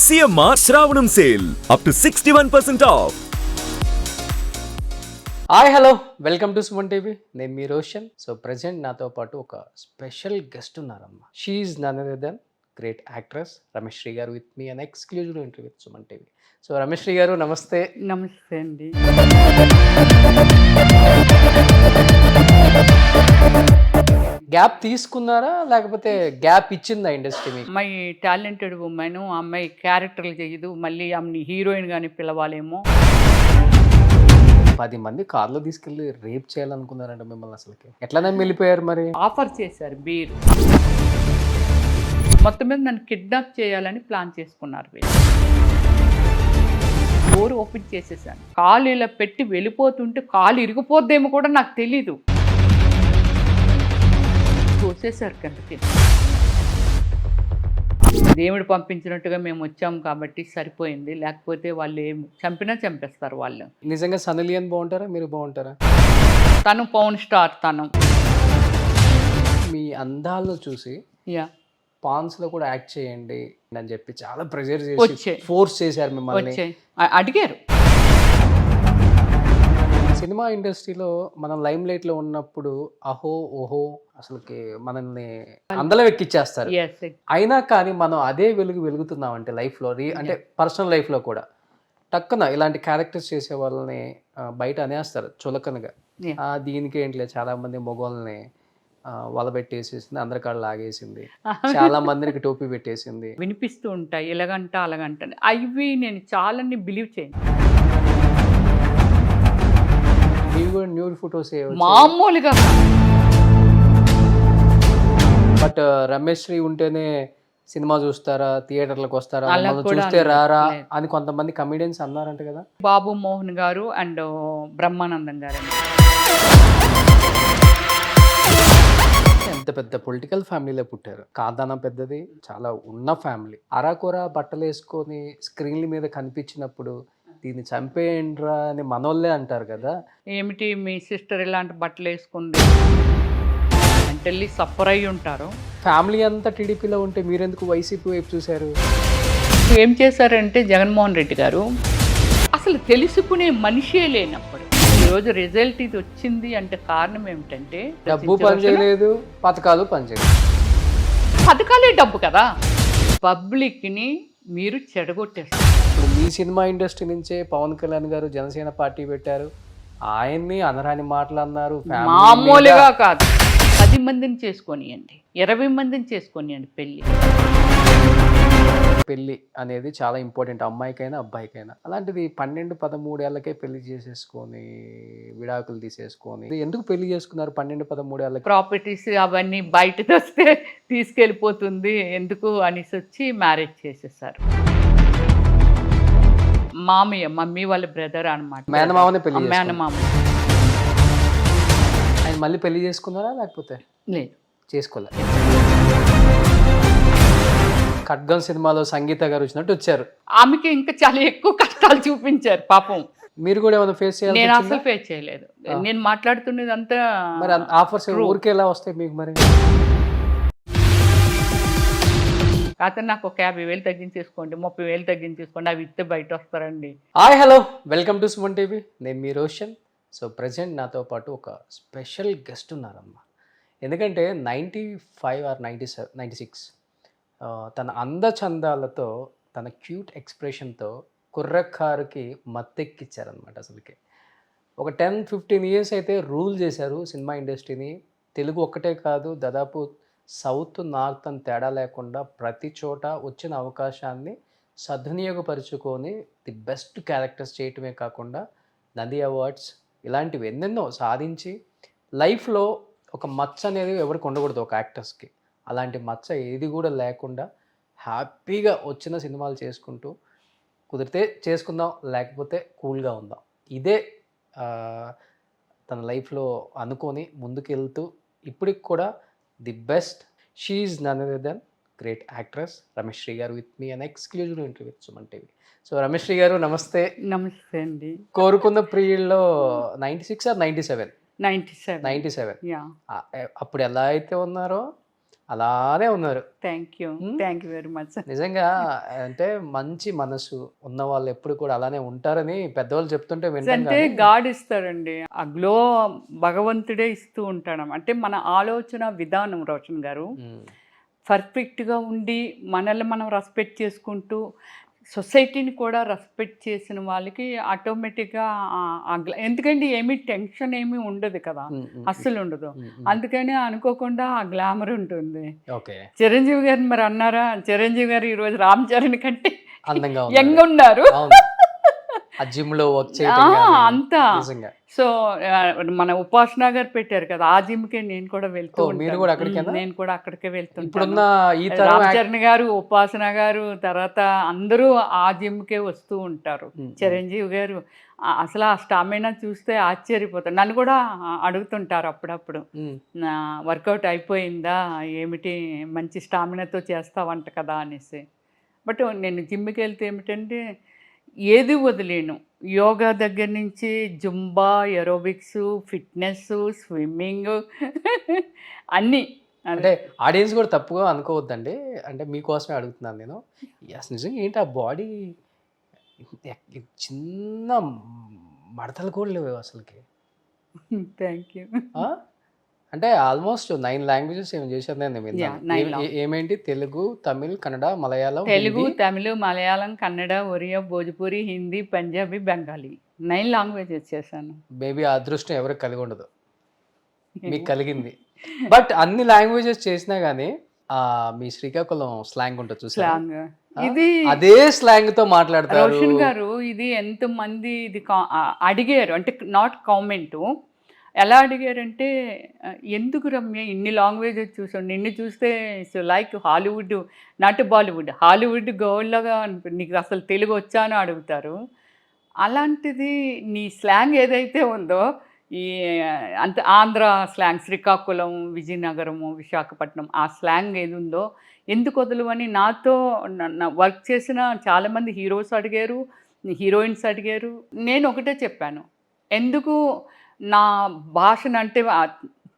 CMR Shravanam sale up to 61% off. Hi hello welcome to Suman TV. నేను మీ Roshan. So present నాతో పాటు ఒక స్పెషల్ గెస్ట్ ఉన్నారమ్మ. She none other than great actress Rameshri garu with me an exclusive interview with Suman TV. So Rameshri garu నమస్తే. నమస్తే అండి. Gap తీసుకున్నారా లేకపోతే గ్యాప్ ఇచ్చిందా ఇండస్ట్రీ మీకు? అమ్మాయి టాలెంటెడ్ ఉమెన్, అమ్మాయి క్యారెక్టర్లు చేయదు, మళ్ళీ ఆమెని హీరోయిన్ గాని పిలవాలేమో. 10 మంది కార్లో తీసుకెళ్ళి రేప్ చేయాలనుకున్నారంట మిమ్మల్ని. అసలుకి ఎట్లా వెళ్ళిపోయారు మరి? ఆఫర్ చేశారు బీర్. మొత్తం మీద నన్ను కిడ్నాప్ చేయాలని ప్లాన్ చేసుకున్నారు వీళ్ళు. డోర్ ఓపెన్ చేసేసాను. కాలు ఇలా పెట్టి వెళ్ళిపోతుంటే కాలు ఇరిగిపోద్దేమో కూడా నాకు తెలీదు. తోసేశారు కిందకి. దేవుడు పంపించినట్టుగా మేము వచ్చాము కాబట్టి సరిపోయింది, లేకపోతే వాళ్ళు ఏం చంపినా చంపేస్తారు వాళ్ళు. నిజంగా సన్నీ లియోన్ బాగుంటారా మీరు బాగుంటారా? తను పవన్ స్టార్. తను మీ అందాల్లో చూసి యా పాన్స్ లో కూడా యాక్ట్ చేయండి అని చెప్పి చాలా ప్రెజర్ వచ్చాయి. చేసి ఫోర్స్ చేశారు మిమ్మల్ని. వచ్చాయి, అడిగారు. సినిమా ఇండస్ట్రీలో మనం లైమ్ లైట్ లో ఉన్నప్పుడు అహో ఓహో అసలుకి మనల్ని అందలో ఎక్కిచ్చేస్తారు. Yes, అయినా కానీ మనం అదే వెలుగుతున్నాం అంటే లైఫ్ లో అంటే పర్సనల్ లైఫ్ లో కూడా టక్కున ఇలాంటి క్యారెక్టర్స్ చేసే వాళ్ళని బయట అనేస్తారు చులకనగా. Yeah. దీనికి ఏంటిలే చాలా మంది మొగోళ్ళని వలబెట్టేసేసింది, అందరి కాళ్ళు లాగేసింది, చాలా మందికి టోపీ పెట్టేసింది. వినిపిస్తూ ఉంటాయి ఇలాగంట అలాగంట. అవి నేను చాలాని బిలీవ్ చేయను. ఇవి కూడా న్యూడ్ ఫొటోస్ మామూలుగా బట్ రమేష్ శ్రీ ఉంటేనే సినిమా చూస్తారా, థియేటర్లకు వస్తారా, అలా మమ్మల్ని కూడా చూస్తే రారా లేదు. అని కొంతమంది కమెడియన్స్ అన్నారంట కదా. బాబు మోహన్ గారు అండ్ బ్రహ్మానందం గారు. ఎంత పెద్ద పొలిటికల్ ఫ్యామిలీలో పుట్టారు. కాదానం పెద్దది, చాలా ఉన్న ఫ్యామిలీ. అరాకొర బట్టలు వేసుకొని స్క్రీన్ల మీద కనిపించినప్పుడు దీన్ని చంపేయండ్రా అని మనోళ్ళే అంటారు కదా. ఏమిటి మీ సిస్టర్ ఇలాంటి బట్టలు వేసుకుంది మెంటల్లీ సఫర్ అయి ఉంటారు. ఫ్యామిలీ అంతా టీడీపీలో ఉంటే మీరెందుకు వైసీపీ వైపు చూశారు? ఏం చేశారంటే జగన్మోహన్ రెడ్డి గారు అసలు తెలుసుకునే మనిషే లేనప్పుడు ఈరోజు రిజల్ట్ ఇది వచ్చింది అంటే కారణం ఏమిటంటే డబ్బు పనిచేయలేదు, పథకాలు పనిచేయలేదు. పథకాలే డబ్బు కదా. పబ్లిక్ని మీరు చెడగొట్టేస్తారు. ఇప్పుడు మీ సినిమా ఇండస్ట్రీ నుంచే పవన్ కళ్యాణ్ గారు జనసేన పార్టీ పెట్టారు. ఆయన్ని అనరాని మాటలు అన్నారు. మామూలుగా కాదు. 10 మందిని చేసుకొనియండి, 20 మందిని చేసుకొనియండి. పెళ్లి అనేది చాలా ఇంపార్టెంట్ అమ్మాయికైనా అబ్బాయికైనా. అలాంటిది 12-13 ఏళ్ళకే పెళ్లి చేసేసుకొని విడాకులు తీసేసుకొని ఎందుకు పెళ్లి చేసుకున్నారు 12-13 ఏళ్ళకి? ప్రాపర్టీస్ అవన్నీ బయట వస్తే తీసుకెళ్ళిపోతుంది ఎందుకు అనేసి వచ్చి మ్యారేజ్ చేసేసారు. మామయ్య, మమ్మీ వాళ్ళ బ్రదర్ అనమాట. మేనమామనే పెళ్లి మేనమామ. ఆయన మళ్ళీ పెళ్లి చేసుకున్నారా లేకపోతే లేదు, చేసుకోలే? ఖడ్గం సినిమాలో సంగీత గారు వచ్చినట్టు వచ్చారు. ఆమెకి ఇంకా చాలా ఎక్కువ కష్టాలు చూపించారు పాపం. మీరు కూడా ఏమైనా ఫేస్ చేయాలి? నేను అసలు ఫేస్ చేయలేదు. నేను మాట్లాడుతున్నది అంతా మరి ఆఫర్స్ ఊరికే ఎలా వస్తాయి మీకు మరి? కాకపోతే నాకు ఒక 50,000 తగ్గించేసుకోండి, 30,000 తగ్గించేసుకోండి, అవి ఇస్తే బయట వస్తారండి. Hi hello welcome to Suman TV. నేను మీ రోషన్. సో ప్రజెంట్ నాతో పాటు ఒక స్పెషల్ గెస్ట్ ఉన్నారమ్మ. ఎందుకంటే 95 or 96 తన అందచందాలతో, తన క్యూట్ ఎక్స్ప్రెషన్తో కుర్రకారుకి మత్తెక్కిచ్చారనమాట. అసలుకి ఒక 10-15 ఇయర్స్ అయితే రూల్ చేశారు సినిమా ఇండస్ట్రీని. తెలుగు ఒక్కటే కాదు, దాదాపు సౌత్ నార్త్ అని తేడా లేకుండా ప్రతి చోట వచ్చిన అవకాశాన్ని సద్వినియోగపరుచుకొని ది బెస్ట్ క్యారెక్టర్స్ చేయటమే కాకుండా నంది అవార్డ్స్ ఇలాంటివి ఎన్నెన్నో సాధించి లైఫ్లో ఒక మచ్చ అనేది ఎవరికి ఉండకూడదు ఒక యాక్టర్స్కి. అలాంటి మచ్చ ఏది కూడా లేకుండా హ్యాపీగా వచ్చిన సినిమాలు చేసుకుంటూ కుదిరితే చేసుకుందాం, లేకపోతే కూల్గా ఉందాం, ఇదే తన లైఫ్లో అనుకొని ముందుకెళ్తూ ఇప్పటికి కూడా the best. She none other than great actress Rameshri garu with me an exclusive interview with Suman TV. So Rameshri garu నమస్తే. నమస్తే అండి. కోరుకున్న ప్రియుల్లో 96 or 97? 97. 97. యా. అప్పుడు ఎలా అయితే ఉన్నారో అలానే ఉన్నారు. Thank you very much. నిజంగా అంటే మంచి మనసు ఉన్న వాళ్ళు ఎప్పుడు కూడా అలానే ఉంటారని పెద్దవాళ్ళు చెప్తుంటే వింటాం అంటే కానీ గాడ్ ఇస్తారండి, ఆ గ్లో భగవంతుడే ఇస్తూ ఉంటాడు. అంటే మన ఆలోచన విధానం రోషన్ గారు పర్ఫెక్ట్గా ఉండి మనల్ని మనం రెస్పెక్ట్ చేసుకుంటూ సొసైటీని కూడా రెస్పెక్ట్ చేసిన వాళ్ళకి ఆటోమేటిక్గా ఎందుకంటే ఏమీ టెన్షన్ ఏమీ ఉండదు కదా, అస్సలు ఉండదు. అందుకని అనుకోకుండా ఆ గ్లామర్ ఉంటుంది. ఓకే, చిరంజీవి గారిని మరి అన్నారా, చిరంజీవి గారు ఈరోజు రామ్ చరణ్ కంటే అందంగా యంగ్ ఉన్నారు. ఆ జిమ్ లో వర్క్ చేయడం అంతా. నిజంగా. సో మన ఉపాసన గారు పెట్టారు కదా, ఆ జిమ్కే నేను కూడా వెళ్తూ మీరు కూడా అక్కడికి నేను కూడా అక్కడికే వెళ్తున్నాను. ఇప్పుడున్న ఈ రామ్ చరణ్ గారు, ఉపాసన గారు, తర్వాత అందరూ ఆ జిమ్కే వస్తూ ఉంటారు. చిరంజీవి గారు అసలు ఆ స్టామినా చూస్తే ఆశ్చర్యపోతారు. నన్ను కూడా అడుగుతుంటారు అప్పుడప్పుడు, వర్కౌట్ అయిపోయిందా ఏమిటి, మంచి స్టామినాతో చేస్తావంట కదా అనేసి. బట్ నేను జిమ్కి వెళ్తే ఏమిటంటే ఏది వదిలేను. యోగా దగ్గర నుంచి జుంబా, ఎరోబిక్స్, ఫిట్నెస్, స్విమ్మింగ్ అన్నీ. అంటే ఆడియన్స్ కూడా తప్పుగా అనుకోవద్దండి, అంటే మీకోసమే అడుగుతున్నాను నేను. అసలు నిజంగా ఏంటి ఆ బాడీ, చిన్న మడతలు కూడా లేవు అసలుకి. Thank you. అంటే ఆల్మోస్ట్ 9 లాంగ్వేజెస్ ఏమి చేశారు నేను ఏమేంటి, తెలుగు, తమిళ్, కన్నడ, మలయాళం, తెలుగు, తమిళ్, మలయాళం, కన్నడ, ఒరియా, భోజ్పురి, హిందీ, పంజాబీ, బెంగాలీ 9 లాంగ్వేజెస్ చేశాను. మేబీ ఆ అదృష్టం ఎవరికి కలిగి ఉండదు, మీకు కలిగింది. బట్ అన్ని లాంగ్వేజెస్ చేసినా గానీ మీ శ్రీకాకుళం స్లాంగ్ ఉంటుంది చూసా, ఇది అదే స్లాంగ్ తో మాట్లాడతారు. రోషన్ గారు ఇది ఎంతమంది ఇది అడిగారు, అంటే నాట్ కామెంట్. ఎలా అడిగారంటే, ఎందుకు రమ్య ఇన్ని లాంగ్వేజెస్ చూసాను, నిన్ను చూస్తే like Hollywood, not Bollywood, Hollywood గర్ల్లాగా నీకు అసలు తెలుగు వచ్చా అని అడుగుతారు. అలాంటిది నీ స్లాంగ్ ఏదైతే ఉందో, ఈ అంత ఆంధ్ర స్లాంగ్, శ్రీకాకుళం, విజయనగరము, విశాఖపట్నం ఆ స్లాంగ్ ఏది ఉందో ఎందుకు వదలవని నాతో వర్క్ చేసిన చాలామంది హీరోస్ అడిగారు, హీరోయిన్స్ అడిగారు. నేను ఒకటే చెప్పాను, ఎందుకు నా భాషను, అంటే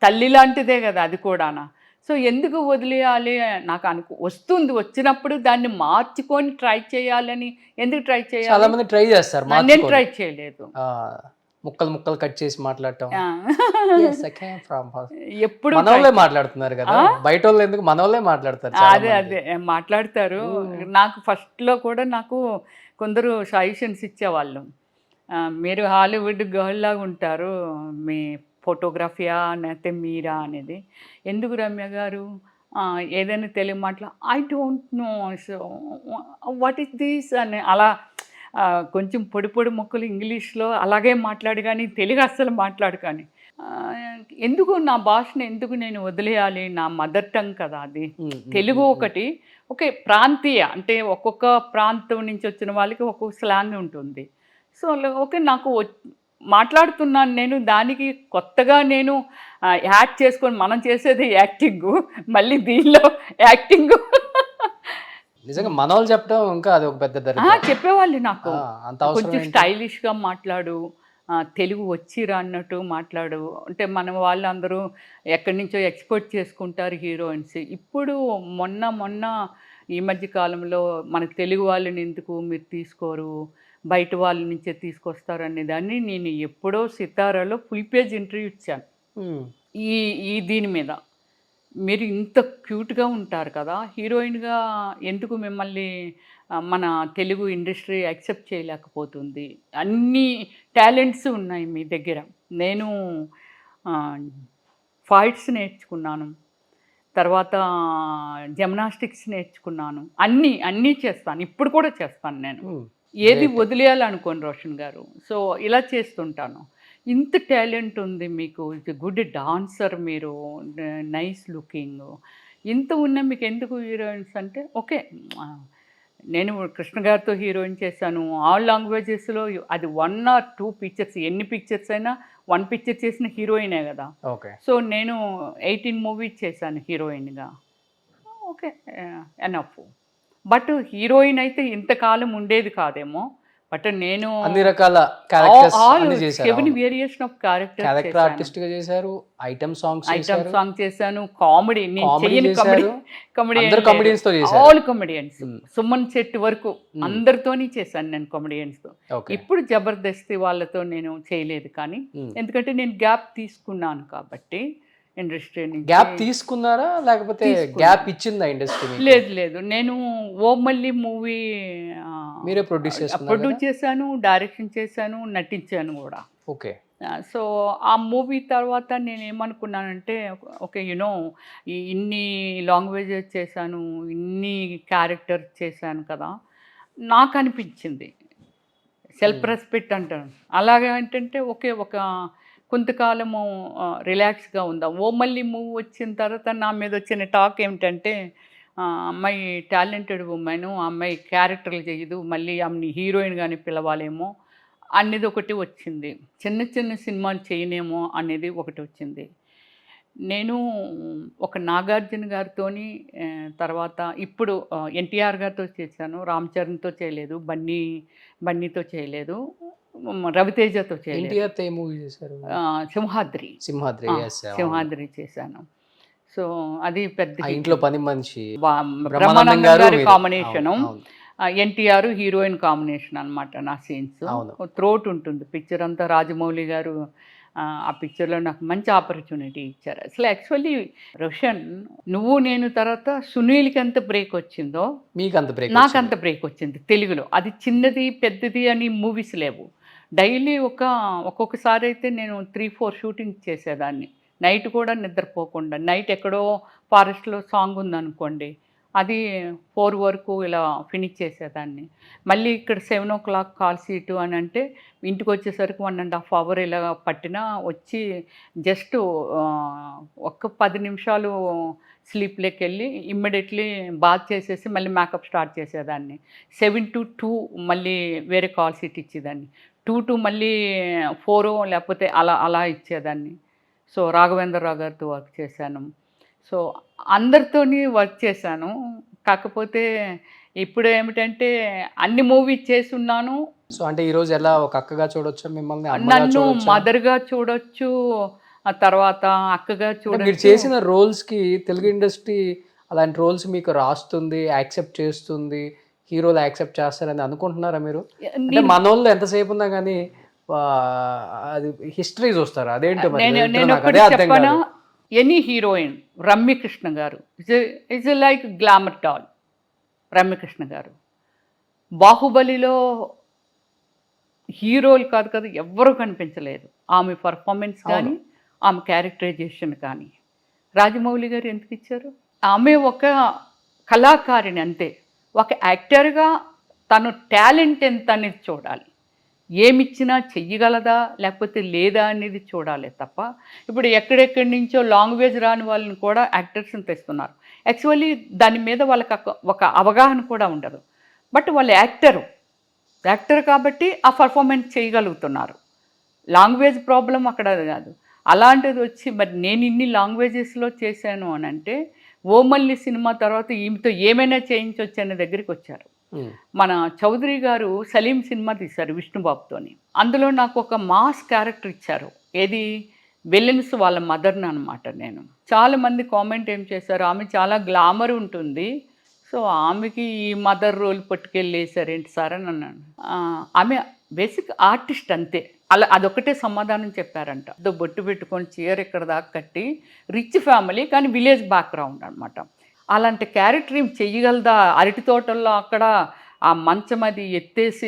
తల్లి లాంటిదే కదా అది కూడానా, సో ఎందుకు వదిలేయాలి, నాకు వస్తుంది, వచ్చినప్పుడు దాన్ని మార్చుకొని ట్రై చేయాలని. ఎందుకు ట్రై చేయాలి, చాలా మంది ట్రై చేస్తారు, నేను ట్రై చేయలేదు. ముక్కలు ముక్కలు కట్ చేసి మాట్లాడటం ఎప్పుడు మనోళ్ళే మాట్లాడుతున్నారు కదా, బయట వాళ్ళు ఎందుకు, మనోళ్ళే మాట్లాడతారు. అదే మాట్లాడతారు. నాకు ఫస్ట్లో కూడా నాకు కొందరు సజెషన్స్ ఇచ్చేవాళ్ళు, మీరు హాలీవుడ్ గర్ల్ లాగా ఉంటారు, మీ ఫోటోగ్రఫీయా లేకపోతే మీరా అనేది. ఎందుకు రమ్య గారు ఏదైనా తెలుగు మాటలు I don't know, so what is this అని అలా కొంచెం పొడి పొడి మొక్కలు ఇంగ్లీష్లో అలాగే మాట్లాడు, కానీ తెలుగు అస్సలు మాట్లాడు. కానీ ఎందుకు నా భాషను ఎందుకు నేను వదిలేయాలి, నా మదర్ టంగ్ కదా అది. తెలుగు ఒకటి ఓకే, ప్రాంతీయ అంటే ఒక్కొక్క ప్రాంతం నుంచి వచ్చిన వాళ్ళకి ఒక్కొక్క స్లాంగ్ ఉంటుంది. సో ఓకే, నాకు మాట్లాడుతున్నాను నేను, దానికి కొత్తగా నేను యాడ్ చేసుకొని, మనం చేసేది యాక్టింగ్, మళ్ళీ దీనిలో యాక్టింగ్. నిజంగా మనోళ్ళు చెప్పడం ఇంకా అది ఒక పెద్ద చెప్పేవాళ్ళు నాకు, కొంచెం స్టైలిష్గా మాట్లాడు, తెలుగు వచ్చిరా అన్నట్టు మాట్లాడు. అంటే మన వాళ్ళందరూ ఎక్కడి నుంచో ఎక్స్పోర్ట్ చేసుకుంటారు హీరోయిన్స్. ఇప్పుడు మొన్న ఈ మధ్య కాలంలో మన తెలుగు వాళ్ళని ఎందుకు మీరు తీసుకోరు, బయట వాళ్ళ నుంచే తీసుకొస్తారు అనేదాన్ని నేను ఎప్పుడో సితారాలో ఫుల్ పేజ్ ఇంటర్వ్యూ ఇచ్చాను. ఈ దీని మీద మీరు ఇంత క్యూట్గా ఉంటారు కదా, హీరోయిన్గా ఎందుకు మిమ్మల్ని మన తెలుగు ఇండస్ట్రీ యాక్సెప్ట్ చేయలేకపోతుంది, అన్ని టాలెంట్స్ ఉన్నాయి మీ దగ్గర. నేను ఫైట్స్ నేర్చుకున్నాను, తర్వాత జిమ్నాస్టిక్స్ నేర్చుకున్నాను, అన్నీ చేస్తాను, ఇప్పుడు కూడా చేస్తాను. నేను ఏది వదిలేయాలనుకోను రోషన్ గారు. సో ఇలా చేస్తుంటాను. ఇంత టాలెంట్ ఉంది మీకు, గుడ్ డాన్సర్ మీరు, నైస్ లుకింగ్, ఇంత ఉన్న మీకు ఎందుకు హీరోయిన్స్ అంటే, ఓకే నేను కృష్ణ గారితో హీరోయిన్ చేశాను, ఆల్ లాంగ్వేజెస్లో అది 1 or 2 పిక్చర్స్, ఎన్ని పిక్చర్స్ అయినా 1 పిక్చర్ చేసిన హీరోయినే కదా. ఓకే, సో నేను 18 మూవీస్ చేశాను హీరోయిన్గా. Okay enough. బట్ హీరోయిన్ అయితే ఇంతకాలం ఉండేది కాదేమో, బట్ నేను అన్ని రకాల క్యారెక్టర్స్ అన్ని చేశారు. 7 variation of character character artist గా చేశారు, ఐటమ్ సాంగ్స్ ఐటమ్ సాంగ్ చేశాను, కామెడీ నేను చెయ్యని అందరు comedians తో చేశారు. ఆల్ కామెడియన్స్ సుమన్ శెట్టి వరకు అందరితోని చేశాను నేను comedians తో. ఓకే. ఇప్పుడు జబర్దస్తి వాళ్ళతో నేను చేయలేదు, కానీ ఎందుకంటే నేను గ్యాప్ తీసుకున్నాను కాబట్టి ఇండస్ట్రీ నుంచి. గ్యాప్ తీసుకున్నారా లేకపోతే గ్యాప్ ఇచ్చిందా ఇండస్ట్రీ? లేదు లేదు, నేను ఓమల్లి మూవీ మీరే ప్రొడ్యూస్ చేస్తున్నారు? ప్రొడ్యూస్ చేశాను, డైరెక్షన్ చేశాను, నటించాను కూడా. ఓకే. సో ఆ మూవీ తర్వాత నేను ఏమనుకున్నానంటే, ఓకే యునో ఇన్ని లాంగ్వేజెస్ చేశాను, ఇన్ని క్యారెక్టర్స్ చేశాను కదా, నాకు అనిపించింది సెల్ఫ్ రెస్పెక్ట్ అంటాను. అలాగే ఏంటంటే ఓకే, ఒక కొంతకాలము రిలాక్స్గా ఉందా. ఓమల్లి మూవీ వచ్చిన తర్వాత నా మీద వచ్చిన టాక్ ఏమిటంటే, అమ్మాయి టాలెంటెడ్ ఉమెన్, అమ్మాయి క్యారెక్టర్లు చేయదు, మళ్ళీ ఆమెని హీరోయిన్గానే పిలవాలేమో అనేది ఒకటి వచ్చింది. చిన్న చిన్న సినిమాలు చేయనేమో అనేది ఒకటి వచ్చింది. నేను ఒక నాగార్జున గారితోని తర్వాత ఇప్పుడు ఎన్టీఆర్ గారితో చేశాను, రామ్ చరణ్తో చేయలేదు, బన్నీతో చేయలేదు, రవితేజతో చేయలేదు. ఎన్టీఆర్ ఏ మూవీ చేశారు? సింహాద్రి సింహాద్రి చేశాను. సో అది పెద్ద ఇంట్లో పని మనిషి, బ్రహ్మానందం గారి కాంబినేషను, ఎన్టీఆర్ హీరోయిన్ కాంబినేషన్ అనమాట నా సీన్స్. త్రోట్ ఉంటుంది పిక్చర్ అంతా. రాజమౌళి గారు ఆ పిక్చర్లో నాకు మంచి ఆపర్చునిటీ ఇచ్చారు. అసలు యాక్చువల్లీ రోషన్, నువ్వు నేను తర్వాత సునీల్కి ఎంత బ్రేక్ వచ్చిందో నాకు అంత బ్రేక్ వచ్చింది తెలుగులో. అది చిన్నది పెద్దది అని మూవీస్ లేవు. డైలీ ఒక్కొక్కసారి అయితే నేను 3-4 షూటింగ్ చేసేదాన్ని, నైట్ కూడా నిద్రపోకుండా. నైట్ ఎక్కడో ఫారెస్ట్లో సాంగ్ ఉందనుకోండి, అది 4 వరకు ఇలా ఫినిష్ చేసేదాన్ని. మళ్ళీ ఇక్కడ 7 o'clock కాల్ సీటు అని అంటే ఇంటికి వచ్చేసరికి 1.5 hour ఇలా పట్టినా వచ్చి జస్ట్ ఒక్క 10 నిమిషాలు స్లీప్లోకి వెళ్ళి ఇమ్మీడియట్లీ బాత్ చేసేసి మళ్ళీ మేకప్ స్టార్ట్ చేసేదాన్ని. 7 to 2 మళ్ళీ వేరే కాల్ సీట్ ఇచ్చేదాన్ని. 2 to మళ్ళీ 4 లేకపోతే అలా ఇచ్చేదాన్ని. సో రాఘవేంద్రరావు గారితో వర్క్ చేశాను. సో అందరితోని వర్క్ చేశాను. కాకపోతే ఇప్పుడు ఏమిటంటే అన్ని మూవీస్ చేస్తున్నాను. సో అంటే ఈరోజు ఎలా ఒక అక్కగా చూడొచ్చు మిమ్మల్ని? నన్ను మదర్గా చూడొచ్చు, ఆ తర్వాత అక్కగా చూడొచ్చు. మీరు చేసిన రోల్స్కి తెలుగు ఇండస్ట్రీ అలాంటి రోల్స్ మీకు రాస్తుంది, యాక్సెప్ట్ చేస్తుంది, హీరోలు యాక్సెప్ట్ చేస్తారని అనుకుంటున్నారా మీరు? అంటే మన వాళ్ళు ఎంతసేపు ఉన్నా కానీ అది హిస్టరీ చూస్తారు, అదేంటో చెప్పనా. ఎనీ హీరోయిన్, రమ్యకృష్ణ గారు is like glamour doll. Ramya Krishna గారు బాహుబలిలో హీరోలు కాదు కదా ఎవ్వరూ కనిపించలేదు. ఆమె పర్ఫార్మెన్స్ కానీ ఆమె క్యారెక్టరైజేషన్ కానీ. రాజమౌళి గారు ఎందుకు ఇచ్చారు? ఆమె ఒక కళాకారిణి అంతే. ఒక యాక్టర్గా తను టాలెంట్ ఎంత అనేది చూడాలి. ఏమిచ్చినా చెయ్యగలదా లేకపోతే లేదా అనేది చూడాలి తప్ప, ఇప్పుడు ఎక్కడెక్కడి నుంచో లాంగ్వేజ్ రాని వాళ్ళని కూడా యాక్టర్స్ని తెస్తున్నారు. యాక్చువల్లీ దాని మీద వాళ్ళకి ఒక అవగాహన కూడా ఉండదు. బట్ వాళ్ళు యాక్టర్ కాబట్టి ఆ పర్ఫార్మెన్స్ చేయగలుగుతున్నారు. లాంగ్వేజ్ ప్రాబ్లం అక్కడ కాదు. అలాంటిది వచ్చి మరి నేను ఇన్ని లాంగ్వేజెస్లో చేశాను అని అంటే, ఓమల్లి సినిమా తర్వాత ఈమెతో ఏమైనా చేయించవచ్చు అనే దగ్గరికి వచ్చారు. మన చౌదరి గారు సలీం సినిమా తీశారు విష్ణుబాబుతోని. అందులో నాకు ఒక మాస్ క్యారెక్టర్ ఇచ్చారు. ఏది? విలన్స్ వాళ్ళ మదర్ని అనమాట. నేను చాలామంది కామెంట్ ఏం చేశారు, ఆమె చాలా గ్లామర్ ఉంటుంది, సో ఆమెకి ఈ మదర్ రోల్ పట్టుకెళ్ళేసారేంటి సార్ అని అన్నాను. ఆమె బేసిక్ ఆర్టిస్ట్ అంతే. అదొకటే సమాధానం చెప్పారంట. బొట్టు పెట్టుకొని చీర ఇక్కడ దాకా కట్టి, రిచ్ ఫ్యామిలీ కానీ విలేజ్ బ్యాక్గ్రౌండ్ అనమాట. అలాంటి క్యారెక్టర్ ఏం చెయ్యగలదా? అరటి తోటల్లో అక్కడ ఆ మంచం అది ఎత్తేసి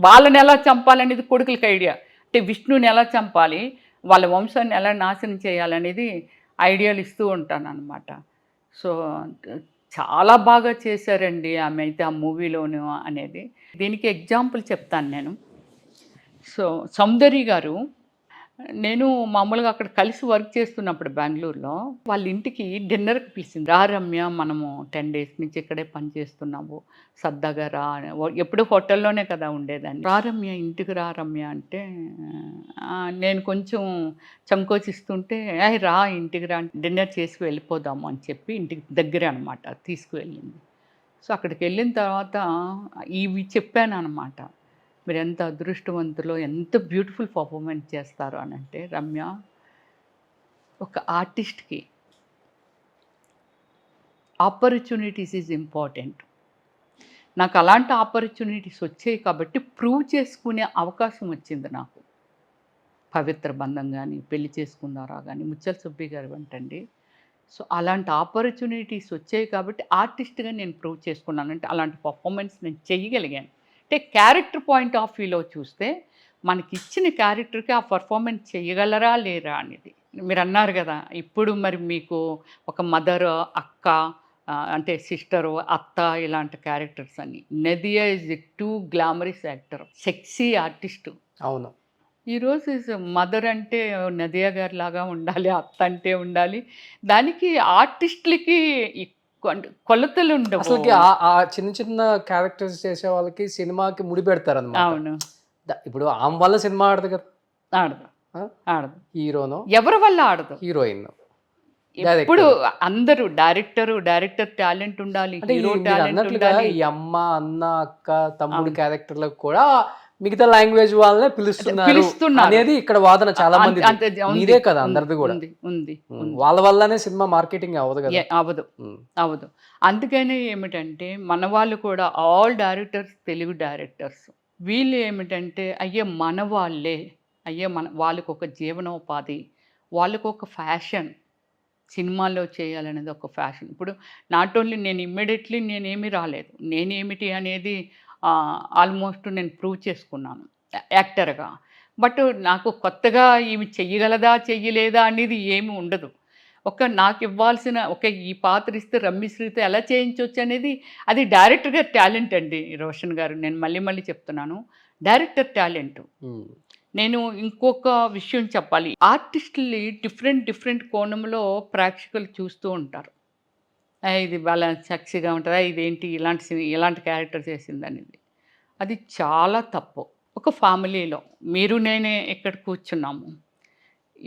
వాళ్ళని ఎలా చంపాలనేది కొడుకులకి ఐడియా. అంటే విష్ణుని ఎలా చంపాలి, వాళ్ళ వంశాన్ని ఎలా నాశనం చేయాలనేది ఐడియాలు ఇస్తూ ఉంటాను అనమాట. సో చాలా బాగా చేశారండి ఆమె అయితే ఆ మూవీలోను అనేది. దీనికి ఎగ్జాంపుల్ చెప్తాను నేను. సో సౌందర్య గారు, నేను మామూలుగా అక్కడ కలిసి వర్క్ చేస్తున్నప్పుడు బెంగళూరులో వాళ్ళ ఇంటికి డిన్నర్కి పిలిచింది. రా రమ్య, మనము 10 days నుంచి ఇక్కడే పని చేస్తున్నాము, సరదాగా రా. ఎప్పుడు హోటల్లోనే కదా ఉండేదాన్ని. రా రమ్య, ఇంటికి రా రమ్య అంటే నేను కొంచెం చంకోచిస్తుంటే, రా ఇంటికి రా, డిన్నర్ చేసి వెళ్ళిపోదాము అని చెప్పి ఇంటికి దగ్గరే అనమాట తీసుకువెళ్ళింది. సో అక్కడికి వెళ్ళిన తర్వాత ఇవి చెప్పాను అనమాట. మీరు ఎంత అదృష్టవంతులో, ఎంత బ్యూటిఫుల్ పర్ఫార్మెన్స్ చేస్తారు అని అంటే, రమ్య ఒక ఆర్టిస్ట్కి ఆపర్చునిటీస్ ఈజ్ ఇంపార్టెంట్. నాకు అలాంటి ఆపర్చునిటీస్ వచ్చాయి కాబట్టి ప్రూవ్ చేసుకునే అవకాశం వచ్చింది నాకు. పవిత్ర బంధం కానీ, పెళ్లి చేసుకున్నారా కానీ, ముచ్చల సుబ్బి గారు అంటండి. సో అలాంటి ఆపర్చునిటీస్ వచ్చాయి కాబట్టి ఆర్టిస్ట్గా నేను ప్రూవ్ చేసుకున్నాను. అంటే అలాంటి పర్ఫార్మెన్స్ నేను చేయగలిగాను. అంటే క్యారెక్టర్ పాయింట్ ఆఫ్ వ్యూలో చూస్తే మనకి ఇచ్చిన క్యారెక్టర్కి ఆ పర్ఫార్మెన్స్ చేయగలరా లేరా అనేది. మీరు అన్నారు కదా, ఇప్పుడు మరి మీకు ఒక మదర్, అక్క, అంటే సిస్టరు, అత్త, ఇలాంటి క్యారెక్టర్స్ అని. Nadiya is too glamorous actor, sexy artist. అవును. ఈరోజు మదర్ అంటే నదియా గారి లాగా ఉండాలి, అత్త అంటే ఉండాలి. దానికి ఆర్టిస్టులకి కొలతలు ఉండవు. అసలు ఆ చిన్న చిన్న క్యారెక్టర్స్ చేసే వాళ్ళకి సినిమాకి ముడి పెడతారు అన్నమాట. అవును. ఇప్పుడు ఆమె వల్ల సినిమా ఆడదు కదా, ఆడదు ఆడదు. హీరోనో ఎవరి వల్ల ఆడదు, హీరోయిన్. ఇప్పుడు అందరూ డైరెక్టర్ టాలెంట్ ఉండాలి, హీరో టాలెంట్ ఉండాలి. ఈ అమ్మ, అన్న, అక్క, తమ్ముడు క్యారెక్టర్లకు కూడా మిగతా లాంగ్వేజ్ వాళ్ళనే పిలుస్తున్నారు అనేది ఇక్కడ వాదన చాలా మంది. ఇదే కదా అందరిది కూడా ఉంది. వాళ్ళ వల్లనే సినిమా మార్కెటింగ్ అవ్వదు కదా. అవ్వదు. అందుకని ఏమిటంటే మన వాళ్ళు కూడా ఆల్ డైరెక్టర్స్, తెలుగు డైరెక్టర్స్, వీళ్ళు ఏమిటంటే మన వాళ్ళకి ఒక జీవనోపాధి, వాళ్ళకు ఒక ఫ్యాషన్, సినిమాల్లో చేయాలనేది ఒక ఫ్యాషన్. ఇప్పుడు నాట్ ఓన్లీ నేను ఇమ్మీడియట్లీ నేనేమీ రాలేదు, నేనేమిటి అనేది ఆల్మోస్ట్ నేను ప్రూవ్ చేసుకున్నాను యాక్టర్గా. బట్ నాకు కొత్తగా ఈమె చెయ్యగలదా చెయ్యలేదా అనేది ఏమి ఉండదు. నాకు ఇవ్వాల్సిన ఈ పాత్ర ఇస్తే రమ్యశ్రీతో ఎలా చేయించవచ్చు అనేది అది డైరెక్టర్ గారి టాలెంట్ అండి రోషన్ గారు. నేను మళ్ళీ చెప్తున్నాను, డైరెక్టర్ టాలెంట్. నేను ఇంకొక విషయం చెప్పాలి, ఆర్టిస్టుల్ని డిఫరెంట్ కోణంలో ప్రేక్షకులు చూస్తూ ఉంటారు. ఇది వాళ్ళ సెక్సీగా ఉంటుందా, ఇదేంటి ఇలాంటి క్యారెక్టర్ చేసింది అనేది. అది చాలా తప్పు. ఒక ఫ్యామిలీలో మీరు నేనే ఇక్కడ కూర్చున్నాము,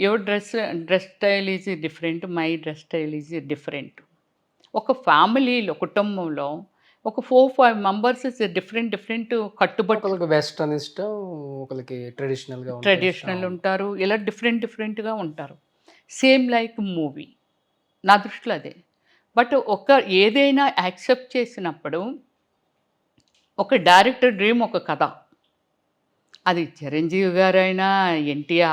your dress style is different, my dress style is different. ఒక ఫ్యామిలీలో, కుటుంబంలో ఒక 4-5 మెంబర్స్ డిఫరెంట్ కట్టుబట్టలకు, వెస్టర్న్ ఇష్టం, ఒకరికి ట్రెడిషనల్ ఉంటారు, ఇలా డిఫరెంట్గా ఉంటారు. సేమ్ లైక్ మూవీ, నా దృష్టిలో అదే. బట్ ఏదైనా యాక్సెప్ట్ చేసినప్పుడు ఒక డైరెక్టర్ డ్రీమ్ ఒక కథ, అది చిరంజీవి గారైనా,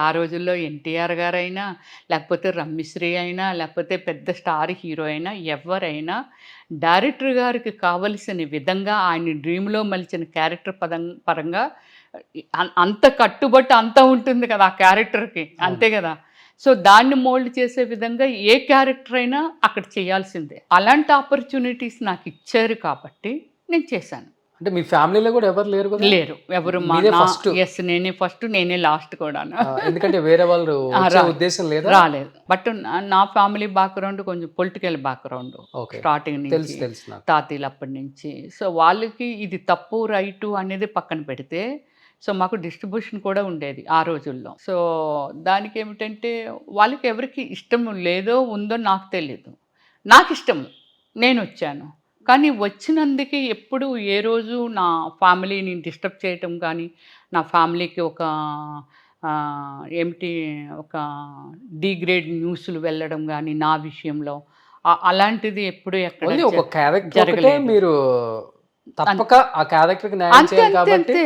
ఆ రోజుల్లో ఎన్టీఆర్ గారైనా, లేకపోతే రమ్యశ్రీ అయినా, లేకపోతే పెద్ద స్టార్ హీరో అయినా, ఎవరైనా డైరెక్టర్ గారికి కావలసిన విధంగా ఆయన డ్రీమ్లో మలిచిన క్యారెక్టర్ పరంగా అంత కట్టుబట్టి అంత ఉంటుంది కదా ఆ క్యారెక్టర్కి, అంతే కదా. సో దాన్ని మోల్డ్ చేసే విధంగా ఏ క్యారెక్టర్ అయినా అక్కడ చేయాల్సిందే. అలాంటి ఆపర్చునిటీస్ నాకు ఇచ్చారు కాబట్టి నేను చేశాను. అంటే మీ ఫ్యామిలీలో కూడా ఎవరు లేరు కదా? లేరు, ఎవరు. ఎస్, నేనే ఫస్ట్, నేనే లాస్ట్ కూడా. ఎందుకంటే వేరే వాళ్ళు ఉద్దేశం లేదు, రాలేదు. బట్ నా ఫ్యామిలీ బ్యాక్గ్రౌండ్ కొంచెం పొలిటికల్ బ్యాక్గ్రౌండ్, స్టార్టింగ్ నుంచి తాతీలు అప్పటి నుంచి. సో వాళ్ళకి ఇది తప్పు రైటు అనేది పక్కన పెడితే, సో మాకు డిస్ట్రిబ్యూషన్ కూడా ఉండేది ఆ రోజుల్లో. సో దానికి ఏమిటంటే వాళ్ళకి ఎవరికి ఇష్టం లేదో ఉందో నాకు తెలియదు, నాకు ఇష్టము, నేను వచ్చాను. కానీ వచ్చినందుకు ఎప్పుడు ఏ రోజు నా ఫ్యామిలీని డిస్టర్బ్ చేయటం కానీ, నా ఫ్యామిలీకి ఒక డిగ్రేడ్ న్యూస్లు వెళ్ళడం కానీ నా విషయంలో అలాంటిది ఎప్పుడు ఎక్కడ జరగలేదు. మీరు తప్పక ఆ క్యారెక్టర్కి న్యాయం చేయాలి కాబట్టి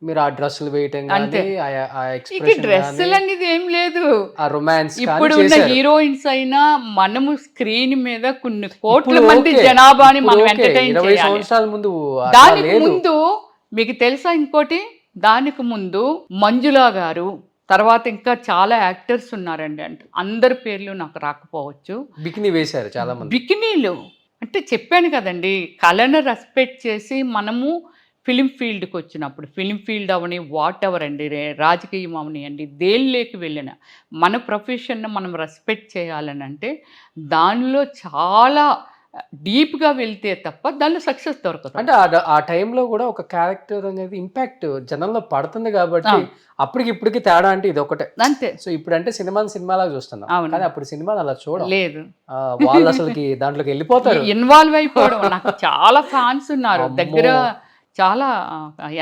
మీరు ఆ డ్రెస్సులు వేయటం కానీ, డ్రెస్సులు అనేది ఏం లేదు, ఆ రొమాన్స్. ఇప్పుడు ఉన్న హీరోయిన్స్ అయినా మనము స్క్రీన్ మీద కొన్ని కోట్ల మంది జనాభాని మనం ఎంటర్టైన్ చేయాలి. దానికి ముందు మీకు తెలుసా ఇంకోటి, దానికి ముందు మంజులా గారు, తర్వాత ఇంకా చాలా యాక్టర్స్ ఉన్నారండి. అంటే అందరి పేర్లు నాకు రాకపోవచ్చు. బికినీ వేశారు చాలా మంది. బికినీలు అంటే చెప్పాను కదండి, కళను రెస్పెక్ట్ చేసి మనము ఫిలిం ఫీల్డ్కి వచ్చినప్పుడు, film field Avani, what ever అండి, రాజకీయం అవనియండి, దేనిలోకి వెళ్ళిన మన ప్రొఫెషన్ను మనం రెస్పెక్ట్ చేయాలని అంటే దానిలో చాలా డీప్గా వెళ్తే తప్ప దానిలో సక్సెస్ దొరకదు. అంటే ఆ టైంలో కూడా ఒక క్యారెక్టర్ అనేది ఇంపాక్ట్ జనంలో పడుతుంది కాబట్టి అప్పటికి ఇప్పటికి తేడా అంటే ఇది ఒకటే అంతే. సో ఇప్పుడు అంటే సినిమాలాగా చూస్తున్నాం, కానీ అప్పుడు సినిమాలు అలా చూడం లేదు, వాళ్ళు అసలుకి దాంట్లోకి వెళ్ళిపోతారు, ఇన్వాల్వ్ అయిపోవడం. నాకు చాలా ఫ్యాన్స్ ఉన్నారు దగ్గర, చాలా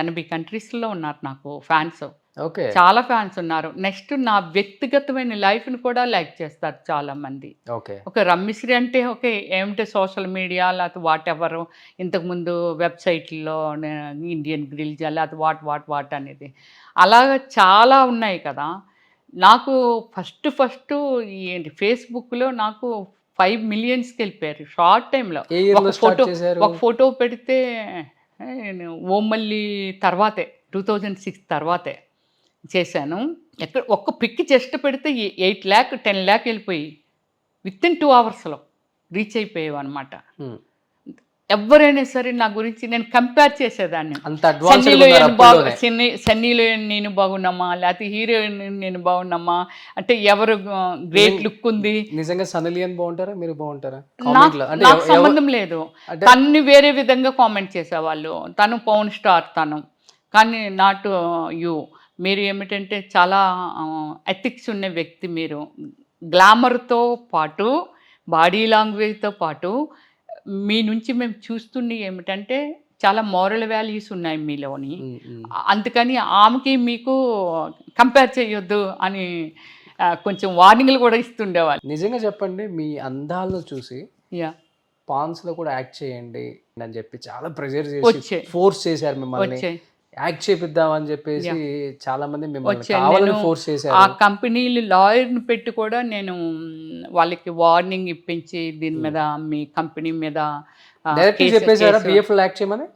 80 కంట్రీస్లో ఉన్నారు నాకు ఫ్యాన్స్, ఓకే చాలా ఫ్యాన్స్ ఉన్నారు. నెక్స్ట్ నా వ్యక్తిగతమైన లైఫ్ని కూడా లైక్ చేస్తారు చాలా మంది. ఓకే ఒక రమ్మిశ్రీ అంటే ఓకే ఏమిటో సోషల్ మీడియా లేకపోతే వాట్ ఎవర్, ఇంతకుముందు వెబ్సైట్లో ఇండియన్ గ్రిల్జ్ లేకపోతే వాట్ అనేది అలాగా చాలా ఉన్నాయి కదా. నాకు ఫస్ట్ ఏంటి ఫేస్బుక్లో నాకు 5 మిలియన్స్కి వెళ్ళిపోయారు షార్ట్ టైంలో. ఒక ఫోటో పెడితే ఓమల్లి తర్వాతే 2006 తర్వాతే చేశాను. ఎక్కడ ఒక్క పిక్ జస్ట్ పెడితే 8 lakh 10 lakh వెళ్ళిపోయి విత్ ఇన్ 2 అవర్స్లో రీచ్ అయిపోయావు అనమాట. ఎవరైనా సరే నా గురించి నేను కంపేర్ చేసేదాన్ని, సన్నీలో నేను బాగున్నామా లేకపోతే హీరోయిన్ నేను బాగున్నామా అంటే ఎవరు గ్రేట్ లుక్ ఉంది. నిజంగా సన్నీలియన్ బాగుంటారా మీరు బాగుంటారా? నాకు సంబంధం లేదు, తన్ని వేరే విధంగా కామెంట్ చేసేవాళ్ళు. తను పవన్ స్టార్ తను, కానీ నాట్ యూ. మీరు ఏమిటంటే చాలా ఎథిక్స్ ఉన్న వ్యక్తి మీరు. గ్లామర్తో పాటు బాడీ లాంగ్వేజ్తో పాటు మీ నుంచి మేము చూస్తుంది ఏమిటంటే చాలా మోరల్ వాల్యూస్ ఉన్నాయి మీలోని. అందుకని ఆమెకి మీకు కంపేర్ చేయొద్దు అని కొంచెం వార్నింగ్లు కూడా ఇస్తుండేవాళ్ళు. నిజంగా చెప్పండి, మీ అందాలను చూసి పాన్స్లో కూడా యాక్ట్ చేయండి అని చెప్పి చాలా ప్రెజర్ చేసి ఫోర్స్ చేశారు మిమ్మల్ని, యాక్ట్ చేపిద్దామని చెప్పేసి చాలా మంది మిమ్మల్ని కావాలని ఫోర్స్ చేశారు. ఆ కంపెనీలు లాయర్ని పెట్టి కూడా నేను వాళ్ళకి వార్నింగ్ ఇప్పించి దీని మీద మీ కంపెనీ మీద యాక్ట్ చేయమని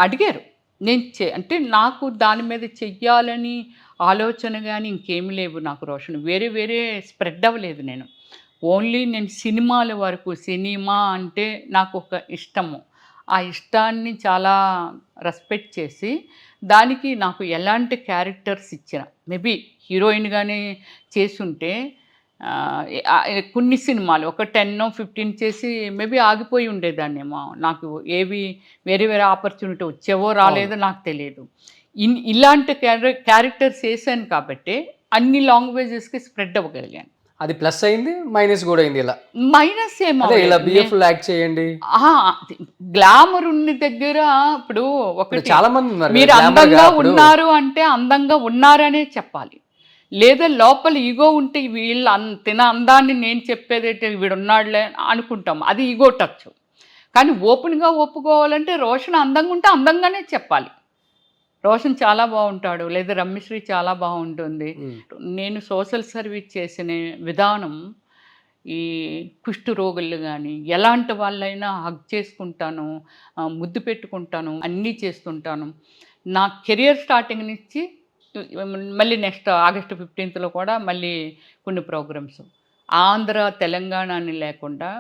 అడిగారు. నేను అంటే నాకు దాని మీద చెయ్యాలని ఆలోచన కానీ ఇంకేమి లేవు నాకు రోషన్. వేరే స్ప్రెడ్ అవ్వలేదు నేను. ఓన్లీ నేను సినిమాల వరకు, సినిమా అంటే నాకు ఒక ఇష్టము. ఆ ఇష్టాన్ని చాలా రెస్పెక్ట్ చేసి దానికి నాకు ఎలాంటి క్యారెక్టర్స్ ఇచ్చిన, మేబీ హీరోయిన్గానే చేసుంటే కొన్ని సినిమాలు ఒక 10-15 చేసి మేబీ ఆగిపోయి ఉండేదాన్నేమో. నాకు ఏవి వేరే ఆపర్చునిటీ వచ్చేవో రాలేదో నాకు తెలియదు. ఇలాంటి క్యారెక్టర్స్ వేసాను కాబట్టి అన్ని లాంగ్వేజెస్కి స్ప్రెడ్ అవ్వగలిగాను. అది ప్లస్ అయింది, మైనస్ కూడా అయింది. ఇలా మైనస్ ఏమో యాక్ట్ చేయండి, గ్లామర్ ఉన్న దగ్గర ఇప్పుడు ఒకటి చాలా మంది మీరు అందంగా ఉన్నారు అంటే అందంగా ఉన్నారనే చెప్పాలి, లేదా లోపల ఈగో ఉంటే వీళ్ళు తిన అందాన్ని నేను చెప్పేదైతే వీడున్నాడులే అనుకుంటాం, అది ఈగో టచ్. కానీ ఓపెన్గా ఒప్పుకోవాలంటే రోషన్ అందంగా ఉంటే అందంగానే చెప్పాలి. రోషన్ చాలా బాగుంటాడు, లేదా రమ్యశ్రీ చాలా బాగుంటుంది. నేను సోషల్ సర్వీస్ చేసిన విధానం ఈ కుష్టు రోగులు కానీ ఎలాంటి వాళ్ళైనా హగ్ చేసుకుంటాను, ముద్దు పెట్టుకుంటాను, అన్నీ చేస్తుంటాను. నా కెరియర్ స్టార్టింగ్ నుంచి మళ్ళీ నెక్స్ట్ August 15th కూడా మళ్ళీ కొన్ని ప్రోగ్రామ్స్ ఆంధ్ర తెలంగాణ అని లేకుండా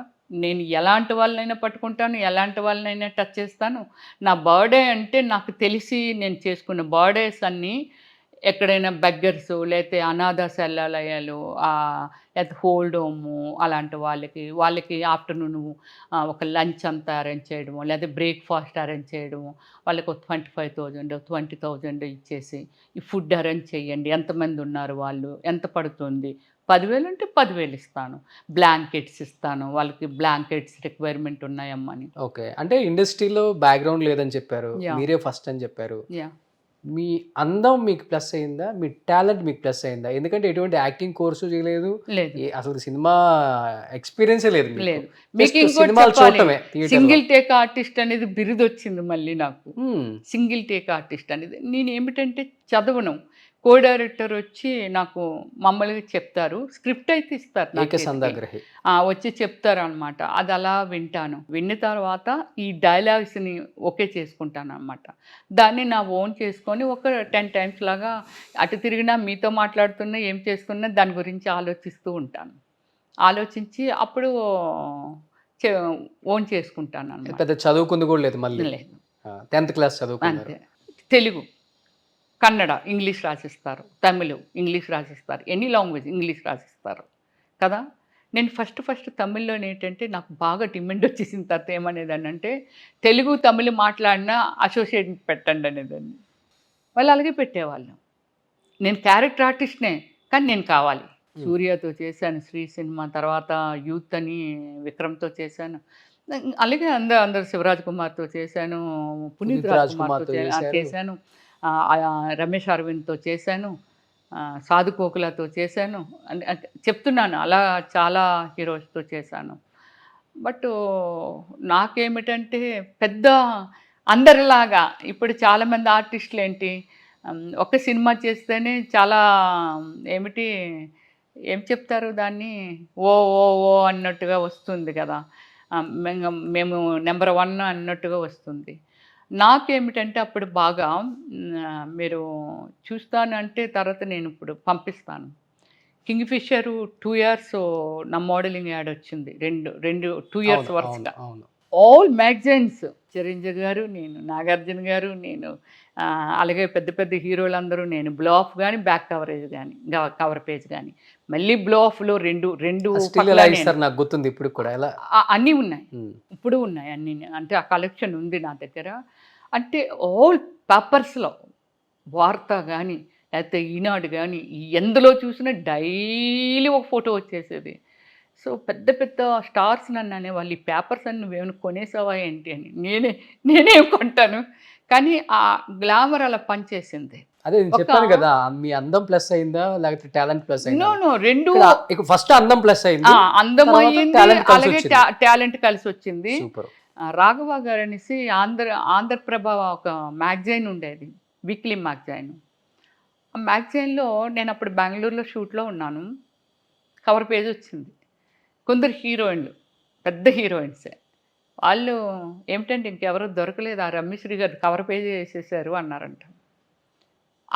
నేను ఎలాంటి వాళ్ళనైనా పట్టుకుంటాను, ఎలాంటి వాళ్ళనైనా టచ్ చేస్తాను. నా బర్త్డే అంటే నాకు తెలిసి నేను చేసుకున్న బర్త్డేస్ అన్నీ ఎక్కడైనా బెగ్గర్స్ లేకపోతే అనాథ శల్యాలయాలు లేకపోతే హోల్డ్ హోము అలాంటి వాళ్ళకి ఆఫ్టర్నూన్ ఒక లంచ్ అంతా అరేంజ్ చేయడము, లేదా బ్రేక్ఫాస్ట్ అరేంజ్ చేయడము, వాళ్ళకి ఒక 25,000 20,000 ఇచ్చేసి ఈ ఫుడ్ అరేంజ్ చేయండి, ఎంతమంది ఉన్నారు వాళ్ళు, ఎంత పడుతుంది, 10,000 అంటే 10,000 ఇస్తాను. బ్లాంకెట్స్ ఇస్తాను, వాళ్ళకి బ్లాంకెట్స్ రిక్వైర్మెంట్ ఉన్నాయమ్మని. ఓకే, అంటే ఇండస్ట్రీలో బ్యాక్గ్రౌండ్ లేదని చెప్పారు, మీరే ఫస్ట్ అని చెప్పారు. మీ అందం మీకు ప్లస్ అయిందా, మీ టాలెంట్ మీకు ప్లస్ అయిందా? ఎందుకంటే ఎటువంటి యాక్టింగ్ కోర్సు చేయలేదు, అసలు సినిమా ఎక్స్పీరియన్సే లేదు. సింగిల్ టేక్ ఆర్టిస్ట్ అనేది బిరుదు వచ్చింది మళ్ళీ నాకు. సింగిల్ టేక్ ఆర్టిస్ట్ అనేది నేను ఏమిటంటే చదవను, కో డైరెక్టర్ వచ్చి నాకు మమ్మల్ని చెప్తారు, స్క్రిప్ట్ అయితే ఇస్తారు, వచ్చి చెప్తారు అనమాట. అది అలా వింటాను, విన్న తర్వాత ఈ డైలాగ్స్ని ఓకే చేసుకుంటాను అనమాట. దాన్ని నా ఓన్ చేసుకొని ఒక 10 times లాగా అటు తిరిగినా మీతో మాట్లాడుతున్నా ఏం చేసుకున్నా దాని గురించి ఆలోచిస్తూ ఉంటాను. ఆలోచించి అప్పుడు ఓన్ చేసుకుంటాను అనమాట. పెద్ద చదువుకుంది కూడా లేదు మళ్ళీ? లేదు, 10th class చదువుకుంటే. తెలుగు, కన్నడ ఇంగ్లీష్ రాసిస్తారు, తమిళ్ ఇంగ్లీష్ రాసిస్తారు, ఎనీ లాంగ్వేజ్ ఇంగ్లీష్ రాసిస్తారు కదా. నేను ఫస్ట్ తమిళ్లోనే ఏంటంటే నాకు బాగా డిమాండ్ వచ్చేసిన తర్వాత ఏమనేదాన్ని అంటే తెలుగు తమిళ్ మాట్లాడినా అసోసియేట్ పెట్టండి అనేదాన్ని. వాళ్ళు అలాగే పెట్టేవాళ్ళు. నేను క్యారెక్టర్ ఆర్టిస్ట్నే, కానీ నేను కావాలి. సూర్యతో చేశాను శ్రీ సినిమా, తర్వాత యూత్ అని విక్రమ్తో చేశాను. అలాగే అందరు శివరాజ్ కుమార్తో చేశాను, పునీత్ రాజ్ కుమార్తో చేశాను, రమేష్ అరవింద్తో చేశాను, సాధు కోకులతో చేశాను. చెప్తున్నాను అలా చాలా హీరోస్తో చేశాను. బట్ నాకేమిటంటే పెద్ద అందరిలాగా ఇప్పుడు చాలామంది ఆర్టిస్టులు ఏంటి ఒక సినిమా చేస్తేనే చాలా ఏం చెప్తారు దాన్ని, ఓ ఓ ఓ అన్నట్టుగా వస్తుంది కదా, మేము నెంబర్ 1 అన్నట్టుగా వస్తుంది. నాకేమిటంటే అప్పుడు బాగా మీరు చూస్తాను అంటే తర్వాత నేను ఇప్పుడు పంపిస్తాను. కింగ్ ఫిషర్ 2 years నా మోడలింగ్ యాడ్ వచ్చింది, రెండు 2 years వరుసగా. ఆల్ మ్యాగజైన్స్, చిరంజీవి గారు, నేను, నాగార్జున గారు, నేను, అలాగే పెద్ద పెద్ద హీరోలందరూ, నేను బ్లో ఆఫ్ కానీ బ్యాక్ కవరేజ్ కానీ కవర్ పేజ్ కానీ, మళ్ళీ బ్లో ఆఫ్లో రెండు నాకు గుర్తుంది ఇప్పుడు కూడా అన్నీ ఉన్నాయి, ఇప్పుడు ఉన్నాయి అన్నీ. అంటే ఆ కలెక్షన్ ఉంది నా దగ్గర. అంటే ఆల్ పేపర్స్లో వార్త కానీ లేకపోతే ఈనాడు కానీ ఎందులో చూసినా డైలీ ఒక ఫోటో వచ్చేసేది. సో పెద్ద పెద్ద స్టార్స్ నన్ను అనేవాళ్ళు, ఈ పేపర్స్ అన్ని నువ్వేమైనా కొనేసావా ఏంటి అని. నేనేం కొంటాను, కానీ ఆ గ్లామర్ అలా పనిచేసింది. అదే చెప్పాను కదా, మీ అందం ప్లస్ అయిందా లేకపోతే టాలెంట్ ప్లస్ అయిందా? నో రెండు. ఫస్ట్ అందం ప్లస్ అయింది, అందం అయ్యింది, అలాగే టాలెంట్ కలిసి వచ్చింది. రాఘవ గారు అనేసి ఆంధ్రప్రభ ఒక మ్యాగజైన్ ఉండేది, వీక్లీ మ్యాగజైన్. ఆ మ్యాగజైన్లో నేను అప్పుడు బెంగళూరులో షూట్లో ఉన్నాను. కవర్ పేజ్ వచ్చింది. కొందరు హీరోయిన్లు, పెద్ద హీరోయిన్సే, వాళ్ళు ఏమిటంటే ఇంకెవరో దొరకలేదు, ఆ రమ్యశ్రీ గారు కవర్ పేజ్ వేసేసారు అన్నారంట.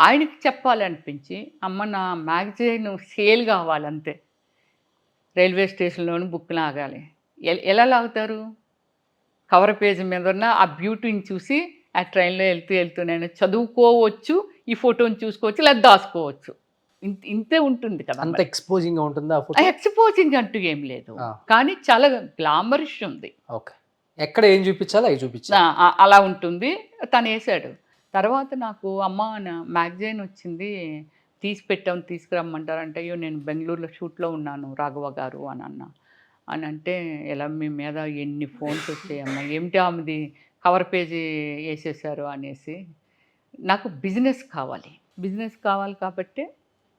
ఆయనకి చెప్పాలనిపించి, అమ్మ నా మ్యాగజైన్ సేల్ కావాలంతే, రైల్వే స్టేషన్లోని బుక్ లాగాలి. ఎలా లాగుతారు? కవర్ పేజ్ మీద ఉన్న ఆ బ్యూటీని చూసి ఆ ట్రైన్లో వెళ్తూ నేను చదువుకోవచ్చు, ఈ ఫోటోని చూసుకోవచ్చు, లేదా దాచుకోవచ్చు. ఇంతే ఉంటుంది కదా. అంత ఎక్స్పోజింగ్ ఉంటుందా? ఎక్స్పోజింగ్ అంటూ ఏం లేదు, కానీ చాలా గ్లామరిష్ ఉంది. ఓకే, ఎక్కడ ఏం చూపించాలో అవి అలా ఉంటుంది. తను వేసాడు. తర్వాత నాకు అమ్మ మ్యాగజైన్ వచ్చింది, తీసి పెట్టాము, తీసుకురమ్మంటారంటే, అయ్యో నేను బెంగళూరులో షూట్లో ఉన్నాను రాఘవ గారు అని అంటే, ఎలా మీ మీద ఎన్ని ఫోన్స్ వచ్చాయమ్మా, ఏమిటి ఆమెది కవర్ పేజీ వేసేసారు అనేసి. నాకు బిజినెస్ కావాలి కాబట్టి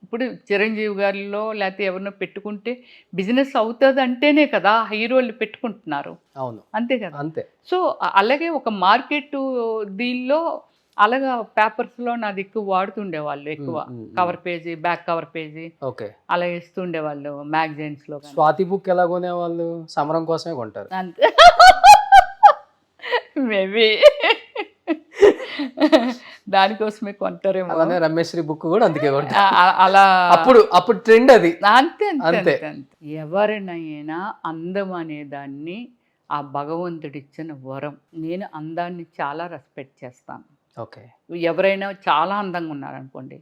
ఇప్పుడు చిరంజీవి గారిలో లేకపోతే ఎవరినో పెట్టుకుంటే బిజినెస్ అవుతుంది అంటేనే కదా హీరోలు పెట్టుకుంటున్నారు. అవును, అంతే కదా. అంతే. సో అలాగే ఒక మార్కెట్ దీనిలో అలాగా పేపర్స్లో నాది ఎక్కువ వాడుతుండేవాళ్ళు, ఎక్కువ cover page, back cover page అలా వేస్తుండేవాళ్ళు మ్యాగజైన్స్లో. స్వాతి బుక్ ఎలా కొనేవాళ్ళు? సమరం కోసమే కొంటారు అంతే. మేబీ దానికోసమే కొంటారేమో. అలానే రమేశ్వరి బుక్ కూడా అందుకే అలా అప్పుడు ట్రెండ్ అది. అంతే అంతే. ఎవరినైనా అందం అనే దాన్ని ఆ భగవంతుడిచ్చిన వరం. నేను అందాన్ని చాలా రెస్పెక్ట్ చేస్తాను. ఓకే, ఎవరైనా చాలా అందంగా ఉన్నారనుకోండి,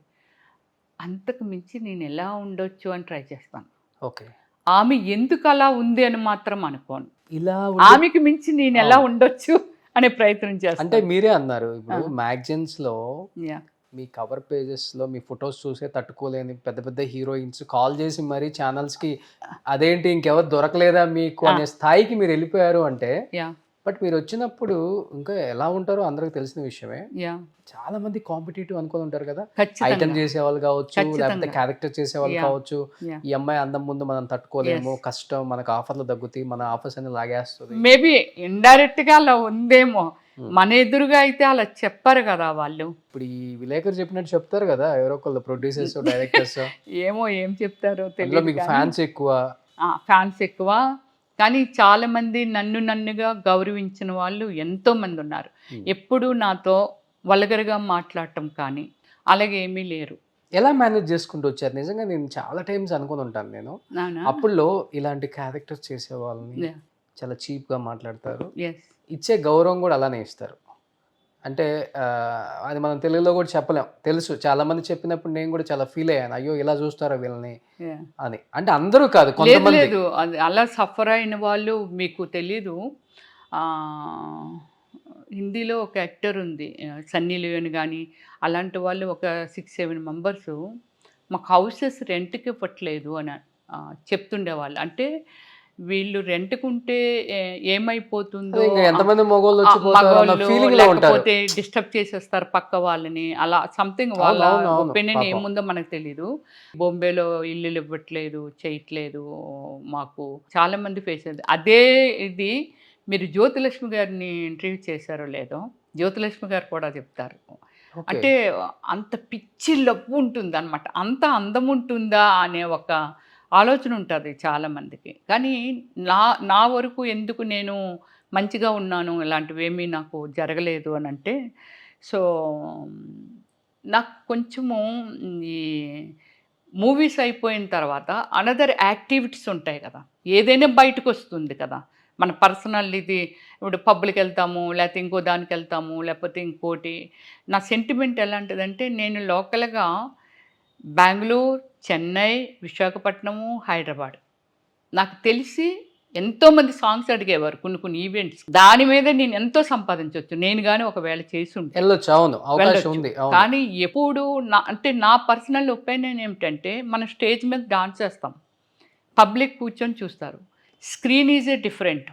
అంతకు మించి నేను ఎలా ఉండొచ్చు అని ట్రై చేస్తాను. ఓకే, ఆమె ఎందుకు అలా ఉంది అని మాత్రం అనుకోను. ఇలా ఆమెకి మించి నేను ఎలా ఉండొచ్చు అనే ప్రయత్నం చేస్తాను. అంటే మీరే అన్నారు ఇప్పుడు మ్యాగజైన్స్ లో మీ కవర్ పేజెస్ లో మీ ఫొటోస్ చూసే తట్టుకోలేని పెద్ద పెద్ద హీరోయిన్స్ కాల్ చేసి మరీ ఛానల్స్ కి అదేంటి ఇంకెవరు దొరకలేదా మీకు అనే స్థాయికి మీరు వెళ్ళిపోయారు. అంటే బట్ మీరు వచ్చినప్పుడు ఇంకా ఎలా ఉంటారో అందరికి తెలిసిన విషయమే. చాలా మంది కాంపిటేటివ్ అనుకుని ఉంటారు కదా, ఐటమ్ చేసేవాళ్ళు కావచ్చు, లేకపోతే క్యారెక్టర్ చేసేవాళ్ళు కావచ్చు. ఈ అమ్మాయి అందం ముందు మనం తట్టుకోలేము, కష్టం, మనకు ఆఫర్లు తగ్గుతాయి, మన ఆఫర్స్ అన్ని లాగేస్తుంది. మేబీ ఇండైరెక్ట్ గా అలా ఉందేమో, మన ఎదురుగా అయితే అలా చెప్పారు కదా వాళ్ళు. ఇప్పుడు ఈ విలేకరు చెప్పినట్టు చెప్తారు కదా ఎవరో ఒకళ్ళు, ప్రొడ్యూసర్స్, డైరెక్టర్స్. ఏమో ఏం చెప్తారో తెలియదు. మీకు ఫ్యాన్స్ ఎక్కువ, కానీ చాలామంది నన్నుగా గౌరవించిన వాళ్ళు ఎంతోమంది ఉన్నారు. ఎప్పుడు నాతో వల్గర్గా మాట్లాడటం కానీ అలాగే ఏమీ లేరు. ఎలా మేనేజ్ చేసుకుంటూ వచ్చారు? నిజంగా నేను చాలా టైమ్స్ అనుకుని ఉంటాను. నేను అప్పుడులో ఇలాంటి క్యారెక్టర్స్ చేసే వాళ్ళని చాలా చీప్గా మాట్లాడతారు, ఇచ్చే గౌరవం కూడా అలానే ఇస్తారు. అంటే అది మనం తెలుగులో కూడా చెప్పలేం. తెలుసు చాలామంది చెప్పినప్పుడు నేను కూడా చాలా ఫీల్ అయ్యాను. అయ్యో! ఇలా చూస్తారా వీళ్ళని Yeah. అని. అంటే అందరూ కాదు, లేదు కొంతమంది. లేదు అది అలా సఫర్ అయిన వాళ్ళు మీకు తెలీదు. ఆ, హిందీలో ఒక యాక్టర్ ఉంది, సన్నీ లియోన్ కానీ అలాంటి వాళ్ళు ఒక 6-7 మెంబర్స్ మాకు హౌసెస్ రెంట్కి ఇవ్వట్లేదు అని చెప్తుండేవాళ్ళు. అంటే వీళ్ళు రెంట్కుంటే ఏమైపోతుందో, అదే ఇంకా ఎంతమంది మగవాళ్ళు వచ్చి పోతారు అన్న మగవాళ్ళు ఫీలింగ్ లో ఉంటారు. లేకపోతే డిస్టర్బ్ చేసేస్తారు పక్క వాళ్ళని, అలా సంథింగ్ వాళ్ళ ఒపీనియన్ ఏముందో మనకు తెలీదు. బాంబేలో ఇల్లులు ఇవ్వట్లేదు, చేయట్లేదు, మాకు చాలా మంది ఫేస్ అయింది అదే ఇది. మీరు జ్యోతిలక్ష్మి గారిని ఇంటర్వ్యూ చేశారో లేదో, జ్యోతిలక్ష్మి గారు కూడా చెప్తారు. అంటే అంత పిచ్చి లవ్వు ఉంటుంది అనమాట, అంత అందం ఉంటుందా అనే ఒక ఆలోచన ఉంటుంది చాలామందికి. కానీ నా వరకు ఎందుకు నేను మంచిగా ఉన్నాను, ఇలాంటివి ఏమీ నాకు జరగలేదు అని అంటే, సో నాకు కొంచెము ఈ మూవీస్ అయిపోయిన తర్వాత అనదర్ యాక్టివిటీస్ ఉంటాయి కదా, ఏదైనా బయటకు వస్తుంది కదా మన పర్సనల్. ఇది ఇప్పుడు పబ్లిక్ వెళ్తాము, లేకపోతే ఇంకో దానికి వెళ్తాము, లేకపోతే ఇంకోటి. నా సెంటిమెంట్ ఎలాంటిదంటే, నేను లోకల్గా బెంగళూరు, చెన్నై, విశాఖపట్నము, హైదరాబాద్ నాకు తెలిసి ఎంతోమంది సాంగ్స్ అడిగేవారు, కొన్ని ఈవెంట్స్. దాని మీద నేను ఎంతో సంపాదించవచ్చు నేను కానీ ఒకవేళ చేసి ఉంటే. వెళ్ళొచ్చు, అవును, అవకాశం ఉంది. కానీ ఎప్పుడు నా పర్సనల్ ఒపీనియన్ ఏమిటంటే, మనం స్టేజ్ మీద డాన్స్ చేస్తాం, పబ్లిక్ కూర్చొని చూస్తారు. Screen is a different.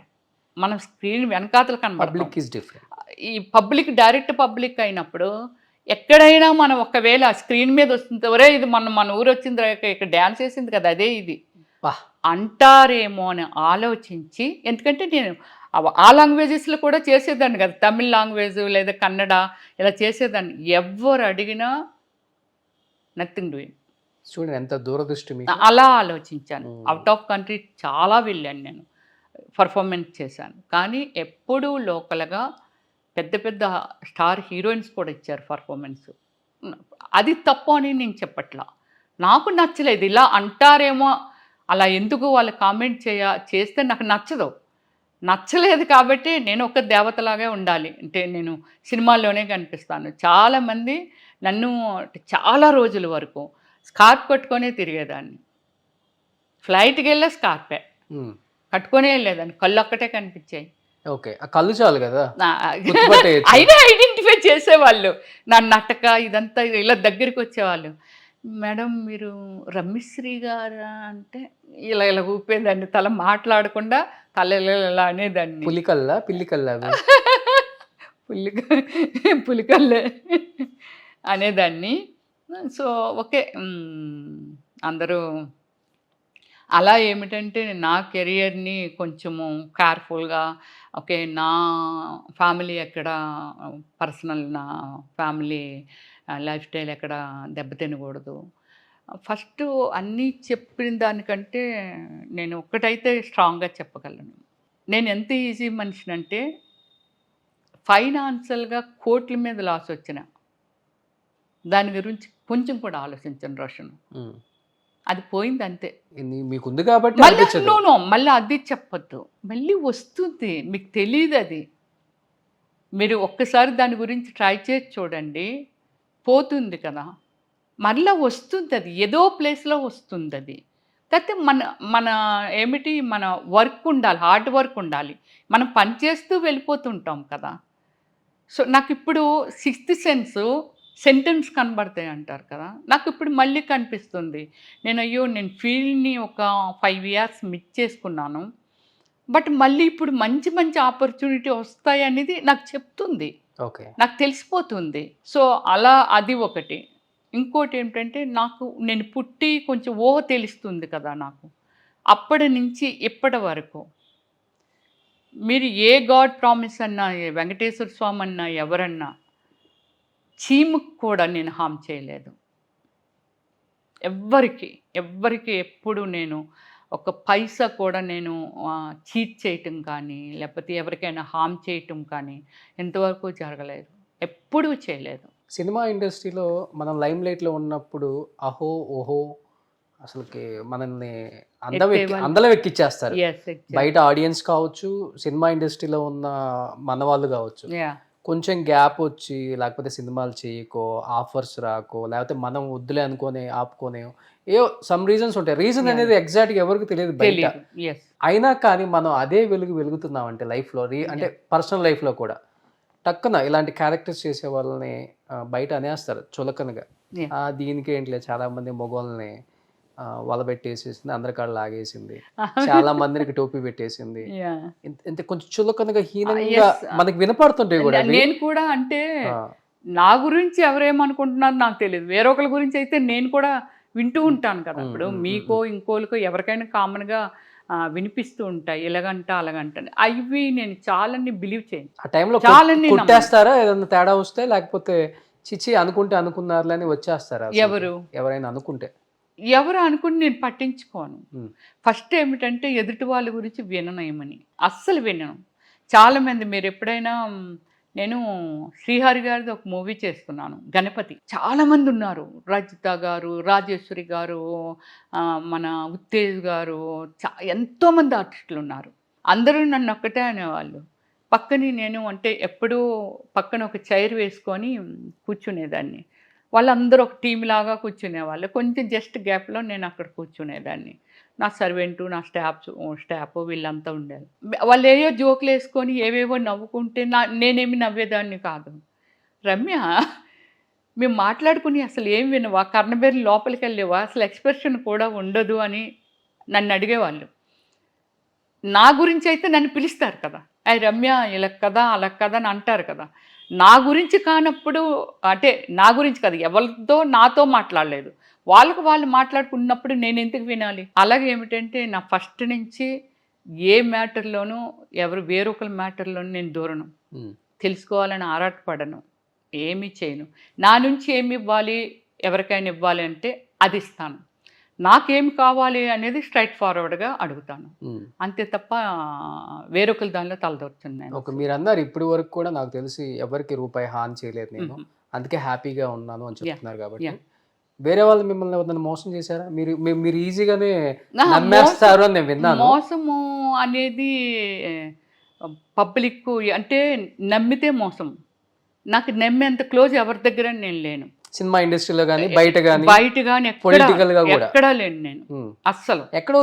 మనం స్క్రీన్ వెనకాతల పబ్లిక్ ఈజ్ డిఫరెంట్. ఈ పబ్లిక్ డైరెక్ట్ పబ్లిక్ అయినప్పుడు ఎక్కడైనా మనం ఒకవేళ స్క్రీన్ మీద వస్తుంది, ఒరే ఇది మన ఊరు వచ్చింది, ఇక్కడ డ్యాన్స్ చేసింది కదా అదే ఇది అంటారేమో అని ఆలోచించి, ఎందుకంటే నేను ఆ లాంగ్వేజెస్లో కూడా చేసేదాన్ని కదా, తమిళ్ లాంగ్వేజ్ లేదా కన్నడ ఇలా చేసేదాన్ని. ఎవరు అడిగినా నథింగ్ డూయింగ్. చూడండి ఎంత దూరదృష్టి. అలా ఆలోచించాను. అవుట్ ఆఫ్ కంట్రీ చాలా వెళ్ళాను, నేను పర్ఫార్మెన్స్ చేశాను. కానీ ఎప్పుడూ లోకల్గా పెద్ద పెద్ద స్టార్ హీరోయిన్స్ కూడా ఇచ్చారు పర్ఫార్మెన్స్. అది తప్పు అని నేను చెప్పట్లా, నాకు నచ్చలేదు. ఇలా అంటారేమో, అలా ఎందుకు వాళ్ళు కామెంట్ చేస్తే నాకు నచ్చలేదు. కాబట్టి నేను ఒక దేవతలాగే ఉండాలి, అంటే నేను సినిమాల్లోనే కనిపిస్తాను. చాలామంది నన్ను చాలా రోజుల వరకు స్కార్ఫ్ కట్టుకొనే తిరిగేదాన్ని, ఫ్లైట్కి వెళ్ళే స్కార్ఫే కట్టుకొనే వెళ్ళేదాన్ని, కళ్ళు ఒక్కటే కనిపించాయి. ఓకే, కళ్ళు చాలు కదా, అయినా ఐడెంటిఫై చేసేవాళ్ళు. నా నటక ఇదంతా ఇలా దగ్గరికి వచ్చేవాళ్ళు. మేడం మీరు రమ్యశ్రీ గారా అంటే ఇలా ఊపేదాన్ని, తల మాట్లాడకుండా తల ఇలా అనేదాన్ని. పిల్లికల్లా పులికల్లే అనేదాన్ని. సో ఓకే, అందరూ అలా ఏమిటంటే నా కెరియర్ని కొంచెము కేర్ఫుల్గా, ఓకే నా ఫ్యామిలీ ఎక్కడ, పర్సనల్ నా ఫ్యామిలీ లైఫ్ స్టైల్ ఎక్కడ దెబ్బతినకూడదు. ఫస్ట్ అన్నీ చెప్పిన దానికంటే నేను ఒక్కటైతే స్ట్రాంగ్గా చెప్పగలను, నేను ఎంత ఈజీ మనిషినంటే ఫైనాన్షియల్గా కోట్ల మీద లాస్ వచ్చిన దాని గురించి కొంచెం కూడా ఆలోచించను రోషన్. అది పోయింది అంతే. మీకుంది కాబట్టి మళ్ళీ అది చెప్పొద్దు, మళ్ళీ వస్తుంది, మీకు తెలియదు అది. మీరు ఒక్కసారి దాని గురించి ట్రై చేసి చూడండి, పోతుంది కదా, మళ్ళీ వస్తుంది, అది ఏదో ప్లేస్లో వస్తుంది. అది కాకపోతే మన ఏమిటి, మన వర్క్ ఉండాలి, హార్డ్ వర్క్ ఉండాలి. మనం పని చేస్తూ వెళ్ళిపోతుంటాం కదా. సో నాకు ఇప్పుడు సిక్స్త్ సెంటెన్స్ కనబడతాయి అంటారు కదా, నాకు ఇప్పుడు మళ్ళీ కనిపిస్తుంది. నేను ఫీల్డ్ని ఒక 5 years మిస్ చేసుకున్నాను, బట్ మళ్ళీ ఇప్పుడు మంచి మంచి ఆపర్చునిటీ వస్తాయి అనేది నాకు చెప్తుంది, నాకు తెలిసిపోతుంది. సో అలా అది ఒకటి. ఇంకోటి ఏంటంటే, నేను పుట్టి కొంచెం తెలుస్తుంది కదా నాకు, అప్పటి నుంచి ఇప్పటి వరకు మీరు ఏ గాడ్ ప్రామిస్ అన్నా, వెంకటేశ్వర స్వామి అన్నా, ఎవరన్నా, చీముకు కూడా నేను హామ్ చేయలేదు ఎవ్వరికి. ఎప్పుడు నేను ఒక పైసా కూడా నేను చీట్ చేయటం కానీ, లేకపోతే ఎవరికైనా హామ్ చేయటం కానీ ఎంతవరకు జరగలేదు, ఎప్పుడూ చేయలేదు. సినిమా ఇండస్ట్రీలో మనం లైమ్ లైట్లో ఉన్నప్పుడు అహో ఓహో అసలుకి మనల్ని అందలో ఎక్కిచ్చేస్తారు. బయట ఆడియన్స్ కావచ్చు, సినిమా ఇండస్ట్రీలో ఉన్న మన వాళ్ళు కావచ్చు. కొంచెం గ్యాప్ వచ్చి లేకపోతే సినిమాలు చేయకో, ఆఫర్స్ రాకో, లేకపోతే మనం వద్దులే అనుకోని ఆపుకొని ఏవో సమ్ రీజన్స్ ఉంటాయి. రీజన్ అనేది ఎగ్జాక్ట్‌గా ఎవరికీ తెలియదు బయట. తెలియదు. ఎస్. అయినా కానీ మనం అదే వెలుగుతున్నామంటే లైఫ్‌లో అంటే పర్సనల్ లైఫ్‌లో కూడా టక్కున ఇలాంటి క్యారెక్టర్స్ చేసే వాళ్ళని బయట అనేస్తారు చులకనగా. Yeah. దీనికి ఏంటిలే చాలా మంది మగవాళ్ళని వలబెట్టేసేసింది, అందరి కాడ లాగేసింది, చాలా మందికి టోపీ పెట్టేసింది. Yeah. ఇంత కొంచెం చులకనగా హీనంగా Yes. మనకి వినపడుతుంటాయి కూడా అవి. నేను కూడా అంటే ఆ, నా గురించి ఎవరేమనుకుంటున్నారో నాకు తెలియదు. వేరొకరి గురించి అయితే నేను కూడా వింటూ ఉంటాను కదా. ఇప్పుడు మీకో ఇంకోళ్ళకో ఎవరికైనా కామన్గా వినిపిస్తూ ఉంటాయి, ఇలాగంట అలాగంట అని. అవి నేను చాలాని బిలీవ్ చేయను. ఆ టైంలో చాలాని కొట్టేస్తారా ఏదన్నా తేడా వస్తే, లేకపోతే చిచి అనుకుంటే అనుకున్నారులే అని వచ్చేస్తారా అసలు? ఎవరు ఎవరైనా అనుకుంటే ఎవరు అనుకుని నేను పట్టించుకోను. ఉమ్, ఫస్ట్ ఏమిటంటే ఎదుటి వాళ్ళ గురించి విననేమని అస్సలు వినను. చాలామంది మీరు ఎప్పుడైనా నేను శ్రీహరి గారిది ఒక మూవీ చేస్తున్నాను, గణపతి. చాలామంది ఉన్నారు, రజిత గారు, రాజేశ్వరి గారు, మన ఉత్తేజ్ గారు, ఎంతోమంది ఆర్టిస్టులు ఉన్నారు. అందరూ నన్ను ఒక్కటే అనేవాళ్ళు. పక్కని నేను అంటే ఎప్పుడూ పక్కన ఒక చైర్ వేసుకొని కూర్చునేదాన్ని. వాళ్ళందరూ ఒక టీం లాగా కూర్చునేవాళ్ళు. కొంచెం జస్ట్ గ్యాప్లో నేను అక్కడ కూర్చునేదాన్ని. నా సర్వెంటు, నా స్టాఫ్ వీళ్ళంతా ఉండేది. వాళ్ళు ఏవో జోకులు వేసుకొని ఏవేవో నవ్వుకుంటే నేనేమి నవ్వేదాన్ని కాదు. రమ్య, మేము మాట్లాడుకుని అసలు ఏం వినవా, కర్ణబేరి లోపలికి వెళ్ళేవా, అసలు ఎక్స్ప్రెషన్ కూడా ఉండదు అని నన్ను అడిగేవాళ్ళు. నా గురించి అయితే నన్ను పిలుస్తారు కదా, అయ్యి రమ్య ఇలా కదా అలా కదా అని అంటారు కదా. నా గురించి కానప్పుడు అంటే నా గురించి కదా, ఎవరితో నాతో మాట్లాడలేదు, వాళ్ళకు వాళ్ళు మాట్లాడుకున్నప్పుడు నేను ఎందుకు వినాలి? అలాగే ఏమిటంటే నా ఫస్ట్ నుంచి ఏ మ్యాటర్లోనూ వేరొకరి మ్యాటర్లోనూ నేను దూరను, తెలుసుకోవాలని ఆరాటపడను, ఏమీ చేయను. నా నుంచి ఏమి ఇవ్వాలి, ఎవరికైనా ఇవ్వాలి అంటే అది ఇస్తాను. నాకేం కావాలి అనేది స్ట్రైట్ ఫార్వర్డ్గా అడుగుతాను, అంతే తప్ప వేరొకరి దానిలో తలదొరుతున్నాను. ఒక మీరు అన్నారు ఇప్పుడు వరకు కూడా నాకు తెలిసి ఎవరికి రూపాయి హాని చేయలేదు నేను, అందుకే హ్యాపీగా ఉన్నాను అని చెప్తున్నారు. కాబట్టి వేరే వాళ్ళు మిమ్మల్ని ఎవరైనా మోసం చేశారా? మీరు ఈజీగానే నమ్మేస్తారు అని నేను విన్నాను. మోసము అనేది పబ్లిక్ అంటే నమ్మితే మోసం. నాకు నమ్మేంత క్లోజ్ ఎవరి దగ్గర నేను లేను. సినిమా ఇండస్ట్రీలో కానీ బయట కానీ పొలిటికల్ గా ఎక్కడా లేను నేను అస్సలు. ఎక్కడో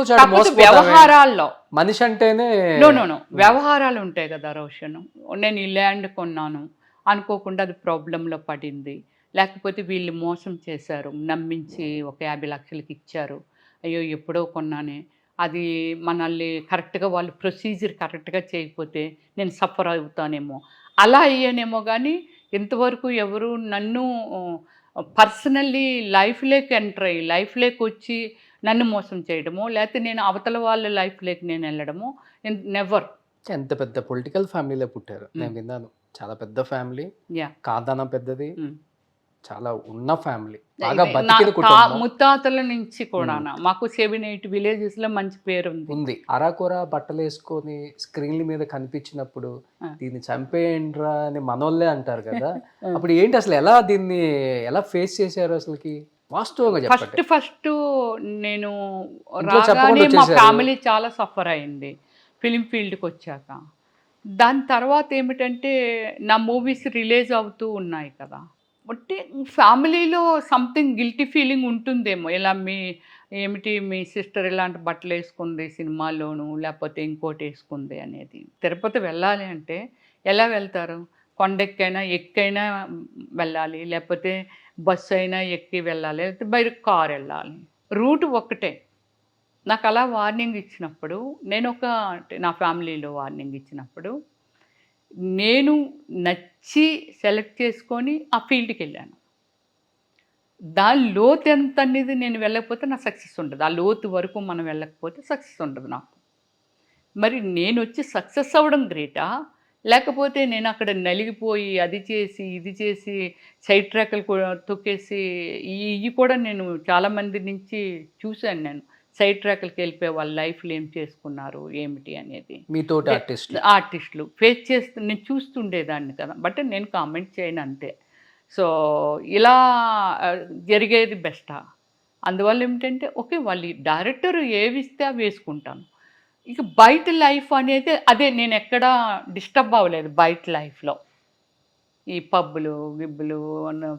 వ్యవహారాల్లో మనిషి అంటేనే నో వ్యవహారాలు ఉంటాయి కదా రోషన్. నేను ఈ ల్యాండ్ కొన్నాను అనుకోకుండా అది ప్రాబ్లంలో పడింది, లేకపోతే వీళ్ళు మోసం చేశారు, నమ్మించి ఒక 50 లక్షలకి ఇచ్చారు, అయ్యో ఎప్పుడో కొన్నానే, అది మనల్ని కరెక్ట్గా వాళ్ళు ప్రొసీజర్ కరెక్ట్గా చేయకపోతే నేను సఫర్ అవుతానేమో, అలా అయ్యానేమో. కానీ ఇంతవరకు ఎవరు నన్ను పర్సనల్లీ లైఫ్లోకి ఎంటర్ అయ్యి లైఫ్లోకి వచ్చి నన్ను మోసం చేయడమో, లేకపోతే నేను అవతల వాళ్ళ లైఫ్లోకి నేను వెళ్ళడమో నెవర్. ఎంత పెద్ద పొలిటికల్ ఫ్యామిలీలో పుట్టారు నేను విన్నాను. చాలా పెద్ద ఫ్యామిలీ, కాదాన పెద్దది, చాలా ఉన్న ఫ్యామిలీ, బాగా బతికిన కుటుంబం. ముత్తాతల నుంచి కూడా మాకు 7-8 విలేజెస్లో మంచి పేరు ఉంది. అరాకొర బట్టలు వేసుకొని స్క్రీన్ల మీద కనిపించినప్పుడు దీన్ని చంపేయండ్రా అని మనోళ్ళే అంటారు కదా, అప్పుడు ఏంటి అసలు దీన్ని ఎలా ఫేస్ చేశారు అసలుకి వాస్తవంగా చెప్పండి? ఫస్ట్ నేను రాగానే మా ఫ్యామిలీ చాలా సఫర్ అయింది ఫిలిం ఫీల్డ్కి వచ్చాక. దాని తర్వాత ఏమిటంటే నా మూవీస్ రిలీజ్ అవుతూ ఉన్నాయి కదా, అంటే ఫ్యామిలీలో సంథింగ్ గిల్టీ ఫీలింగ్ ఉంటుందేమో. ఇలా మీ సిస్టర్ ఇలాంటి బట్టలు వేసుకుంది సినిమాల్లోనూ, లేకపోతే ఇంకోటి వేసుకుంది అనేది. తిరుపతి వెళ్ళాలి అంటే ఎలా వెళ్తారు? కొండెక్కైనా ఎక్కైనా వెళ్ళాలి, లేకపోతే బస్సు అయినా ఎక్కి వెళ్ళాలి, లేకపోతే బయట కారు వెళ్ళాలి. రూట్ ఒక్కటే. నాకు అలా వార్నింగ్ ఇచ్చినప్పుడు నా ఫ్యామిలీలో వార్నింగ్ ఇచ్చినప్పుడు నేను నచ్చి సెలెక్ట్ చేసుకొని ఆ ఫీల్డ్కి వెళ్ళాను. దాని లోతు ఎంత అనేది నేను వెళ్ళకపోతే నా సక్సెస్ ఉండదు. ఆ లోతు వరకు మనం వెళ్ళకపోతే సక్సెస్ ఉండదు నాకు. మరి నేను వచ్చి సక్సెస్ అవ్వడం గ్రేటా, లేకపోతే నేను అక్కడ నలిగిపోయి అది చేసి ఇది చేసి సైడ్ ట్రాక్లు కూడా తొక్కేసి ఇవి కూడా నేను చాలామంది నుంచి చూశాను. నేను సైడ్ ట్రాక్లకి వెళ్ళిపోయి వాళ్ళ లైఫ్లో ఏం చేసుకున్నారు ఏమిటి అనేది మీతో ఆర్టిస్టులు ఫేస్ చేస్తూ నేను చూస్తుండేదాన్ని కదా, బట్ నేను కామెంట్ చేయను అంతే. సో ఇలా జరిగేది బెస్టా? అందువల్ల ఏమిటంటే ఓకే వాళ్ళు డైరెక్టర్ ఏవి ఇస్తే అవి వేసుకుంటాను. ఇక బయట లైఫ్ అనేది అదే, నేను ఎక్కడా డిస్టర్బ్ అవ్వలేదు బయట లైఫ్లో. ఈ పబ్బులు గిబ్బులు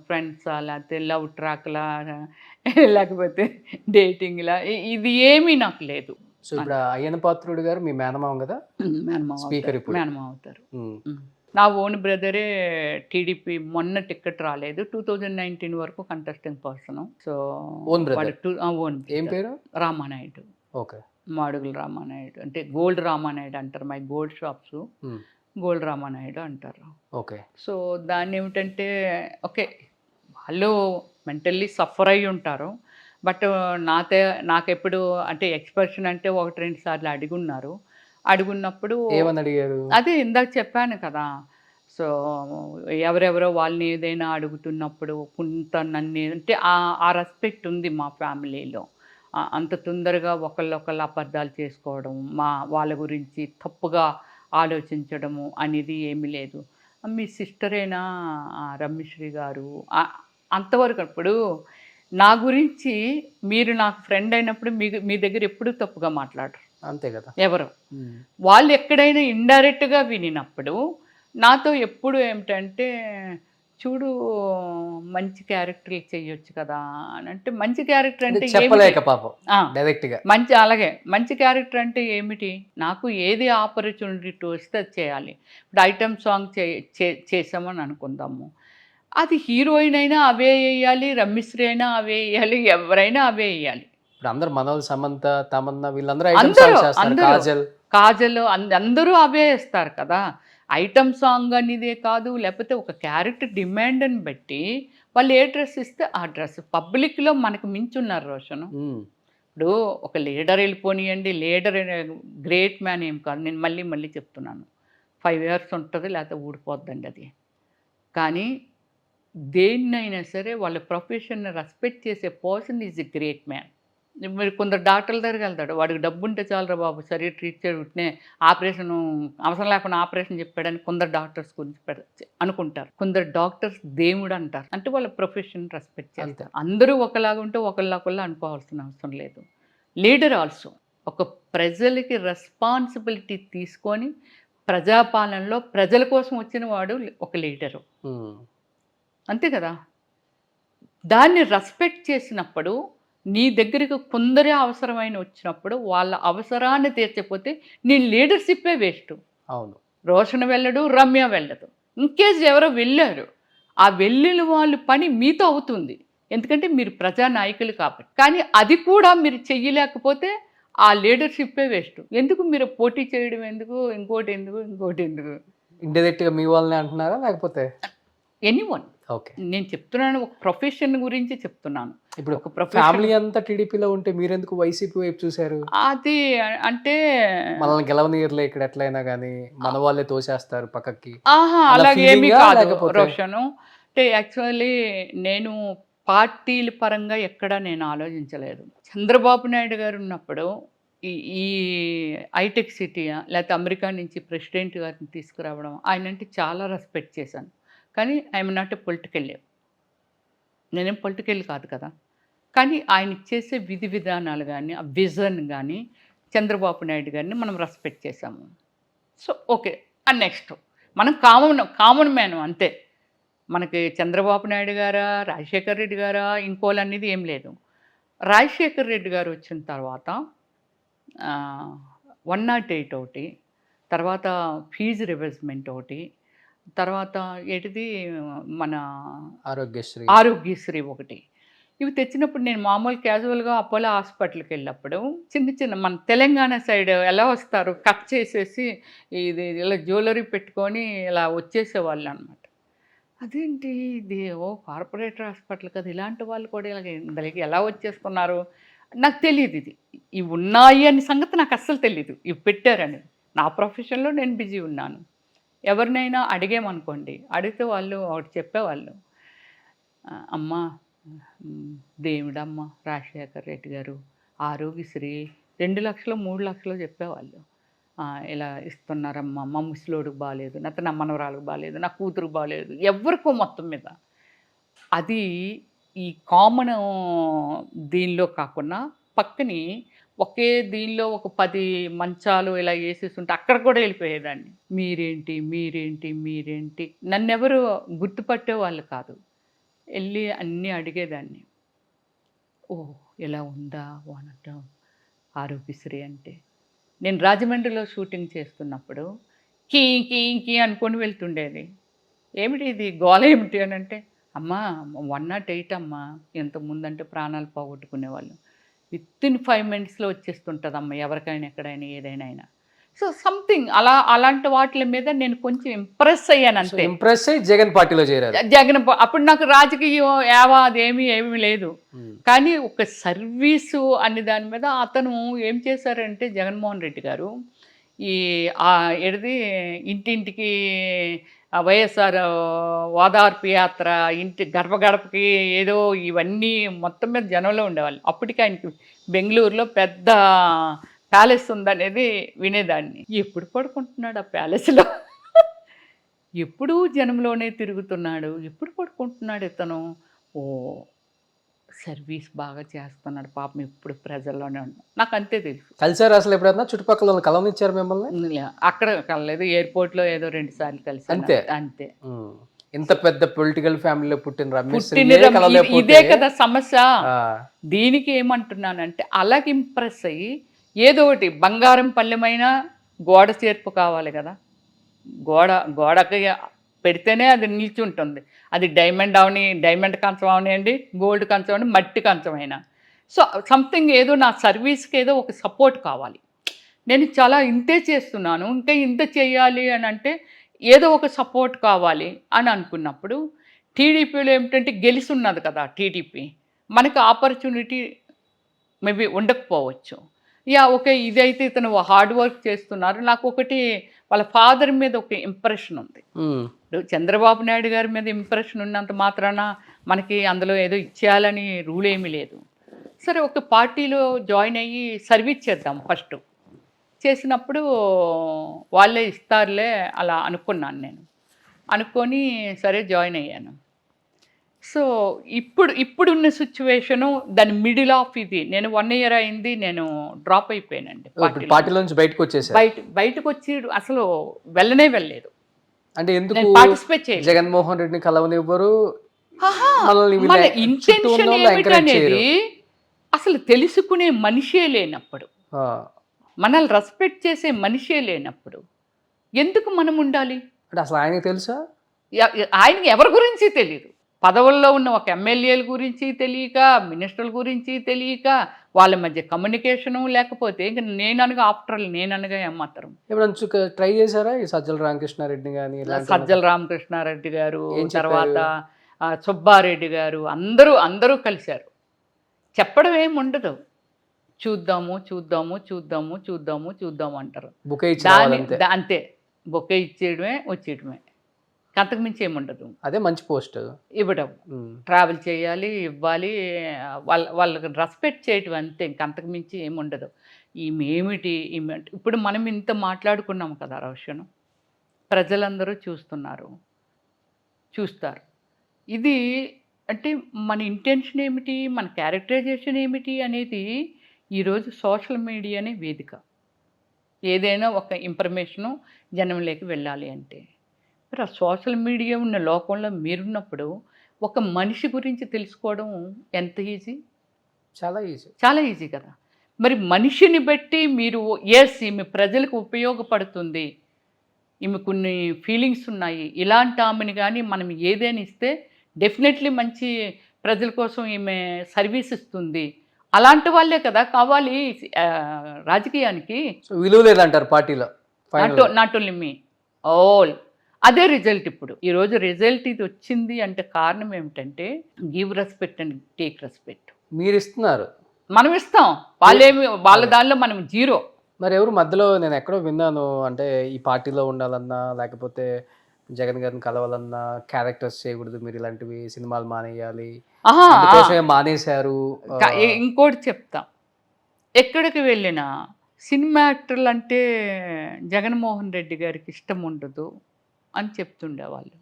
ఫ్రెండ్స్ లేకపోతే లవ్ ట్రాక్లా లేకపోతే డేటింగ్లా ఇది ఏమీ నాకు లేదు. సో ఇప్పుడు అయ్యన పాత్రుడు గారు మీ మేనమామ కదా, మేనమామ స్పీకర్ ఇప్పుడు. మేనమామ అవుతారు. నా ఓన్ బ్రదరే టీడీపీ మొన్న టికెట్ రాలేదు, 2019 వరకు contesting person. So own brother, own ఏం పేరు? రామానాయుడు. ఓకే. మాడుగుల రామానాయుడు అంటే గోల్డ్ రామానాయుడు అంటారు. My gold shops gold Ramanaidu అంటారు. ఓకే. సో దాన్ని ఏమిటంటే ఓకే వాళ్ళు మెంటల్లీ సఫర్ అయ్యి ఉంటారు. బట్ నాకెప్పుడు అంటే ఎక్స్ప్రెషన్ అంటే 1-2 సార్లు అడుగున్నప్పుడు ఏమని అడిగారు? అదే ఇందాక చెప్పాను కదా. సో ఎవరెవరో వాళ్ళని ఏదైనా అడుగుతున్నప్పుడు కొంత నన్ను అంటే ఆ రెస్పెక్ట్ ఉంది మా ఫ్యామిలీలో. అంత తొందరగా ఒకళ్ళొకళ్ళు అబద్ధాలు చేసుకోవడం, వాళ్ళ గురించి తప్పుగా ఆలోచించడము అనేది ఏమీ లేదు. మీ సిస్టరేనా రమ్యశ్రీ గారు అంతవరకు. అప్పుడు నా గురించి మీరు నాకు ఫ్రెండ్ అయినప్పుడు మీ దగ్గర ఎప్పుడు తప్పుగా మాట్లాడరు, అంతే కదా ఎవరు. వాళ్ళు ఎక్కడైనా ఇండైరెక్ట్గా వినినప్పుడు నాతో ఎప్పుడు ఏమిటంటే చూడు మంచి క్యారెక్టర్ చెయ్యొచ్చు కదా అని. అంటే మంచి క్యారెక్టర్ అంటే చెప్పలేక పాపం డైరెక్ట్ గా మంచి, అలాగే మంచి క్యారెక్టర్ అంటే ఏమిటి, నాకు ఏది ఆపర్చునిటీ వస్తే అది చేయాలి. ఇప్పుడు ఐటమ్ సాంగ్ చేసామని అనుకుందాము, అది హీరోయిన్ అయినా అవే వేయాలి, రమ్యశ్రీ అయినా అవే వేయాలి, ఎవరైనా అవే వేయాలి. ఇప్పుడు అందరు మనోజ్, సమంత, తమన్నా వీళ్ళందరూ కాజల్ అందరూ అవే వేస్తారు కదా. ఐటమ్ సాంగ్ అనేదే కాదు, లేకపోతే ఒక క్యారెక్టర్ డిమాండ్ని బట్టి వాళ్ళు ఏ డ్రెస్ ఇస్తే ఆ డ్రెస్. పబ్లిక్లో మనకు మించున్నారు రోషన్. ఇప్పుడు ఒక లీడర్ వెళ్ళిపోనియండి, లీడర్ గ్రేట్ మ్యాన్ ఏం కాదు, నేను మళ్ళీ చెప్తున్నాను. 5 years ఉంటుంది, లేకపోతే ఊడిపోద్దండి అది. కానీ దేన్నైనా సరే వాళ్ళ ప్రొఫెషన్ని రెస్పెక్ట్ చేసే person is a great man. మీరు కొందరు డాక్టర్ల దగ్గరికి వెళ్తాడు, వాడికి డబ్బు ఉంటే చాలరా బాబు, సరే ట్రీట్ చేయడం, ఆపరేషన్ అవసరం లేకుండా ఆపరేషన్ చెప్పాడని కొందరు డాక్టర్స్ గురించి అనుకుంటారు. కొందరు డాక్టర్స్ దేవుడు అంటారు. అంటే వాళ్ళ ప్రొఫెషన్ రెస్పెక్ట్ చేస్తారు. అందరూ ఒకలాగా ఉంటే ఒకళ్ళ అనుకోవాల్సిన అవసరం లేదు. లీడర్ ఆల్సో ఒక ప్రజలకి రెస్పాన్సిబిలిటీ తీసుకొని ప్రజాపాలనలో ప్రజల కోసం వచ్చిన వాడు ఒక లీడరు, అంతే కదా. దాన్ని రెస్పెక్ట్ చేసినప్పుడు నీ దగ్గరికి కొందరే అవసరమైన వచ్చినప్పుడు వాళ్ళ అవసరాన్ని తీర్చకపోతే నీ లీడర్షిప్పే వేస్ట్. అవును. రోషన్ వెళ్ళడు, రమ్య వెళ్ళదు, ఇన్కేస్ ఎవరో వెళ్ళారు, ఆ వెళ్ళిన వాళ్ళు పని మీతో అవుతుంది, ఎందుకంటే మీరు ప్రజానాయకులు కాబట్టి. కానీ అది కూడా మీరు చెయ్యలేకపోతే ఆ లీడర్షిప్పే వేస్ట్. ఎందుకు మీరు పోటీ చేయడం, ఎందుకు ఇంకోటి ఎందుకు ఇండైరెక్ట్గా మీ వాళ్ళని అంటున్నారా లేకపోతే ఎనీవన్? ఓకే, నేను చెప్తున్నాను ఒక ప్రొఫెషన్ గురించి చెప్తున్నాను. ఇప్పుడు ఒక ఫ్యామిలీ అంతా టీడీపీలో ఉంటే మీరెందుకు వైసీపీ వైపు చూశారు? అది అంటే మనల్ని గెలవనీయర్లే ఇక్కడ ఎట్లయినా కానీ, మన వాళ్ళే తోసేస్తారు పక్కకి. అలాగే ఏమీ కాదు రోషను. అంటే యాక్చువల్లీ నేను పార్టీల పరంగా ఎక్కడ నేను ఆలోచించలేదు. చంద్రబాబు నాయుడు గారు ఉన్నప్పుడు ఈ హైటెక్ సిటీ లేకపోతే అమెరికా నుంచి ప్రెసిడెంట్ గారిని తీసుకురావడం, ఆయన అంటే చాలా రెస్పెక్ట్ చేశాను. కానీ ఐఎమ్ నాట్ ఎ పొలిటికల్. నేనేం పొలిటికల్ కాదు కదా. కానీ ఆయన చేసే విధి విధానాలు కానీ, ఆ విజన్ కానీ, చంద్రబాబు నాయుడు గారిని మనం రెస్పెక్ట్ చేశాము. సో ఓకే, అండ్ నెక్స్ట్ మనం కామన్ మ్యాన్ అంతే. మనకి చంద్రబాబు నాయుడు గారా, రాజశేఖర్ రెడ్డి గారా, ఇంకోళ్ళు అనేది ఏం లేదు. రాజశేఖర్ రెడ్డి గారు వచ్చిన తర్వాత 108 ఒకటి, తర్వాత ఫీజు రివర్స్మెంట్ ఒకటి, తర్వాత ఏంటిది మన ఆరోగ్యశ్రీ ఒకటి. ఇవి తెచ్చినప్పుడు నేను మామూలు క్యాజువల్గా అపోలో హాస్పిటల్కి వెళ్ళినప్పుడు చిన్న మన తెలంగాణ సైడ్ ఎలా వస్తారు, కట్ చేసేసి ఇది ఇలా జ్యువెలరీ పెట్టుకొని ఇలా వచ్చేసేవాళ్ళు అనమాట. అదేంటి ఇది కార్పొరేటర్ హాస్పిటల్ కదా, ఇలాంటి వాళ్ళు కూడా ఇలాగ ఎలా వచ్చేస్తున్నారు నాకు తెలియదు. ఇవి ఉన్నాయి అనే సంగతి నాకు అస్సలు తెలియదు, ఇవి పెట్టారని. నా ప్రొఫెషన్లో నేను బిజీ ఉన్నాను. ఎవరినైనా అడిగామనుకోండి, అడిగితే వాళ్ళు ఒకటి చెప్పేవాళ్ళు, అమ్మ దేవుడమ్మ రాజశేఖర్ రెడ్డి గారు ఆరోగ్యశ్రీ 2 లక్షలు 3 లక్షలు చెప్పేవాళ్ళు. ఇలా ఇస్తున్నారమ్మా, మా ముసలోడికి బాగాలేదు, నా మనవరాలకు బాగాలేదు, నా కూతురుకు బాగాలేదు, ఎవరికో మొత్తం మీద. అది ఈ కామన్ దీనిలో కాకుండా పక్కని ఒకే దీనిలో ఒక 10 మంచాలు ఇలా వేసేస్తుంటే అక్కడ కూడా వెళ్ళిపోయేదాన్ని. మీరేంటి నన్నెవరు గుర్తుపట్టేవాళ్ళు కాదు. వెళ్ళి అన్నీ అడిగేదాన్ని. ఓహ్! ఇలా ఉందా అనటం ఆరోగ్యశ్రీ అంటే. నేను రాజమండ్రిలో షూటింగ్ చేస్తున్నప్పుడు కీ కీ కీ అనుకొని వెళ్తుండేది. ఏమిటి ఇది గోల ఏమిటి అని అంటే, అమ్మా 108 అమ్మా, ఇంతకుముందంటే ప్రాణాలు పోగొట్టుకునేవాళ్ళు. వితిన్ 5 మినిట్స్లో వచ్చేస్తుంటుందమ్మా ఎవరికైనా ఎక్కడైనా ఏదైనా. సో సంథింగ్ అలాంటి వాటి మీద నేను కొంచెం ఇంప్రెస్ అయ్యాను అంతే. ఇంప్రెస్ అయ్యి జగన్ పార్టీలో చేరారు. అప్పుడు నాకు రాజకీయం అదేమీ లేదు. కానీ ఒక సర్వీసు అనే దాని మీద అతను ఏం చేశారంటే జగన్మోహన్ రెడ్డి గారు ఇంటింటికి వైఎస్ఆర్ ఓదార్పు యాత్ర, ఇంటి గడప గడపకి ఏదో ఇవన్నీ మొత్తం మీద జనంలో ఉండేవాళ్ళు. అప్పటికి ఆయనకి బెంగళూరులో పెద్ద ప్యాలెస్ ఉందనేది వినేదాన్ని. ఎప్పుడు పడుకుంటున్నాడు ఆ ప్యాలెస్లో? ఎప్పుడూ జనంలోనే తిరుగుతున్నాడు. ఎప్పుడు పడుకుంటున్నాడు ఇతను? ఓ సర్వీస్ బాగా చేస్తున్నాడు పాపం, ఎప్పుడు ప్రజల్లోనే ఉన్నాడు. నాకు అంతే తెలుసు. కలిసారు అసలు ఎప్పుడైనా? చుట్టుపక్కల కలవనిచ్చారు మిమ్మల్ని? అక్కడ కలలేదు, ఎయిర్పోర్ట్లో ఏదో 2 సార్లు కలిసి అంతే. ఇంత పెద్ద పొలిటికల్ ఫ్యామిలీలో పుట్టిన ఇదే కదా సమస్య. దీనికి ఏమంటున్నానంటే అలాగే ఇంప్రెస్ అయ్యి ఏదో ఒకటి బంగారం పల్లెమైనా గోడ చేర్పు కావాలి కదా. గోడకి పెడితేనే అది నిలిచి ఉంటుంది. అది డైమండ్ కంచం అవనివ్వండి, గోల్డ్ కంచం అవని, మట్టి కంచం అయినా. సో సంథింగ్ ఏదో నా సర్వీస్కి ఏదో ఒక సపోర్ట్ కావాలి. నేను చాలా ఇంతే చేస్తున్నాను, ఇంకా ఇంత చేయాలి అని అంటే ఏదో ఒక సపోర్ట్ కావాలి అని అనుకున్నప్పుడు టీడీపీలో ఏమిటంటే గెలిచి ఉన్నది కదా టీడీపీ, మనకి ఆపర్చునిటీ మేబీ ఉండకపోవచ్చు. ఓకే ఇదైతే ఇతను హార్డ్ వర్క్ చేస్తున్నారు. నాకు ఒకటి వాళ్ళ ఫాదర్ మీద ఒక ఇంప్రెషన్ ఉంది. చంద్రబాబు నాయుడు గారి మీద ఇంప్రెషన్ ఉన్నంత మాత్రాన మనకి అందులో ఏదో ఇచ్చేయాలని రూల్ ఏమీ లేదు. సరే ఒక పార్టీలో జాయిన్ అయ్యి సర్వీస్ చేద్దాం ఫస్ట్. చేసినప్పుడు వాళ్ళే ఇస్తారులే అలా అనుకున్నాను నేను. అనుకొని సరే జాయిన్ అయ్యాను. సో ఇప్పుడున్న సిచ్యువేషను దాని మిడిల్ ఆఫ్ ఇది. నేను 1 year అయింది, నేను డ్రాప్ అయిపోయానండి పార్టీలో నుంచి. బయటకు వచ్చి అసలు వెళ్ళలేదు. అంటే ఎందుకు పార్టిసిపేట్ చేయాలి? జగన్మోహన్ రెడ్డిని కలవనివ్వరు. మన ఇంటెన్షన్ ఏమిటనేది అసలు తెలుసుకునే మనిషే లేనప్పుడు, మనల్ని రెస్పెక్ట్ చేసే మనిషే లేనప్పుడు ఎందుకు మనం ఉండాలి? అంటే అసలు ఆయనకి తెలుసా? ఆయనకి ఎవరి గురించి తెలియదు. పదవుల్లో ఉన్న ఒక ఎమ్మెల్యేల గురించి తెలియక, మినిస్టర్ల గురించి తెలియక, వాళ్ళ మధ్య కమ్యూనికేషను లేకపోతే ఇంక నేననగా నేననగా ఏమాత్రం. ఎప్పుడు ట్రై చేశారా ఈ సజ్జల రామకృష్ణారెడ్డి కానీ? సజ్జల రామకృష్ణారెడ్డి గారు, తర్వాత సుబ్బారెడ్డి గారు, అందరూ కలిశారు. చెప్పడం ఏమి ఉండదు, చూద్దాము అంటారు. అంతే, బొకే ఇచ్చేయడమే వచ్చేయడమే, అంతకు మించి ఏముండదు. అదే మంచి పోస్ట్ ఇవ్వడం, ట్రావెల్ చేయాలి, ఇవ్వాలి, వాళ్ళకి రెస్పెక్ట్ చేయటం అంతే, ఇంకంతకు మించి ఏముండదు. ఈమె ఇప్పుడు మనం ఇంత మాట్లాడుకున్నాం కదా రోషన్, ప్రజలందరూ చూస్తారు. ఇది అంటే మన ఇంటెన్షన్ ఏమిటి, మన క్యారెక్టరైజేషన్ ఏమిటి అనేది ఈరోజు సోషల్ మీడియానే వేదిక. ఏదైనా ఒక ఇన్ఫర్మేషను జనంలోకి వెళ్ళాలి అంటే మరి ఆ సోషల్ మీడియా ఉన్న లోకంలో మీరున్నప్పుడు ఒక మనిషి గురించి తెలుసుకోవడం ఎంత ఈజీ? చాలా ఈజీ కదా. మరి మనిషిని బట్టి మీరు ఈమె ప్రజలకు ఉపయోగపడుతుంది, ఈమె కొన్ని ఫీలింగ్స్ ఉన్నాయి, ఇలాంటి ఆమెను కానీ మనం ఏదైనా ఇస్తే డెఫినెట్లీ మంచి ప్రజల కోసం ఈమె సర్వీస్ ఇస్తుంది, అలాంటి వాళ్ళే కదా కావాలి రాజకీయానికి. విలువ లేదంటారు పార్టీలో. Not only me, all. అదే రిజల్ట్. ఇప్పుడు ఈరోజు రిజల్ట్ ఇది వచ్చింది అంటే కారణం ఏమిటంటే give respect and take respect. మీరు ఇస్తున్నారు, మనం ఇస్తాం, వాళ్ళ దానిలో మనం జీరో. మరి ఎవరు మధ్యలో నేను ఎక్కడో విన్నాను అంటే ఈ పార్టీలో ఉండాలన్నా లేకపోతే జగన్ గారిని కలవాలన్నా క్యారెక్టర్స్ చేయకూడదు, మీరు ఇలాంటివి సినిమాలు మానేయాలి, మానేశారు. ఇంకోటి చెప్తా, ఎక్కడికి వెళ్ళినా సినిమా యాక్టర్లు అంటే జగన్మోహన్ రెడ్డి గారికి ఇష్టం ఉండదు అని చెప్తుండేవాళ్ళు.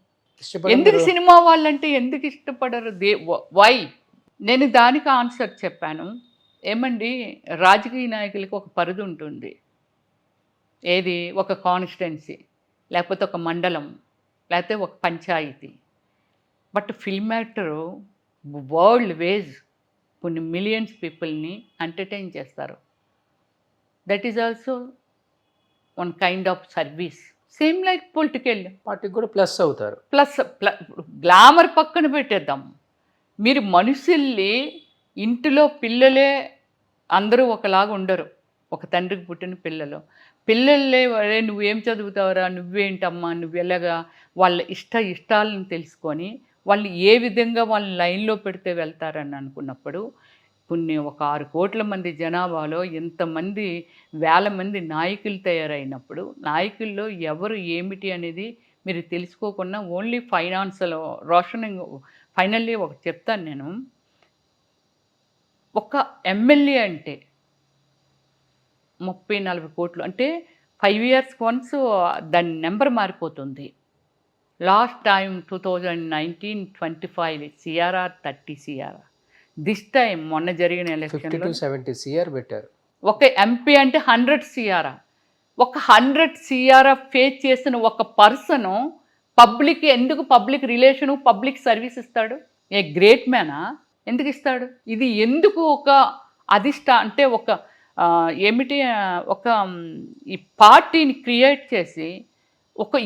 ఎందుకు సినిమా వాళ్ళంటే ఎందుకు ఇష్టపడరు? వై? నేను దానికి ఆన్సర్ చెప్పాను. ఏమండి, రాజకీయ నాయకులకి ఒక పరిధి ఉంటుంది. ఏది? ఒక కాన్స్టిట్యున్సీ, లేకపోతే ఒక మండలం, లేకపోతే ఒక పంచాయతీ. But film actor world wide కొన్ని మిలియన్స్ పీపుల్ని ఎంటర్టైన్ చేస్తారు. That is also one kind of service. Same like political. వాటికి కూడా ప్లస్ అవుతారు. ప్లస్ గ్లామర్ పక్కన పెట్టేద్దాం. మీరు మనుషుల్ని, ఇంటిలో పిల్లలే అందరూ ఒకలాగా ఉండరు. ఒక తండ్రికి పుట్టిన పిల్లలే "అరే నువ్వేం చదువుతావురా, నువ్వేంటమ్మా, నువ్వు ఎలాగా", వాళ్ళ ఇష్టాలను తెలుసుకొని వాళ్ళు ఏ విధంగా వాళ్ళ లైన్లో పెడితే వెళ్తారని అనుకున్నప్పుడు, కొన్ని ఒక 6 కోట్ల మంది జనాభాలో ఎంతమంది వేల మంది నాయకులు తయారైనప్పుడు, నాయకుల్లో ఎవరు ఏమిటి అనేది మీరు తెలుసుకోకుండా ఓన్లీ ఫైనాన్షియల్ రోషనింగ్. ఫైనల్లీ ఒకటి చెప్తాను నేను. ఒక ఎమ్మెల్యే అంటే 30-40 కోట్లు అంటే 5 years వన్స్ దాని నెంబర్ మారిపోతుంది. Last time 2019-25 CRR 30 CRR. This time మొన్న జరిగిన 50 ఎలక్షన్లో to 70 CR పెట్టారు. ఒక ఎంపీ అంటే 100 CRR. ఒక 100 CRR ఫేస్ చేసిన ఒక person public relation, public service ఇస్తాడు? ఏ గ్రేట్ మ్యానా? ఎందుకు ఇస్తాడు? ఇది ఎందుకు ఒక అంటే ఒక ఏమిటి, ఒక ఈ పార్టీని క్రియేట్ చేసి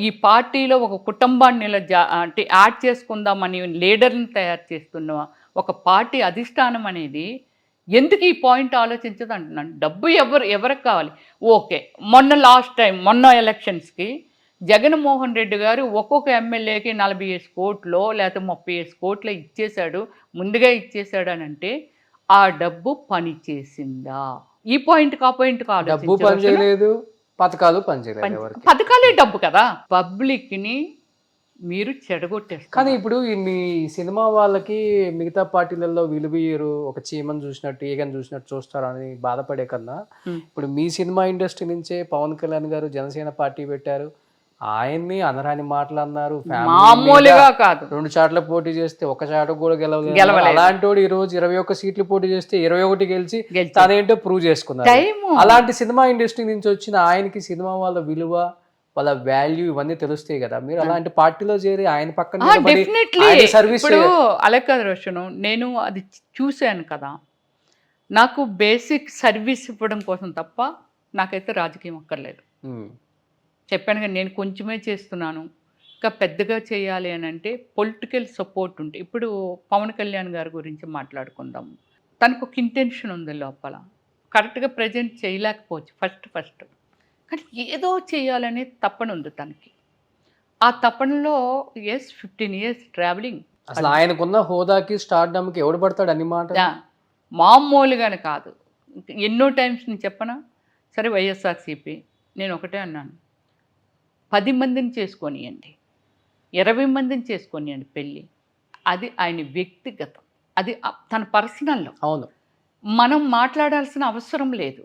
ఈ పార్టీలో ఒక కుటుంబాన్ని అంటే యాడ్ చేసుకుందామని లీడర్ని తయారు చేస్తున్న ఒక పార్టీ అధిష్టానం అనేది ఎందుకు ఈ పాయింట్ ఆలోచించదు అంటున్నాను. డబ్బు ఎవరికి కావాలి? ఓకే, మొన్న ఎలక్షన్స్కి జగన్మోహన్ రెడ్డి గారు ఒక్కొక్క ఎమ్మెల్యేకి 40 కోట్లో లేకపోతే 30 కోట్లో ఇచ్చేశాడు, ముందుగా ఇచ్చేశాడు అని అంటే ఆ డబ్బు పని చేసిందా? ఈ పాయింట్కి ఆ పాయింట్కి డబ్బు పని చేయలేదు, పథకాలు పనిచేయలేదు. పథకాలే డబ్బు కదా. పబ్లిక్ని మీరు చెడగొట్టేస్తారు. కానీ ఇప్పుడు ఇన్ని సినిమా వాళ్ళకి మిగతా పార్టీలలో విలువయ్యారు, ఒక చీమను చూసినట్టు ఈగను చూసినట్టు చూస్తారు అని బాధపడే కన్నా, ఇప్పుడు మీ సినిమా ఇండస్ట్రీ నుంచే పవన్ కళ్యాణ్ గారు జనసేన పార్టీ పెట్టారు, ఆయన్ని అనరాని మాటలు అన్నారు, మామూలుగా కాదు. 2 చాట్ల పోటీ చేస్తే 1 చాట కూడా గెలవలేదు. అలాంటి వాడు ఈ రోజు 21 సీట్లు పోటీ చేస్తే 21 గెలిచి తనేంటో ప్రూవ్ చేసుకున్నారు. అలాంటి సినిమా ఇండస్ట్రీ నుంచి వచ్చిన ఆయనకి సినిమా వాళ్ళ విలువ, వాళ్ళ వాల్యూ ఇవన్నీ తెలుస్తాయి కదా. మీరు అలాంటి పార్టీలో చేరి ఆయన పక్కన సర్వీస్ అలా కాదు రోషను, నేను అది చూశాను కదా. నాకు బేసిక్ సర్వీస్ ఇవ్వడం కోసం తప్ప నాకైతే రాజకీయం అక్కర్లేదు. చెప్పాను కదా, నేను కొంచెమే చేస్తున్నాను. ఇంకా పెద్దగా చేయాలి అని అంటే పొలిటికల్ సపోర్ట్ ఉంటే, ఇప్పుడు పవన్ కళ్యాణ్ గారి గురించి మాట్లాడుకుందాం. తనకు ఒక ఇంటెన్షన్ ఉంది లోపల, కరెక్ట్గా ప్రజెంట్ చేయలేకపోవచ్చు ఫస్ట్, కానీ ఏదో చేయాలనే తపన ఉంది తనకి. ఆ తపనలో 15 years ట్రావెలింగ్. అసలు ఆయనకున్న హోదాకి స్టార్డమ్కి ఎవడు పడతాడు అన్ని మాట మామూలుగానే కాదు. ఎన్నో టైమ్స్ నేను చెప్పనా? సరే వైఎస్ఆర్సీపీ, నేను ఒకటే అన్నాను, 10 మందిని చేసుకొనియండి, 20 మందిని చేసుకొనియండి పెళ్ళి, అది ఆయన వ్యక్తిగతం, అది తన పర్సనల్. అవును, మనం మాట్లాడాల్సిన అవసరం లేదు.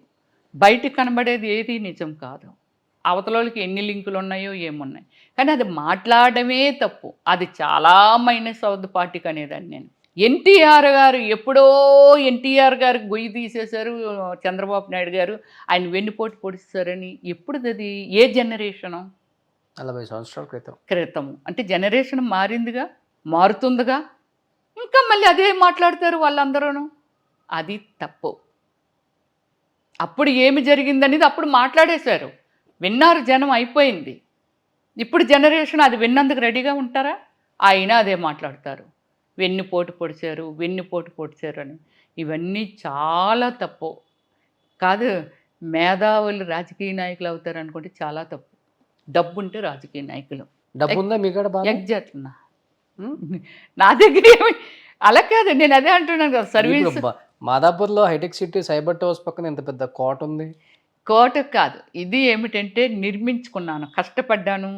బయట కనబడేది ఏది నిజం కాదు. అవతలకి ఎన్ని లింకులు ఉన్నాయో ఏమున్నాయి, కానీ అది మాట్లాడమే తప్పు. అది చాలా మైనస్ అవుద్ది పార్టీకి అనేదాన్ని నేను. ఎన్టీఆర్ గారు ఎప్పుడో ఎన్టీఆర్ గారు గొయ్యి తీసేశారు, చంద్రబాబు నాయుడు గారు ఆయన వెన్నుపోటు పొడిస్తారని. ఎప్పుడుది? ఏ జనరేషను? 40 సంవత్సరాల క్రితం. అంటే జనరేషన్ మారిందిగా, మారుతుందిగా, ఇంకా మళ్ళీ అదే మాట్లాడతారు వాళ్ళందరూ. అది తప్పు. అప్పుడు ఏమి జరిగిందనేది అప్పుడు మాట్లాడేశారు, విన్నారు జనం, అయిపోయింది. ఇప్పుడు జనరేషన్ అది విన్నందుకు రెడీగా ఉంటారా? అయినా అదే మాట్లాడతారు, వెన్నుపోటు పొడిచారు అని. ఇవన్నీ చాలా తప్పు. కాదు, మేధావులు రాజకీయ నాయకులు అవుతారు అనుకుంటే చాలా తప్పు. డబ్బు ఉంటే రాజకీయ నాయకులు. డబ్బు ఉందా మీ కాడ? ఎగ్జాక్ట్ నా దగ్గర ఏమి అలా కాదు, నేను అదే అంటున్నాను కదా. సర్వీస్ మాదాపూర్లో హైటెక్ సిటీ సైబర్ టవర్స్ పక్కన ఎంత పెద్ద కోట ఉంది. కోట కాదు, ఇది ఏమిటంటే నిర్మించుకున్నాను, కష్టపడ్డాను.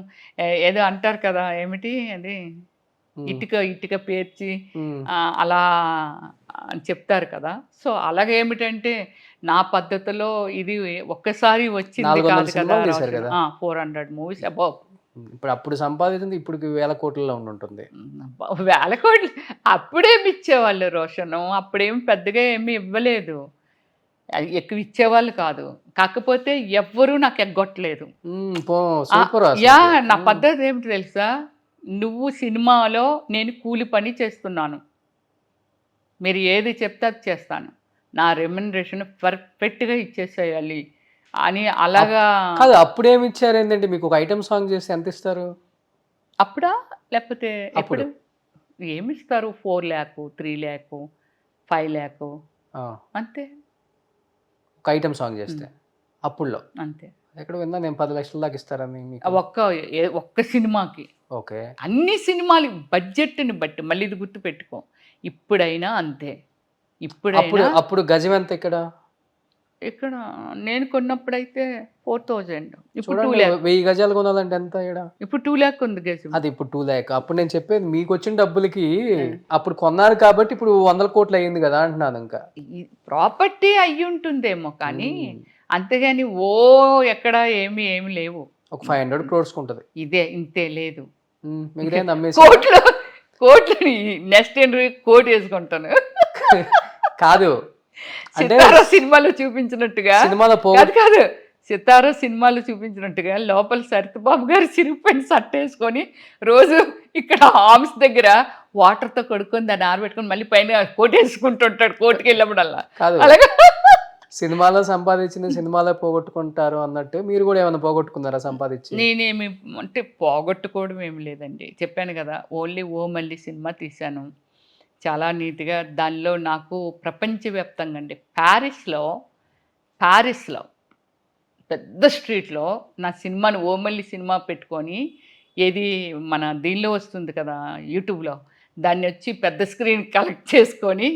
ఏదో అంటారు కదా, ఏమిటి అది, ఇటుక పేర్చి అలా చెప్తారు కదా. సో అలాగేమిటంటే నా పద్ధతిలో ఇది ఒక్కసారి వచ్చింది కాదు కదా. 400 movies అబౌవ్. ఇప్పుడు అప్పుడు సంపాదించింది ఇప్పుడు 1000 కోట్లలో ఉంటుంది. 1000 కోట్లు అప్పుడేమి ఇచ్చేవాళ్ళు రోషను? అప్పుడేమి పెద్దగా ఏమి ఇవ్వలేదు. అది ఎక్కువ ఇచ్చేవాళ్ళు కాదు. కాకపోతే ఎవ్వరూ నాకు ఎగ్గొట్టలేదు. సూపర్. యా నా పద్ధతి ఏమిటి తెలుసా? నువ్వు సినిమాలో నేను కూలి పని చేస్తున్నాను, మీరు ఏది చెప్తే అది చేస్తాను, నా రెమ్యునరేషన్ పర్ఫెక్ట్గా ఇచ్చేసేయాలి అని అలాగా. కాదు, అప్పుడేమి ఇచ్చారు ఏంటంటే మీకు ఒక ఐటమ్ సాంగ్ చేసి ఎంత ఇస్తారు అప్పుడా? లేకపోతే ఎప్పుడు ఏమి ఇస్తారు? 4 lakhs, 3 lakhs, 5 lakhs అంతే. ఒక ఐటమ్ సాంగ్ చేస్తే అప్పుడులో అంతే. ఎక్కడ విన్నా నేను 10 లక్షల దాకా ఇస్తారని ఒక్క సినిమాకి. ఓకే. అన్ని సినిమాలు బడ్జెట్ని బట్టి, మళ్ళీ ఇది గుర్తు పెట్టుకో, ఇప్పుడైనా అంతే. అప్పుడు గజం ఎంత ఇక్కడ నేను కొన్నప్పుడైతే 4,000. ఇప్పుడు 2 lakhs. 1000 గజాలు కొనాలంటే ఎంత? ఇప్పుడు 2 lakhs ఉంది గజం. అది ఇప్పుడు 2 lakhs. అప్పుడు నేను చెప్పేది మీకు వచ్చిన డబ్బులకి అప్పుడు కొన్నారు కాబట్టి ఇప్పుడు 100 కోట్లు అయ్యింది కదా అంటున్నాను. ఇంకా ప్రాపర్టీ అయ్యి ఉంటుందేమో కానీ అంతేగాని ఎక్కడ ఏమి లేవు. ఒక 500 crores ఉంటుంది. ఇంతే లేదు. మిగతా నమ్మేసి కోట్లు నెక్స్ట్ కోట్ వేసుకుంటాను. కాదు సితారా సినిమాలో చూపించినట్టుగా, కాదు సితారా సినిమాలో చూపించినట్టుగా లోపల సరితబాబు గారు చిరిగిపోయిన షర్ట్ వేసుకొని రోజు ఇక్కడ ఆర్మ్స్ దగ్గర వాటర్తో కడుక్కొని దాన్ని ఆరబెట్టుకొని మళ్ళీ పైన కోట్ వేసుకుంటుంటాడు కోర్టుకి వెళ్ళినప్పుడల్లా. అలాగే సినిమాలో సంపాదించిన సినిమాలో పోగొట్టుకుంటారు అన్నట్టు మీరు కూడా ఏమైనా పోగొట్టుకున్నారా సంపాదించి? నేనేమి అంటే పోగొట్టుకోవడం ఏమి లేదండి. చెప్పాను కదా, ఓన్లీ ఓ మళ్ళీ సినిమా తీశాను చాలా నీట్గా. దానిలో నాకు ప్రపంచవ్యాప్తంగా అండి ప్యారిస్లో పెద్ద స్ట్రీట్లో నా సినిమాని ఓమల్లి సినిమా పెట్టుకొని, ఏది మన దీనిలో వస్తుంది కదా యూట్యూబ్లో, దాన్ని వచ్చి పెద్ద స్క్రీన్ కలెక్ట్ చేసుకొని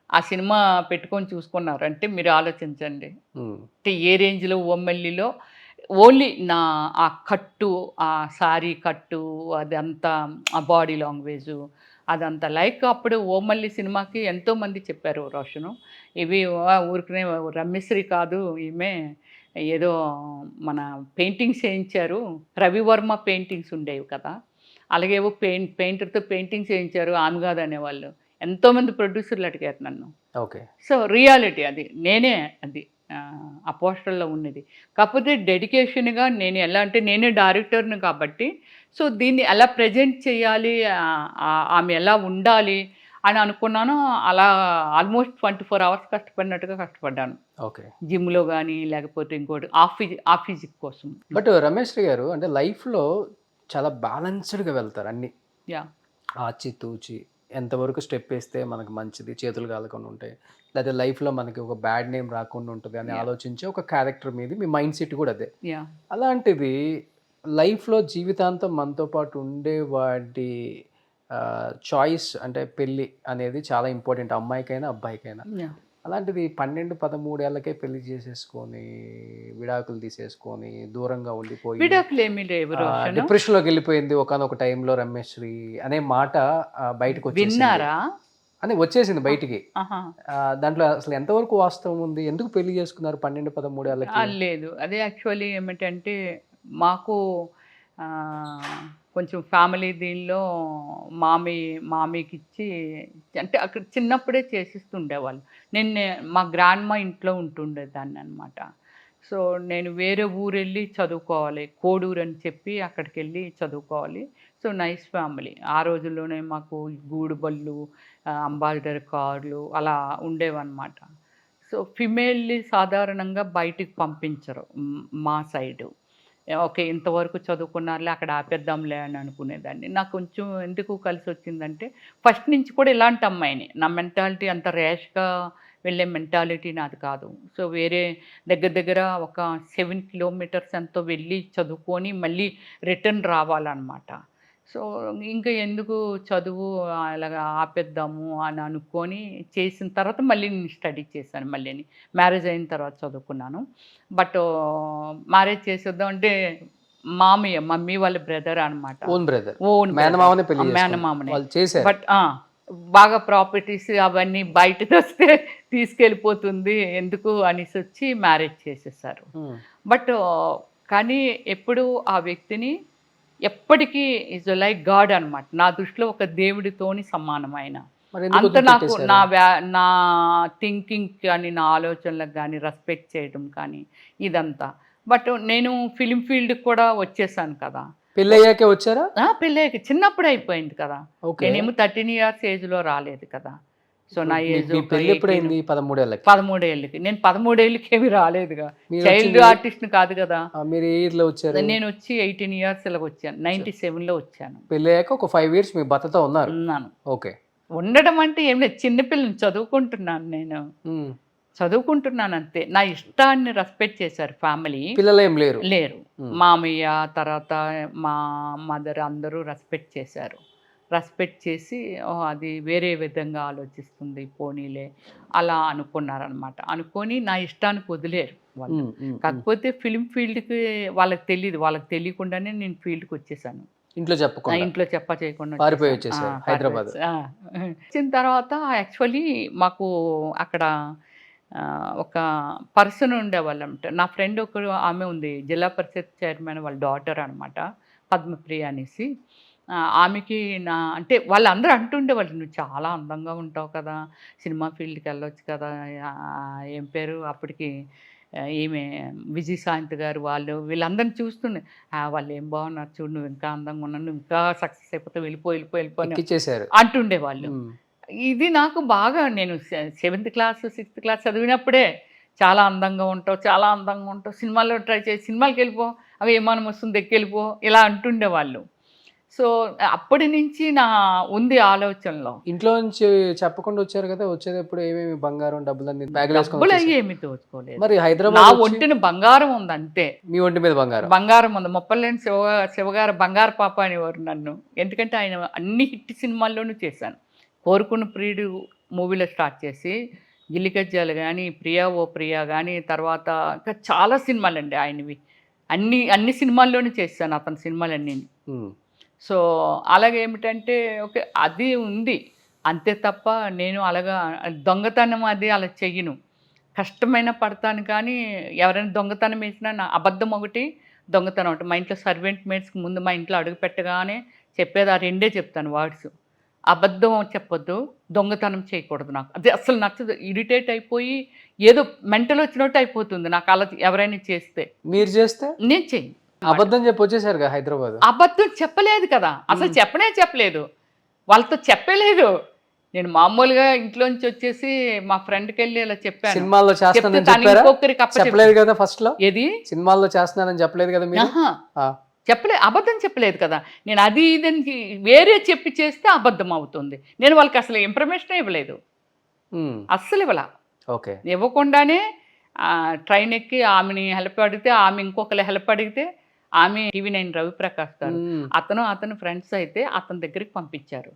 ఆ సినిమా పెట్టుకొని చూసుకున్నారు అంటే మీరు ఆలోచించండి. అంటే ఏ రేంజ్లో ఓమల్లిలో ఓన్లీ నా ఆ కట్టు, ఆ శారీ కట్టు, అదంతా ఆ బాడీ లాంగ్వేజు అదంతా లైక్. అప్పుడు ఓమల్లి సినిమాకి ఎంతోమంది చెప్పారు, రోషను ఇవి ఊరికనే రమ్యశ్రీ కాదు ఈమె, ఏదో మన పెయింటింగ్స్ వేయించారు, రవివర్మ పెయింటింగ్స్ ఉండేవి కదా, అలాగేవో పెయింటర్తో పెయింటింగ్స్ వేయించారు, ఆమె కాదు అనేవాళ్ళు. ఎంతోమంది ప్రొడ్యూసర్లు అడిగారు నన్ను. ఓకే. సో రియాలిటీ అది నేనే, అది ఆ పోస్టర్లో ఉన్నది. కాకపోతే డెడికేషన్గా నేను ఎలా అంటే నేనే డైరెక్టర్ని కాబట్టి, సో దీన్ని ఎలా ప్రజెంట్ చేయాలి, ఆమె ఎలా ఉండాలి అని అనుకున్నాను. అలా ఆల్మోస్ట్ 24 hours కష్టపడినట్టుగా కష్టపడ్డాను. ఓకే. జిమ్లో కానీ లేకపోతే ఇంకోటి ఆఫీజిక్ కోసం. బట్ రమేష్ గారు అంటే లైఫ్లో చాలా బ్యాలెన్స్డ్గా వెళ్తారు అన్నీ. ఆచితూచి ఎంతవరకు స్టెప్ వేస్తే మనకు మంచిది, చేతులు కాలకుండా ఉంటాయి, లేదా లైఫ్లో మనకి ఒక బ్యాడ్ నేమ్ రాకుండా ఉంటుంది అని ఆలోచించే ఒక క్యారెక్టర్ మీద మీ మైండ్ సెట్ కూడా అదే. అలాంటిది లైఫ్లో జీవితాంతం మనతో పాటు ఉండే వాటి చాయిస్ అంటే పెళ్ళి అనేది చాలా ఇంపార్టెంట్, అమ్మాయికైనా అబ్బాయికైనా. అలాంటిది 12-13 ఏళ్ళకే పెళ్లి చేసేసుకొని విడాకులు తీసేసుకొని దూరంగా ఉండిపోయి డిప్రెషన్లోకి వెళ్ళిపోయింది ఒకనొక టైంలో రమేశ్రీ అనే మాట బయటకు వచ్చినారా అని వచ్చేసింది బయటికి. దాంట్లో అసలు ఎంతవరకు వాస్తవం ఉంది? ఎందుకు పెళ్లి చేసుకున్నారు 12-13 ఏళ్ళకి? లేదు, అదే యాక్చువల్లీ ఏమిటంటే మాకు కొంచెం ఫ్యామిలీ దీనిలో మామీకి ఇచ్చి అంటే అక్కడ చిన్నప్పుడే చేసిస్తుండేవాళ్ళు. మా గ్రాండ్మా ఇంట్లో ఉంటుండేదాన్ని అనమాట. సో నేను వేరే ఊరు వెళ్ళి చదువుకోవాలి, కోడూరు అని చెప్పి అక్కడికి వెళ్ళి చదువుకోవాలి. So nice family. ఆ రోజుల్లోనే మాకు గూడు బళ్ళు, అంబాసిడర్ కార్లు అలా ఉండేవన్నమాట. సో ఫిమేల్ని సాధారణంగా బయటికి పంపించరు మా సైడు. ఓకే, ఇంతవరకు చదువుకున్నారులే అక్కడ ఆపేద్దాంలే అని అనుకునేదాన్ని. నాకు కొంచెం ఎందుకు కలిసి వచ్చిందంటే ఫస్ట్ నుంచి కూడా ఇలాంటి అమ్మాయిని, నా మెంటాలిటీ అంత ర్యాష్గా వెళ్ళే మెంటాలిటీ నాది కాదు. సో వేరే దగ్గర ఒక 7 kilometers ఎంతో వెళ్ళి చదువుకొని మళ్ళీ రిటర్న్ రావాలన్నమాట. సో ఇంకా ఎందుకు చదువు అలాగా ఆపేద్దాము అని అనుకొని చేసిన తర్వాత మళ్ళీ నేను స్టడీ చేశాను. మళ్ళీ మ్యారేజ్ అయిన తర్వాత చదువుకున్నాను. బట్ మ్యారేజ్ చేసేద్దాం అంటే మమ్మీ వాళ్ళ బ్రదర్ అనమాట, మేనమామనే. బట్ బాగా ప్రాపర్టీస్ అవన్నీ బయట తెస్తే తీసుకెళ్ళిపోతుంది ఎందుకు అనేసి వచ్చి మ్యారేజ్ చేసేసారు. బట్ కానీ ఎప్పుడు ఆ వ్యక్తిని ఎప్పటికీ ఈజ్ లైక్ గాడ్ అనమాట. నా దృష్టిలో ఒక దేవుడితోని సమానమైన. మరి ఎందుకు అంత నాకు వదిలిపెట్టేశారు? నా థింకింగ్ కానీ నా ఆలోచనలకు కానీ రెస్పెక్ట్ చేయడం కానీ ఇదంతా. బట్ నేను ఫిలిం ఫీల్డ్కి కూడా వచ్చేసాను కదా. పెళ్ళయ్యాకే వచ్చారా? పెళ్ళయ్యాక చిన్నప్పుడే అయిపోయింది కదా. ఓకే. నేనేమో 13 years ఏజ్లో రాలేదు కదా. సో నా ఏజ్ మీ పెళ్ళి ఎప్పుడైంది? 13 ఏళ్ళకి. 13 ఏళ్ళకి. నేను 13 ఏళ్ళకి ఏమి రాలేదుగా, మీరు చైల్డ్ వచ్చింది- ఆర్టిస్ట్ని కాదు కదా. మీరు ఏ ఇయర్ లో వచ్చారు? నేను వచ్చి 18 years ఇలా వచ్చాను. 97లో వచ్చాను. పెళ్ళయ్యాక ఒక 5 years మీ భర్తతో ఉన్నారు. ఉన్నాను. ఓకే. ఉండడం అంటే ఏం లేదు, చిన్నపిల్లని చదువుకుంటున్నాను నేను. ఉమ్. చదువుకుంటున్నాను అంతే. నా ఇష్టాన్ని రెస్పెక్ట్ చేశారు ఫ్యామిలీ. పిల్లలు ఏం లేరు? లేరు. మామయ్య తర్వాత మా మదర్ అందరూ రెస్పెక్ట్ చేశారు. రెస్పెక్ట్ చేసి అది వేరే విధంగా ఆలోచిస్తుంది పోనీలే అలా అనుకున్నారనమాట. అనుకొని నా ఇష్టానికి వదిలేరు వాళ్ళు. కాకపోతే ఫిలిం ఫీల్డ్కి వాళ్ళకి తెలియదు, వాళ్ళకి తెలియకుండానే నేను ఫీల్డ్కి వచ్చేసాను. ఇంట్లో నా చెప్పకుండా ఇంట్లో చేయకుండా పారిపోయి వచ్చేసాను. వచ్చేసారు హైదరాబాద్. వచ్చిన తర్వాత యాక్చువల్లీ మాకు అక్కడ ఒక పర్సన్ ఉండేవాళ్ళంట. నా ఫ్రెండ్ ఒకరు ఆమె ఉంది, జిల్లా పరిషత్ చైర్మన్ వాళ్ళ డాటర్ అనమాట, పద్మప్రియ అనేసి. ఆమెకి అంటే వాళ్ళందరూ అంటుండేవాళ్ళు, నువ్వు చాలా అందంగా ఉంటావు కదా, సినిమా ఫీల్డ్కి వెళ్ళొచ్చు కదా. ఏం పేరు అప్పటికి ఈమె విజయశాంతి గారు వీళ్ళందరిని చూస్తుండే, వాళ్ళు ఏం బాగున్నారు చూడు, నువ్వు ఇంకా అందంగా ఉన్నావు, నువ్వు ఇంకా సక్సెస్ అయిపోతే వెళ్ళిపోయి ఎక్కిచ్చేసారు. అంటుండేవాళ్ళు. ఇది నాకు బాగా, నేను 7th class 6th class చదివినప్పుడే చాలా అందంగా ఉంటావు, సినిమాల్లో ట్రై చేసి సినిమాలకి వెళ్ళిపో, అవి ఏమానం వస్తుంది ఎక్కెళ్ళిపో, ఇలా అంటుండేవాళ్ళు. సో అప్పటి నుంచి నా ఉంది ఆలోచనలో. ఇంట్లో నుంచి చెప్పకుండా వచ్చారు కదా, వచ్చేటప్పుడు ఏమేమి బంగారం డబ్బులన్నీ బ్యాగ్ డబ్బులు అయ్యి ఏమి తోచుకోలేదు. మరి నా హైదరాబాద్ ఒంటిని బంగారం ఉంది అంతే. మీ ఒంటి మీద బంగారం? బంగారం ఉంది. మొప్పలేని శివగారు బంగారు పాప అనేవారు నన్ను. ఎందుకంటే ఆయన అన్ని హిట్ సినిమాల్లోనూ చేశాను. కోరుకున్న ప్రియుడు మూవీలో స్టార్ట్ చేసి గిల్లికజ్జాలు కానీ, ప్రియా ఓ ప్రియా కానీ, తర్వాత ఇంకా చాలా సినిమాలండి ఆయనవి. అన్ని సినిమాల్లోనూ చేశాను అతని సినిమాలన్నీ. సో అలాగేమిటంటే ఓకే అది ఉంది అంతే తప్ప నేను అలాగా దొంగతనం అది అలా చెయ్యను. కష్టమైన పడతాను కానీ ఎవరైనా దొంగతనం వేసినా నా అబద్ధం ఒకటి, దొంగతనం ఒకటి. మా ఇంట్లో సర్వెంట్ మేట్స్కి ముందు మా ఇంట్లో అడుగు పెట్టగానే చెప్పేది ఆ రెండే చెప్తాను వర్డ్స్. అబద్ధం చెప్పొద్దు, దొంగతనం చేయకూడదు. నాకు అది అసలు నచ్చదు. ఇరిటేట్ అయిపోయి ఏదో మెంటల్ వచ్చినట్టు అయిపోతుంది నాకు అలా ఎవరైనా చేస్తే. మీరు చేస్తే? నేను చెయ్యి. అబద్ధం చెప్పి వచ్చేసారు హైదరాబాద్. అబద్ధం చెప్పలేదు కదా, అసలు చెప్పలేదు, వాళ్ళతో చెప్పలేదు. నేను మామూలుగా ఇంట్లోంచి వచ్చేసి మా ఫ్రెండ్కి వెళ్ళి ఇలా చెప్పాను. సినిమాల్లో చేస్తానని చెప్పలేదు కదా ఫస్ట్ లో? ఏది సినిమాల్లో చేస్తున్నానని చెప్పలేదు కదా మీరు? చెప్పలేదు, అబద్ధం చెప్పలేదు కదా. నేను అది ఇదని వేరే చెప్పి చేస్తే అబద్ధం అవుతుంది. నేను వాళ్ళకి అసలు ఇన్ఫర్మేషన్ ఇవ్వలేదు, అస్సలు ఇవ్వాల. ఓకే. ఇవ్వకుండానే ట్రైన్ ఎక్కి ఆమెని హెల్ప్ అడిగితే, ఆమె ఇంకొకరు హెల్ప్ అడిగితే, ఆమె TV9 రవిప్రకాష్ గారు అతను ఫ్రెండ్స్ అయితే అతని దగ్గరికి పంపించారు.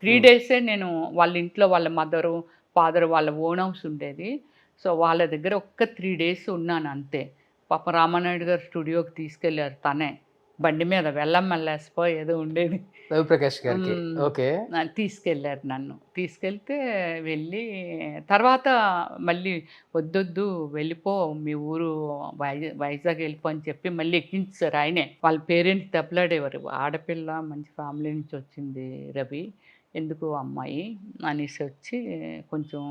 3 days నేను వాళ్ళ ఇంట్లో వాళ్ళ మదరు ఫాదర్ వాళ్ళ ఓన్ హౌస్ ఉండేది. సో వాళ్ళ దగ్గర ఒక్క 3 days ఉన్నాను అంతే. పాప రామానాయుడు గారు స్టూడియోకి తీసుకెళ్ళారు, తనే బండి మీద వెళ్ళమ్మల్లేసిపో ఏదో ఉండేది రవిప్రకాష్ గారికి. ఓకే. తీసుకెళ్ళారు నన్ను. తీసుకెళ్తే వెళ్ళి తర్వాత మళ్ళీ వద్దొద్దు వెళ్ళిపో, మీ ఊరు వైజాగ్ వెళ్ళిపో అని చెప్పి మళ్ళీ ఎక్కించారు ఆయనే. వాళ్ళ పేరెంట్స్ దెబ్బలాడేవారు, ఆడపిల్ల మంచి ఫ్యామిలీ నుంచి వచ్చింది రవి, ఎందుకు అమ్మాయి అనేసి వచ్చి కొంచెం.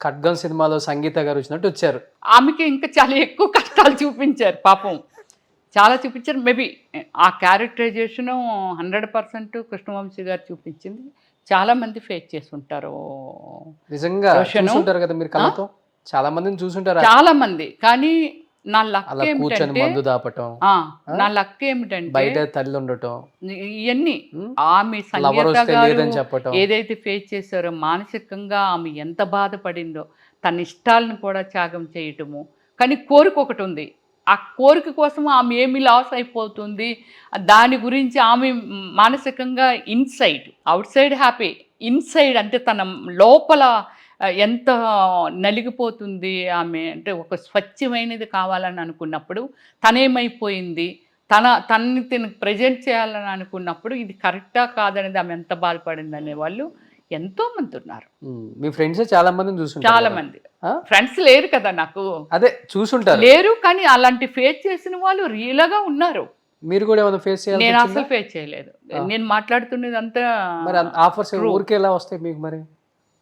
ఖడ్గం సినిమాలో సంగీత గారు వచ్చినట్టు వచ్చారు. ఆమెకి ఇంకా చాలా ఎక్కువ కష్టాలు చూపించారు పాపం, చాలా చూపించారు. మేబీ ఆ క్యారెక్టరైజేషను 100% కృష్ణవంశీ గారు చూపించింది. చాలా మంది ఫేస్ చేస్తుంటారు నిజంగా, చూసుంటారు కదా మీరు కళ్ళతో, చాలా మందిని చూసుంటారు. చాలా మంది. కానీ నా లక్ కూర్చొని మందు దాపటం, నా లక్ ఏమిటంటే బయట తల్లి ఉండటం, ఇవన్నీ ఆమె సంగీత గారు చెప్పటం, ఏదైతే ఫేస్ చేశారో మానసికంగా ఆమె ఎంత బాధపడిందో, తన ఇష్టాలను కూడా త్యాగం చేయటము. కానీ కోరిక ఒకటి ఉంది, ఆ కోరిక కోసం ఆమె ఏమి లాస్ అయిపోతుంది, దాని గురించి ఆమె మానసికంగా inside, out side happy, inside అంటే తన లోపల ఎంత నలిగిపోతుంది ఆమె. అంటే ఒక స్వచ్ఛమైనది కావాలని అనుకున్నప్పుడు తనేమైపోయింది, తనని ప్రజెంట్ చేయాలని అనుకున్నప్పుడు ఇది కరెక్టా కాదనేది ఆమె ఎంత బాధపడింది అనేవాళ్ళు ఎంతో మంది ఉన్నారు. మీ ఫ్రెండ్స్ చాలా మందిని చూసుంటారు. చాలా మంది ఫ్రెండ్స్ లేరు కదా నాకు, అదే చూసుంటారు, లేరు. కానీ అలాంటి ఫేస్ చేసిన వాళ్ళు రియల్గా ఉన్నారు. మీరు కూడా ఏమైనా ఫేస్ చేయాలి? నేను అసలు ఫేస్ చేయలేదు. నేను మాట్లాడుతున్నది అంతా మరి ఆఫర్స్ ఊరికే ఎలా వస్తాయి మీకు మరి?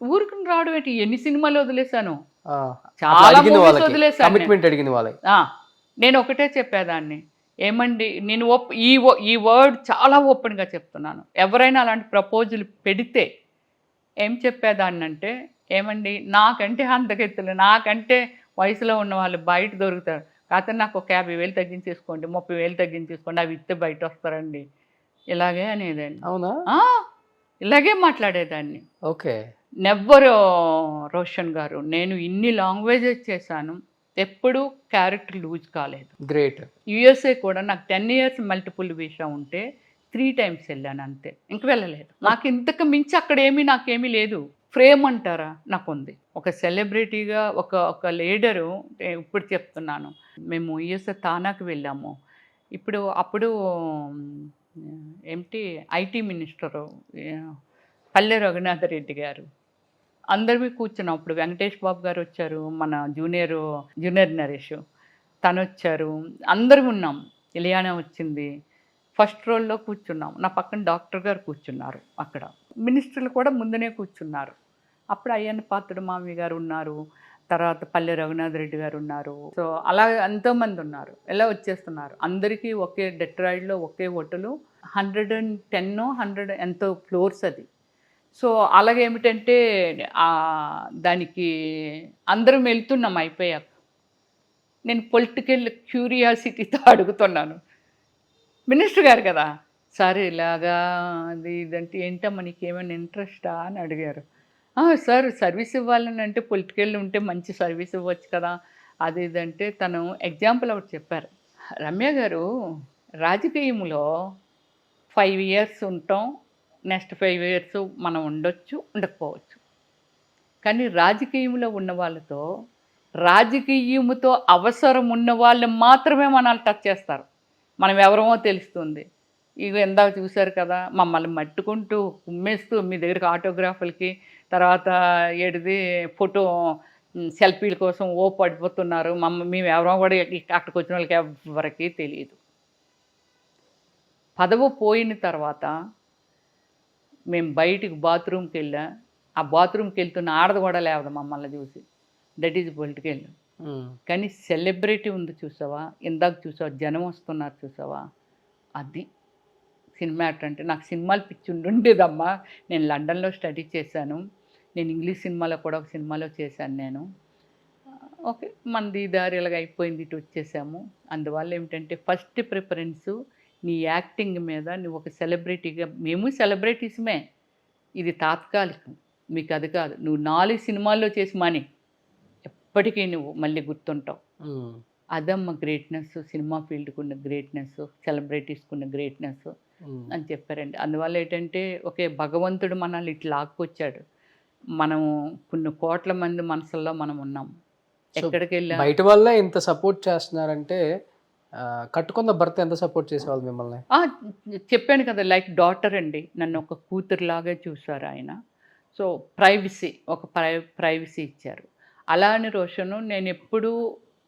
ఊరికి రావడం ఏంటి, ఎన్ని సినిమాలు వదిలేశాను, అట్లా చాలా అడిగిన movies వాళ్ళకి వదిలేశాను నేను. కమిట్మెంట్ అడిగిన వాళ్ళకి నేను ఒకటే చెప్పేదాన్ని, ఏమండి నేను ఈ వర్డ్ చాలా ఓపెన్గా చెప్తున్నాను. ఎవరైనా అలాంటి ప్రపోజల్ పెడితే ఏం చెప్పేదాన్ని అంటే, ఏమండి నాకంటే అందగెత్తులు, నాకంటే వయసులో ఉన్న వాళ్ళు బయట దొరుకుతారు, కాకపోతే నాకు ఒక 50,000 తగ్గించేసుకోండి, 30,000 తగ్గించేసుకోండి, అవి ఇస్తే బయట వస్తారండి, ఇలాగే అనేదాన్ని. అవునా? ఇలాగే మాట్లాడేదాన్ని. ఓకే. నెవ్వరు రోషన్ గారు, నేను ఇన్ని లాంగ్వేజెస్ చేశాను, ఎప్పుడూ క్యారెక్టర్ లూజ్ కాలేదు. గ్రేట్. యుఎస్ఏ కూడా నాకు 10 years మల్టిపుల్ వీసా ఉంటే 3 times వెళ్ళాను అంతే, ఇంక వెళ్ళలేదు. నాకు ఇంతకు మించి అక్కడ నాకేమీ లేదు. ఫ్రేమ్ అంటారా, నాకు ఉంది. ఒక సెలబ్రిటీగా ఒక లీడరు, ఇప్పుడు చెప్తున్నాను, మేము యుఎస్ఏ తానాకి వెళ్ళాము. అప్పుడు ఐటీ మినిస్టరు పల్లె రఘునాథ రెడ్డి గారు, అందరివి కూర్చున్నాం. అప్పుడు వెంకటేష్ బాబు గారు వచ్చారు, మన జూనియర్ నరేష్ తను వచ్చారు, అందరం ఉన్నాం. ఇలియానా వచ్చింది, ఫస్ట్ రోల్లో కూర్చున్నాం. నా పక్కన డాక్టర్ గారు కూర్చున్నారు, అక్కడ మినిస్టర్లు కూడా ముందునే కూర్చున్నారు. అప్పుడు అయ్యన్న పాత్రుడు మామయ్య గారు ఉన్నారు, తర్వాత పల్లె రఘునాథ్ రెడ్డి గారు ఉన్నారు. సో అలా ఎంతోమంది ఉన్నారు, ఎలా వచ్చేస్తున్నారు. అందరికీ ఒకే డెట్రాయిడ్లో ఒకే హోటలు, 110 ఎంతో ఫ్లోర్స్ అది. సో అలాగేమిటంటే దానికి అందరం వెళ్తున్నాం. అయిపోయాక నేను పొలిటికల్ క్యూరియాసిటీతో అడుగుతున్నాను, మినిస్టర్ గారు కదా సార్ ఇలాగా ఇదంటే ఏంటమ్మా నీకేమైనా ఇంట్రెస్టా అని అడిగారు. సార్ సర్వీస్ ఇవ్వాలని అంటే పొలిటికల్ ఉంటే మంచి సర్వీస్ ఇవ్వచ్చు కదా, అది ఇదంటే తను ఎగ్జాంపుల్ ఒకటి చెప్పారు. రమ్య గారు, రాజకీయంలో 5 years ఉంటాం, నెక్స్ట్ 5 years మనం ఉండొచ్చు, ఉండకపోవచ్చు. కానీ రాజకీయంలో ఉన్న వాళ్ళతో, రాజకీయముతో అవసరం ఉన్న వాళ్ళు మాత్రమే మనల్ని టచ్ చేస్తారు. మనం ఎవరమో తెలుస్తుంది. ఇక ఎందాక చూశారు కదా, మమ్మల్ని మట్టుకుంటూ కుమ్మేస్తూ మీ దగ్గరికి ఆటోగ్రాఫ్లకి, తర్వాత ఫోటో సెల్ఫీల కోసం పడిపోతున్నారు. మేము ఎవరో కూడా అక్కడికి వచ్చిన వాళ్ళకి ఎవరికి తెలియదు. పదవి పోయిన తర్వాత మేము బయటికి బాత్రూమ్కి వెళ్ళా, ఆ బాత్రూమ్కి వెళ్తున్న ఆడది కూడా లేవదు మమ్మల్ని చూసి. That is political. కానీ సెలబ్రిటీ ఉంది చూసావా, ఇందాక చూసావా, జనం వస్తున్నారు చూసావా, అది సినిమా అంటే. నాకు సినిమాలు పిచ్చి ఉండేదమ్మా. నేను లండన్లో స్టడీ చేశాను, నేను ఇంగ్లీష్ సినిమాలో కూడా ఒక సినిమాలో చేశాను నేను. ఓకే, మనది దారి ఇలాగ అయిపోయింది, ఇటు వచ్చేసాము. అందువల్ల ఏమిటంటే ఫస్ట్ ప్రిఫరెన్సు నీ యాక్టింగ్ మీద. నువ్వు ఒక సెలబ్రిటీగా, మేము సెలబ్రిటీస్మే, ఇది తాత్కాలికం, మీకు అది కాదు. నువ్వు 4 సినిమాల్లో చేసి మనీ ఎప్పటికీ నువ్వు మళ్ళీ గుర్తుంటావు. అదమ్మ గ్రేట్నెస్, సినిమా ఫీల్డ్కి ఉన్న గ్రేట్నెస్, సెలబ్రిటీస్కి ఉన్న గ్రేట్నెస్ అని చెప్పారండి. అందువల్ల ఏంటంటే ఒకే భగవంతుడు మనల్ని ఇట్లా లాక్కొచ్చాడు. మనము కొన్ని కోట్ల మంది మనసుల్లో మనం ఉన్నాం. ఎక్కడికి వెళ్ళా బయట వల్ల ఇంత సపోర్ట్ చేస్తున్నారంటే, కట్టుకున్న భర్త ఎంత సపోర్ట్ చేసేవాళ్ళు మిమ్మల్ని? చెప్పాను కదా, లైక్ డాటర్ అండి, నన్ను ఒక కూతురులాగా చూశారు ఆయన. సో ప్రైవసీ ఇచ్చారు. అలా అని రోషను, నేను ఎప్పుడూ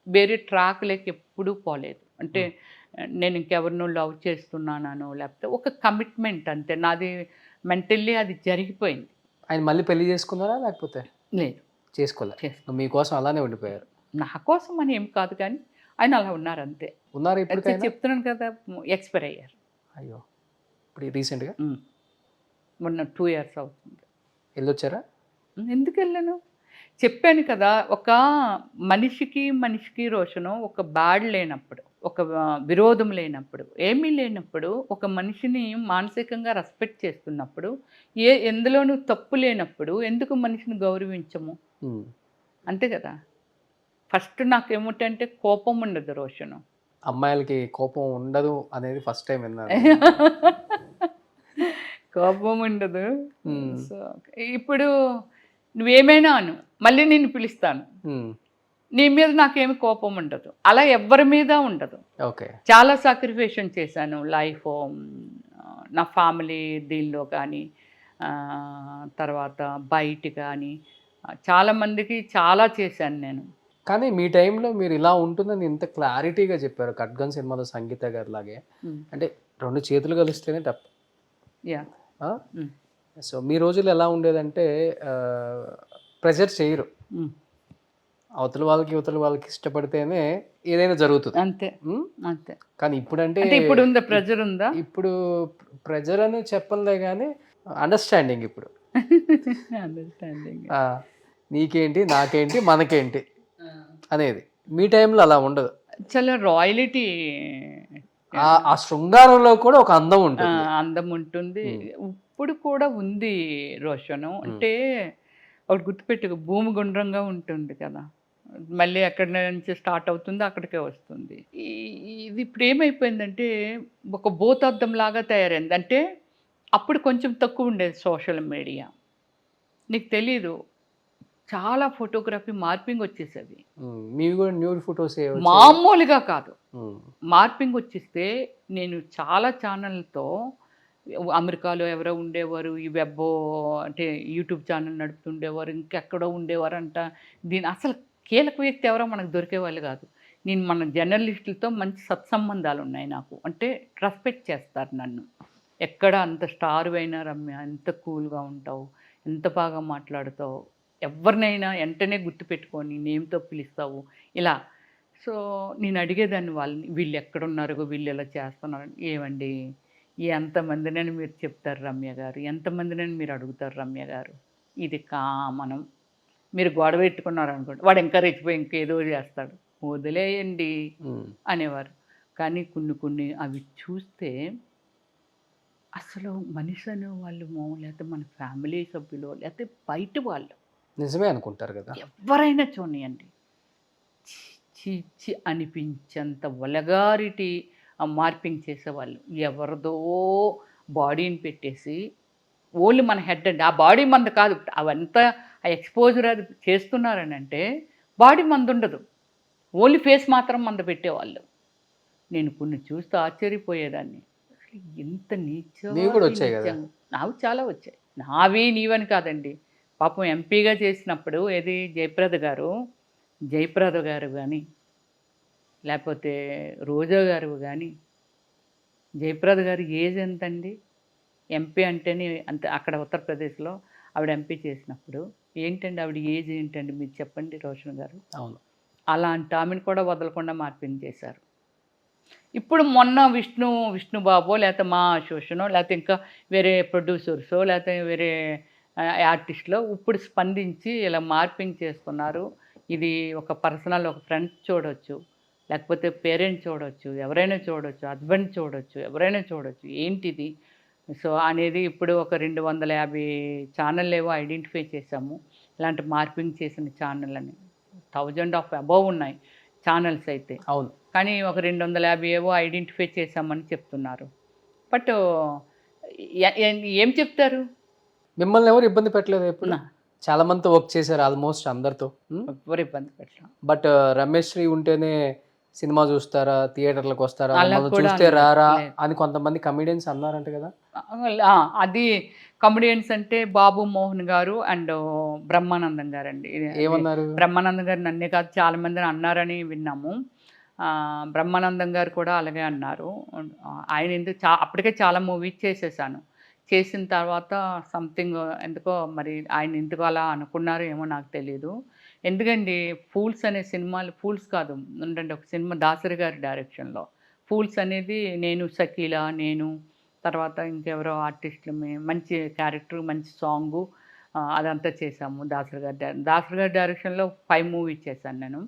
వేరే ట్రాక్లోకి ఎప్పుడూ పోలేదు. అంటే నేను ఇంకెవరినో లవ్ చేస్తున్నానో లేకపోతే ఒక కమిట్మెంట్ అంతే. నాది మెంటల్లీ అది జరిగిపోయింది. ఆయన మళ్ళీ పెళ్లి చేసుకున్నారా లేకపోతే? లేదు, చేసుకోలేదు. మీకోసం అలానే ఉండిపోయారు. నా కోసం అని ఏం కాదు, కానీ ఆయన అలా ఉన్నారు అంతే. ఉన్నారు ఇప్పుడు? చెప్తున్నాను కదా, ఎక్స్పైర్ అయ్యారు. అయ్యో, ఇప్పుడు రీసెంట్గా మొన్న 2 years అవుతుంది. వెళ్ళొచ్చారా? ఎందుకు వెళ్ళను, చెప్పాను కదా. ఒక మనిషికి రోషను, ఒక బ్యాడ్ లేనప్పుడు, ఒక విరోధం లేనప్పుడు, ఏమీ లేనప్పుడు, ఒక మనిషిని మానసికంగా రెస్పెక్ట్ చేస్తున్నప్పుడు, ఎందులోనూ తప్పు లేనప్పుడు ఎందుకు మనిషిని గౌరవించము? అంతే కదా. ఫస్ట్ నాకేమిటంటే కోపం ఉండదు రోషను. అమ్మాయిలకి కోపం ఉండదు అనేది ఫస్ట్ టైం విన్నాను. కోపం ఉండదు. సో ఇప్పుడు నువ్వేమైనా అను, మళ్ళీ నేను పిలుస్తాను. నీ మీద నాకేమి కోపం ఉండదు. అలా ఎవ్వరి మీద ఉండదు. ఓకే, చాలా సాక్రిఫికేషన్ చేశాను లైఫ్, నా ఫ్యామిలీ దీనిలో కానీ, తర్వాత బయట కానీ, చాలామందికి చాలా చేశాను నేను. కానీ మీ టైంలో మీరు ఇలా ఉంటుందని ఇంత క్లారిటీగా చెప్పారు ఖడ్గన్ సినిమాలో సంగీత గారి లాగే. అంటే 2 చేతులు కలిస్తేనే తప్ప. యా సో మీ రోజుల్లో ఎలా ఉండేదంటే ప్రెజర్ చేయరు, అవతల వాళ్ళకి యువతల వాళ్ళకి ఇష్టపడితేనే ఏదైనా జరుగుతుంది. అంతే అంతే. కానీ ఇప్పుడంటే ఇప్పుడు ఉందా ప్రెజర్ ఉందా? ఇప్పుడు ప్రెజర్ అని చెప్పలే కానీ అండర్స్టాండింగ్ ఇప్పుడు. అండర్స్టాండింగ్. నీకేంటి నాకేంటి మనకేంటి అనేది. మీ టైంలో అలా ఉండదు. చాలా రాయలిటీ, ఆ శృంగారంలో కూడా ఒక అందం ఉంటుంది. అందం ఉంటుంది. ఇప్పుడు కూడా ఉంది రోషను. అంటే ఒకటి గుర్తుపెట్టుకో, భూమి గుండ్రంగా ఉంటుంది కదా, మళ్ళీ ఎక్కడి నుంచి స్టార్ట్ అవుతుందో అక్కడికే వస్తుంది. ఇది ఇప్పుడు ఏమైపోయిందంటే ఒక భూతద్దం లాగా తయారైంది. అంటే అప్పుడు కొంచెం తక్కువ ఉండేది సోషల్ మీడియా, నీకు తెలీదు. చాలా ఫోటోగ్రఫీ మార్పింగ్ వచ్చేసేవి. మీవి కూడా న్యూడ్ ఫొటోస్ మామూలుగా కాదు, మార్పింగ్ వచ్చేస్తే నేను చాలా ఛానల్తో, అమెరికాలో ఎవరో ఉండేవారు, ఈ వెబ్ అంటే యూట్యూబ్ ఛానల్ నడుపుతుండేవారు, ఇంకెక్కడో ఉండేవారు అంట. దీని అసలు కీలక వ్యక్తి ఎవరో మనకు దొరికేవాళ్ళు కాదు. నేను మన జర్నలిస్టులతో మంచి సత్సంబంధాలు ఉన్నాయి నాకు. అంటే రెస్పెక్ట్ చేస్తారు నన్ను. ఎక్కడ అంత స్టార్ అయినా రమ్య, ఎంత కూల్గా ఉంటావు, ఎంత బాగా మాట్లాడుతావు, ఎవరినైనా వెంటనే గుర్తుపెట్టుకొని నేమ్తో పిలుస్తావు ఇలా. సో నేను అడిగేదాన్ని వాళ్ళని, వీళ్ళు ఎక్కడున్నారు, వీళ్ళు ఎలా చేస్తున్నారు. ఏమండి ఎంతమందినని మీరు చెప్తారు రమ్య గారు, ఎంతమందినని మీరు అడుగుతారు రమ్య గారు, ఇది కామనం. మీరు గొడవ పెట్టుకున్నారు అనుకోండి, వాడు ఇంకా రెచ్చిపోయి ఇంకేదో చేస్తాడు, వదిలేయండి అనేవారు. కానీ కొన్ని అవి చూస్తే అసలు మనిషి అనే వాళ్ళు, లేకపోతే మన ఫ్యామిలీ సభ్యులు, లేకపోతే బయట వాళ్ళు నిజమే అనుకుంటారు కదా, ఎవరైనా చూడండి, చి అనిపించేంత వలగారిటీ మార్పింగ్ చేసేవాళ్ళు. ఎవరిదో బాడీని పెట్టేసి ఓన్లీ మన హెడ్ అండి, ఆ బాడీ మంది కాదు, అవంతా ఆ ఎక్స్పోజర్ అది చేస్తున్నారని అంటే బాడీ మంది ఉండదు, ఓన్లీ ఫేస్ మాత్రం మంద పెట్టేవాళ్ళు. నేను కొన్ని చూస్తూ ఆశ్చర్యపోయేదాన్ని. అసలు ఎంత నాకు చాలా వచ్చాయి. నావి నీవని కాదండి, పాపం ఎంపీగా చేసినప్పుడు ఏది జయప్రద గారు కానీ, లేకపోతే రోజా గారు కానీ. జయప్రద గారి ఏజ్ ఎంతండి? ఎంపీ అంటేనే అంత. అక్కడ ఉత్తరప్రదేశ్లో ఆవిడ ఎంపీ చేసినప్పుడు ఏంటండి ఆవిడ ఏజ్ ఏంటండి మీరు చెప్పండి రోషన్ గారు. అవును, అలాంటి ఆమెను కూడా వదలకుండా మార్పింగ్ చేశారు. ఇప్పుడు మొన్న విష్ణుబాబో, లేకపోతే మా అశోషనో, లేకపోతే ఇంకా వేరే ప్రొడ్యూసర్సో, లేకపోతే వేరే ఆర్టిస్ట్లో ఇప్పుడు స్పందించి ఇలా మార్పింగ్ చేస్తున్నారు. ఇది ఒక పర్సనల్, ఒక ఫ్రెండ్ చూడవచ్చు, లేకపోతే పేరెంట్ చూడవచ్చు, ఎవరైనా చూడవచ్చు, హస్బెండ్ చూడవచ్చు, ఎవరైనా చూడవచ్చు, ఏంటిది సో అనేది. ఇప్పుడు ఒక 250 ఛానల్ ఏవో ఐడెంటిఫై చేసాము, ఇలాంటి మార్పింగ్ చేసిన ఛానల్ అని. 1000 ఆఫ్ అబవ్ ఉన్నాయి ఛానల్స్ అయితే. అవును, కానీ ఒక 250 ఏవో ఐడెంటిఫై చేసామని చెప్తున్నారు. బట్ ఏం చెప్తారు? మిమ్మల్ని ఎవరు ఇబ్బంది పెట్టలేదు ఎప్పుడు? చాలా మందితో వర్క్ చేశారు, ఆల్మోస్ట్ అందరితో. ఎవరు ఇబ్బంది పెట్టలేదు. బట్ రమేష్ శ్రీ ఉంటేనే సినిమా చూస్తారా, థియేటర్లకు వస్తారా, చూస్తే రారా అని కొంతమంది కమెడియన్స్ అన్నారంట కదా. అది కమెడియన్స్ అంటే బాబు మోహన్ గారు అండ్ బ్రహ్మానందం గారు అండి. ఏమన్నారు? బ్రహ్మానందం గారు నన్నే కాదు చాలా మందిని అన్నారని విన్నాము. బ్రహ్మానందం గారు కూడా అలాగే అన్నారు. ఆయన ఎందుకు అప్పటికే చాలా మూవీస్ చేసేసాను. చేసిన తర్వాత సంథింగ్ ఎందుకో మరి ఆయన ఎందుకు అలా అనుకున్నారో ఏమో నాకు తెలియదు. ఎందుకండి ఫూల్స్ అనే సినిమాలు, ఫూల్స్ కాదు ఉండండి, ఒక సినిమా దాసరి గారి డైరెక్షన్లో ఫూల్స్ అనేది నేను, షకీలా, నేను, తర్వాత ఇంకెవరో ఆర్టిస్టులు, మంచి క్యారెక్టర్, మంచి సాంగు, అదంతా చేశాము. దాసరి గారి డైరెక్షన్లో 5 మూవీస్ చేశాను నేను.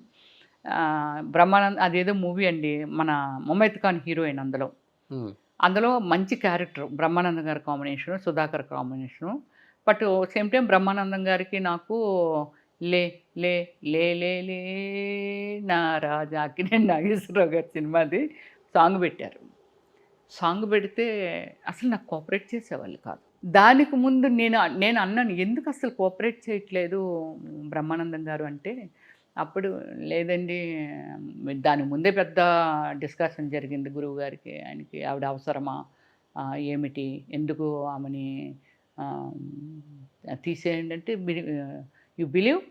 బ్రహ్మానంద్ అదేదో మూవీ అండి, మన ముమైత్ ఖాన్ హీరోయిన్ అందులో మంచి క్యారెక్టర్, బ్రహ్మానందం గారి combination, Sudhakar combination. But same time Brahmanandam గారికి నాకు లే లే లే లే లే నా రాజా అక్కినేని నాగేశ్వరరావు గారి సినిమాది సాంగ్ పెట్టారు. సాంగ్ పెడితే అసలు నాకు కోఆపరేట్ చేసేవాళ్ళు కాదు. దానికి ముందు నేను అన్నాను, ఎందుకు అసలు కోఆపరేట్ చేయట్లేదు బ్రహ్మానందం గారు అంటే, అప్పుడు లేదండి దాని ముందే పెద్ద డిస్కషన్ జరిగింది గురువు గారికి, ఆయనకి ఆవిడ అవసరమా ఏమిటి, ఎందుకు ఆమెని తీసేయండి అంటే, యు బిలీవ్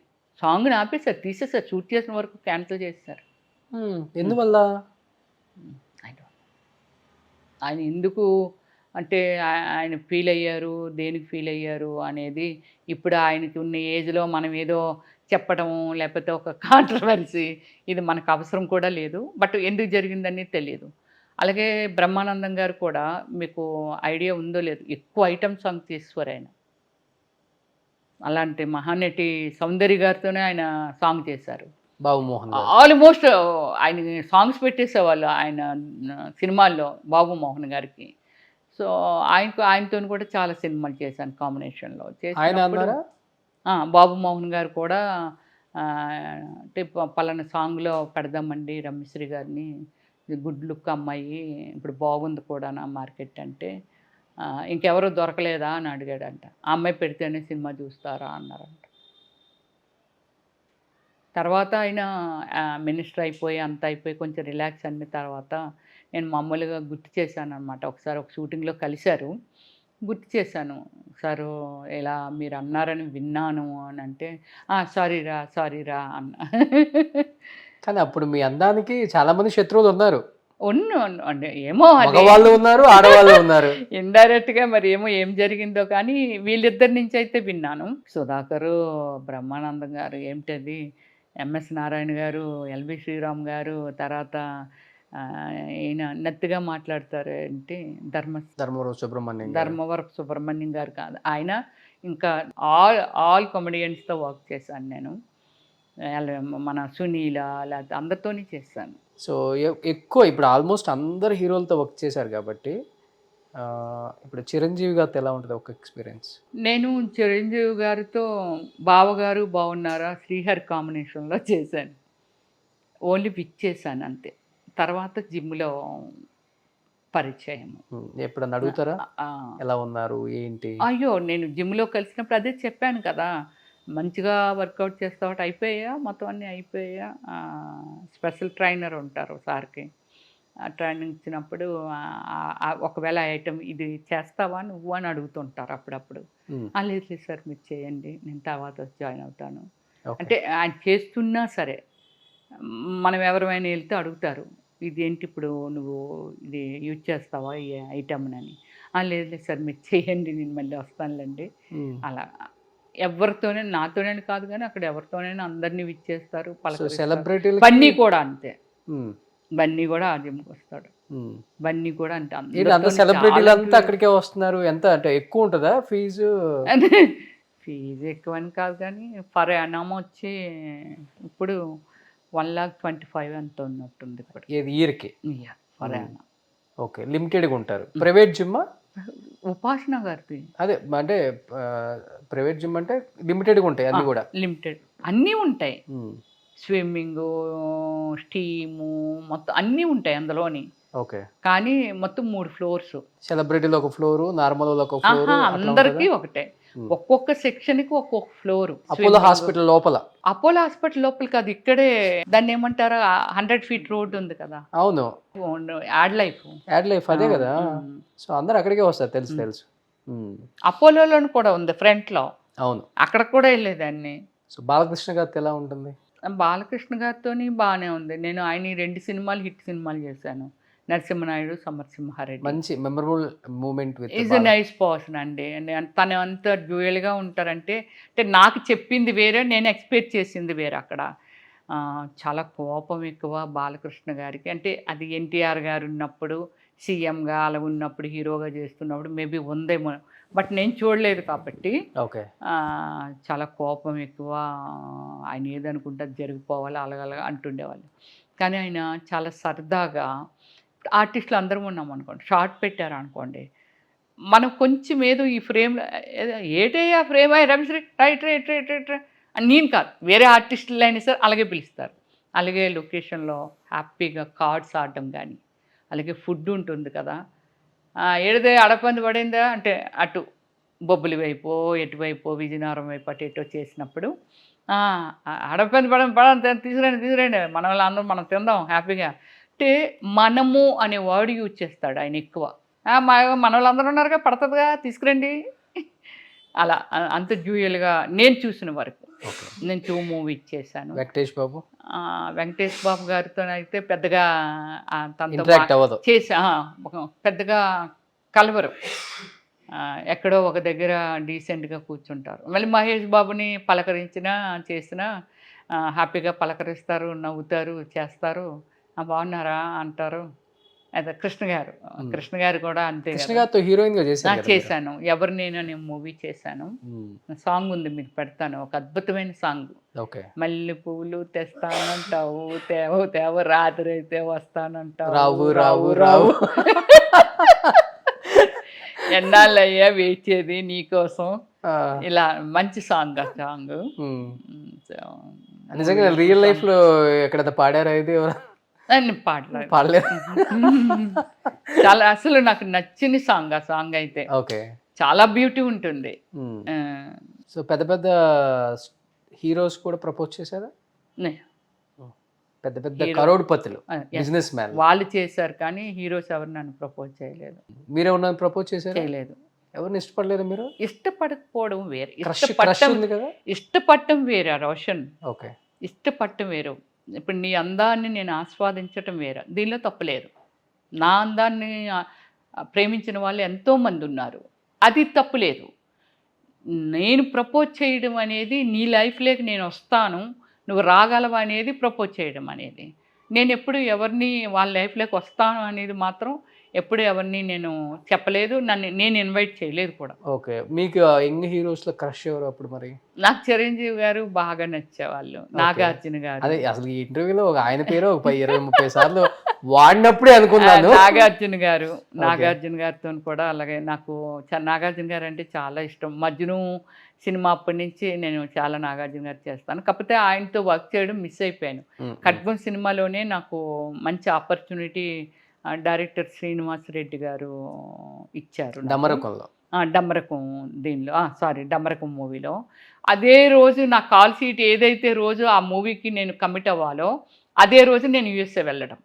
సాంగ్ని ఆపేశారు, తీసేసారు, షూట్ చేసిన వరకు క్యాన్సిల్ చేసేసారు. ఎందువల్ల? ఆయన ఎందుకు అంటే ఆయన ఫీల్ అయ్యారు, దేనికి ఫీల్ అయ్యారు అనేది ఇప్పుడు ఆయనకి ఉన్న ఏజ్లో మనం ఏదో చెప్పడం లేకపోతే ఒక కాంట్రవర్సీ, ఇది మనకు అవసరం కూడా లేదు. బట్ ఎందుకు జరిగిందని తెలియదు. అలాగే బ్రహ్మానందం గారు కూడా మీకు ఐడియా ఉందో లేదు, ఎక్కువ ఐటమ్ సాంగ్ తీసుకోరు ఆయన. అలాంటి మహానటి సౌందర్య గారితోనే ఆయన సాంగ్ చేశారు. బాబు మోహన్ ఆల్మోస్ట్ ఆయన సాంగ్స్ పెట్టేసేవాళ్ళు ఆయన సినిమాల్లో బాబు మోహన్ గారికి. సో ఆయనతో కూడా చాలా సినిమాలు చేశాను కాంబినేషన్లో. బాబు మోహన్ గారు కూడా అంటే పలానా సాంగ్లో పెడదామండి రమ్యశ్రీ గారిని, గుడ్ లుక్ అమ్మాయి, ఇప్పుడు బాగుంది కూడా నా మార్కెట్ అంటే, ఇంకెవరూ దొరకలేదా అని అడిగాడంట. ఆ అమ్మాయి పెడితేనే సినిమా చూస్తారా అన్నారంట. తర్వాత ఆయన మినిస్టర్ అయిపోయి అంత అయిపోయి కొంచెం రిలాక్స్ అయిన తర్వాత నేను మామూలుగా గుర్తు చేశాను అనమాట. ఒకసారి ఒక షూటింగ్లో కలిశారు, గుర్తు చేశాను, సారు ఇలా మీరు అన్నారని విన్నాను అని అంటే, సారీరా అన్న. కానీ అప్పుడు మీ అందానికి చాలా మంది శత్రువులు ఉన్నారు. అంటే ఏమో వాళ్ళు ఉన్నారు, ఆడవాళ్ళు ఉన్నారు. ఇండైరెక్ట్గా మరి ఏం జరిగిందో కానీ వీళ్ళిద్దరి నుంచి అయితే విన్నాను. సుధాకరు, బ్రహ్మానందం గారు, ఏమిటది ఎంఎస్ నారాయణ గారు, ఎల్వి శ్రీరామ్ గారు, తర్వాత ఈయన నెత్తిగా మాట్లాడతారు ఏంటి ధర్మవరపు సుబ్రహ్మణ్యం గారు కాదు ఆయన, ఇంకా ఆల్ కామెడియన్స్తో వర్క్ చేశాను నేను. మన సునీల లేకపోతే అందరితోనే చేశాను. సో ఎక్కువ ఇప్పుడు ఆల్మోస్ట్ అందరు హీరోలతో వర్క్ చేశారు కాబట్టి, ఇప్పుడు చిరంజీవి గారితో ఎలా ఉంటుంది ఒక ఎక్స్పీరియన్స్? నేను చిరంజీవి గారితో బావగారు బాగున్నారా శ్రీహరి కాంబినేషన్లో చేశాను. ఓన్లీ పిక్ చేశాను అంతే. తర్వాత జిమ్లో పరిచయం. ఎప్పుడన్నా అడుగుతారా ఎలా ఉన్నారు ఏంటి? అయ్యో నేను జిమ్లో కలిసినప్పుడు అదే చెప్పాను కదా, మంచిగా వర్కౌట్ చేస్తావు, అయిపోయా మొత్తం అన్నీ అయిపోయా. స్పెషల్ ట్రైనర్ ఉంటారు సార్కి, ట్రైనింగ్ ఇచ్చినప్పుడు ఒకవేళ ఐటమ్ ఇది చేస్తావా నువ్వు అని అడుగుతుంటారు అప్పుడప్పుడు. లేదు సార్ మీరు చేయండి, నేను తర్వాత జాయిన్ అవుతాను అంటే ఆయన చేస్తున్నా సరే మనం ఎవరైనా వెళ్తే అడుగుతారు, ఇదేంటి ఇప్పుడు నువ్వు ఇది యూజ్ చేస్తావా ఈ ఐటమ్నని. లేదు సార్ మీరు చేయండి నేను మళ్ళీ వస్తానులేండి. అలా ఎవరితోనే, నాతోనే కాదు కానీ అక్కడ ఎవరితోనైనా అందరినీ విచ్చేస్తారు. సెలబ్రిటీలు బన్నీ కూడా అంతే, బన్నీ కూడా ఆ జిమ్కి వస్తాడు. బన్నీ కూడా అంటే సెలబ్రిటీలు అంతా అక్కడికే వస్తున్నారు. ఎంత అంటే ఎక్కువ ఉంటుందా ఫీజు? ఫీజు ఎక్కువ అని కాదు కానీ ఫర్ యానం వచ్చి ఇప్పుడు 1,25,000 అంత ఉన్నట్టుంది ఇప్పుడు. ఇయర్కి ఫర్ యానం. ఓకే, లిమిటెడ్గా ఉంటారు. ప్రైవేట్ జిమ్మా? ఉపాసన గారిది అదే అంటే ప్రైవేట్ జిమ్ అంటే లిమిటెడ్గా ఉంటాయి అన్నీ కూడా? లిమిటెడ్ అన్నీ ఉంటాయి, స్విమ్మింగ్, స్టీము మొత్తం అన్నీ ఉంటాయి అందులోని. ఓకే, కానీ మొత్తం 3 ఫ్లోర్స్. సెలబ్రిటీలో ఒక ఫ్లోరు, నార్మల్ ఒక ఫ్లోరు, అందరికీ ఒకటే. ఒక్కొక్క సెక్షన్కి ఒక్కొక్క ఫ్లోర్. అపోలో హాస్పిటల్ లోపల? అపోలో హాస్పిటల్ లోపల కాదు, ఇక్కడే దాన్ని ఏమంటారా 100 feet రోడ్ ఉంది కదా. అవును, యాడ్ లైఫ్ అదే కదా. సో అందరు అక్కడికే వస్తారు, తెలుసు. అపోలోలో కూడా ఉంది ఫ్రంట్ లో. అవును, అక్కడ కూడా వెళ్ళేదాన్ని. సో బాలకృష్ణ గారితో ఎలా ఉంటుంది? బాలకృష్ణ గారితో బాగానే ఉంది. నేను ఆయన 2 సినిమాలు హిట్ సినిమాలు చేశాను, నరసింహనాయుడు, సమరసింహారెడ్డి. మంచి memorable moment. Is a nice person అండి. తను అంత డ్యూయల్గా ఉంటారంటే, అంటే నాకు చెప్పింది వేరే, నేను ఎక్స్పెక్ట్ చేసింది వేరే. అక్కడ చాలా కోపం ఎక్కువ బాలకృష్ణ గారికి. అంటే అది ఎన్టీఆర్ గారు ఉన్నప్పుడు సీఎంగా అలా ఉన్నప్పుడు హీరోగా చేస్తున్నప్పుడు మేబీ ఉందేమో, బట్ నేను చూడలేదు కాబట్టి. ఓకే, చాలా కోపం ఎక్కువ. ఆయన ఏదనుకుంటే జరిగిపోవాలి అలాగలా అంటుండేవాళ్ళు. కానీ ఆయన చాలా సరదాగా, ఆర్టిస్టులు అందరం ఉన్నాం అనుకోండి, షార్ట్ పెట్టారు అనుకోండి, మనం కొంచెం ఏదో ఈ ఫ్రేమ్లో ఏటయ్యా ఫ్రేమ్ అయ్యి Rameshri right right right right అని నేను కాదు, వేరే ఆర్టిస్టులు అయినా సరే అలాగే పిలుస్తారు. అలాగే లొకేషన్లో హ్యాపీగా కార్డ్స్ ఆడడం కానీ, అలాగే ఫుడ్ ఉంటుంది కదా, ఏడిదే అడపంది పడిందా అంటే అటు బొబ్బులి వైపు ఎటువైపు విజయనగరం వైపు అటు ఎటో చేసినప్పుడు అడపంది పడండి తీసుకురండి మన వాళ్ళందరూ మనం తిందాం హ్యాపీగా అంటే మనము అనే వర్డ్ యూజ్ చేస్తాడు ఆయన ఎక్కువ. మన వాళ్ళందరూ ఉన్నారుగా పడుతుందిగా తీసుకురండి అలా అంత డ్యూయల్గా నేను చూసిన వరకు. నేను 2 మూవీస్ చేశాను. వెంకటేష్ బాబు వెంకటేష్ బాబు గారితో అయితే పెద్దగా తనతో ఇంటరాక్ట్ అవ్వదు. పెద్దగా కలవరు. ఎక్కడో ఒక దగ్గర డీసెంట్గా కూర్చుంటారు. మళ్ళీ మహేష్ బాబుని పలకరించినా చేసినా హ్యాపీగా పలకరిస్తారు, నవ్వుతారు, చేస్తారు. బాగున్నారా అంటారు. అదే కృష్ణ గారు కూడా అంతే. కృష్ణ గారితో హీరోయిన్ గా చేశాను. ఎవరు నేను అనే మూవీ చేశాను. సాంగ్ ఉంది, మీకు పెడతాను, ఒక అద్భుతమైన సాంగ్. మల్లె పువ్వులు తెస్తానంటావు, తేవు తేవు, రాత్రి అయితే వస్తానంటావు, రావు రావు రావు, ఎన్నాళ్ళయ్యా వేచేది నీకోసం. ఇలా మంచి సాంగ్. ఆ సాంగ్ నిజంగా రియల్ లైఫ్ లో ఎక్కడ పాడారా? ఇది పాడలేదు. చాలా అసలు నాకు నచ్చిన సాంగ్ ఆ సాంగ్ అయితే. చాలా బ్యూటీ ఉంటుంది. సో పెద్ద పెద్ద హీరోస్ కూడా ప్రపోజ్ చేశారా? పెద్ద పెద్ద కరోడ్పతులు, బిజినెస్ మ్యాన్ వాళ్ళు చేశారు, కానీ హీరోస్ ఎవరు నన్ను ప్రపోజ్ చేయలేదు. మీరేమన్నా ప్రపోజ్ చేశారు? చేయలేదు. ఎవరిని ఇష్టపడలేదు మీరు? ఇష్టపడకపోవడం వేరు, ఇష్టపడటం వేరే రోషన్. ఇష్టపడటం వేరు. ఇప్పుడు నీ అందాన్ని నేను ఆస్వాదించటం వేరు, దీనిలో తప్పులేదు. నా అందాన్ని ప్రేమించిన వాళ్ళు ఎంతోమంది ఉన్నారు, అది తప్పులేదు. నేను ప్రపోజ్ చేయడం అనేది నీ లైఫ్లోకి నేను వస్తాను, నువ్వు రాగలవా అనేది ప్రపోజ్ చేయడం అనేది. నేను ఎప్పుడు ఎవరిని వాళ్ళ లైఫ్లోకి వస్తాను అనేది మాత్రం ఎప్పుడు ఎవరిని నేను చెప్పలేదు, నేను ఇన్వైట్ చేయలేదు కూడా. మీకు యంగ్ హీరోస్లో క్రష్ ఎవరు అప్పుడు? మరి నాకు చిరంజీవి గారు బాగా నచ్చేవాళ్ళు, నాగార్జున గారు. అదే అసలు ఈ ఇంటర్వ్యూలో ఆయన పేరు 20-30 సార్లు వాడినప్పుడే అనుకున్నాను. నాగార్జున గారితో కూడా అలాగే. నాకు నాగార్జున గారు అంటే చాలా ఇష్టం. మజ్ను సినిమా అప్పటి నుంచి నేను చాలా నాగార్జున గారు చేస్తాను. కాకపోతే ఆయనతో వర్క్ చేయడం మిస్ అయిపోయాను. ఖడ్గం సినిమాలోనే నాకు మంచి ఆపర్చునిటీ డైరెక్టర్ శ్రీనివాస్ రెడ్డి గారు ఇచ్చారు. డమ్మరకం డమ్మరకం మూవీలో. అదే రోజు నా కాల్ షీట్ ఏదైతే రోజు ఆ మూవీకి నేను కమిట్ అవ్వాలో అదే రోజు నేను యూఎస్ఏ వెళ్ళడం.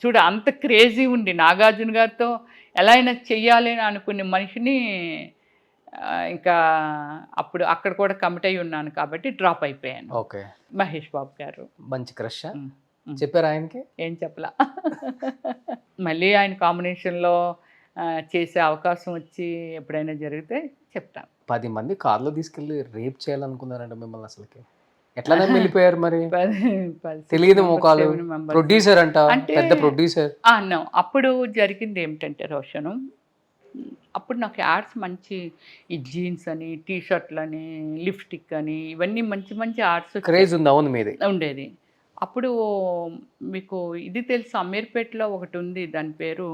చూడ, అంత క్రేజీ ఉండి నాగార్జున గారితో ఎలా అయినా చెయ్యాలి అని అనుకునే మనిషిని ఇంకా అప్పుడు అక్కడ కూడా కమిట్ అయి ఉన్నాను కాబట్టి డ్రాప్ అయిపోయాను. మహేష్ బాబు గారు మంచి క్రష్ చెప్పారు ఆయనకి? ఏం చెప్పలా. మళ్ళీ ఆయన కాంబినేషన్లో చేసే అవకాశం వచ్చి ఎప్పుడైనా జరిగితే చెప్తాను. 10 మంది కార్లో తీసుకెళ్ళి రేప్ చేయాలనుకున్నారంట మిమ్మల్ని. అసలుకి ఎట్లా వెళ్ళిపోయారు మరి? తెలియదు ముఖాలు. ప్రొడ్యూసర్ అంట, పెద్ద ప్రొడ్యూసర్. అప్పుడు జరిగింది ఏమిటంటే రోషను, అప్పుడు నాకు యాడ్స్ మంచి ఈ జీన్స్ అని, టీ షర్ట్లని, లిప్స్టిక్ అని, ఇవన్నీ మంచి మంచి యాడ్స్ క్రేజ్ ఉంది. అవును, మీది ఉండేది. అప్పుడు మీకు ఇది తెలుసు, అమీర్పేటలో ఒకటి ఉంది, దాని పేరు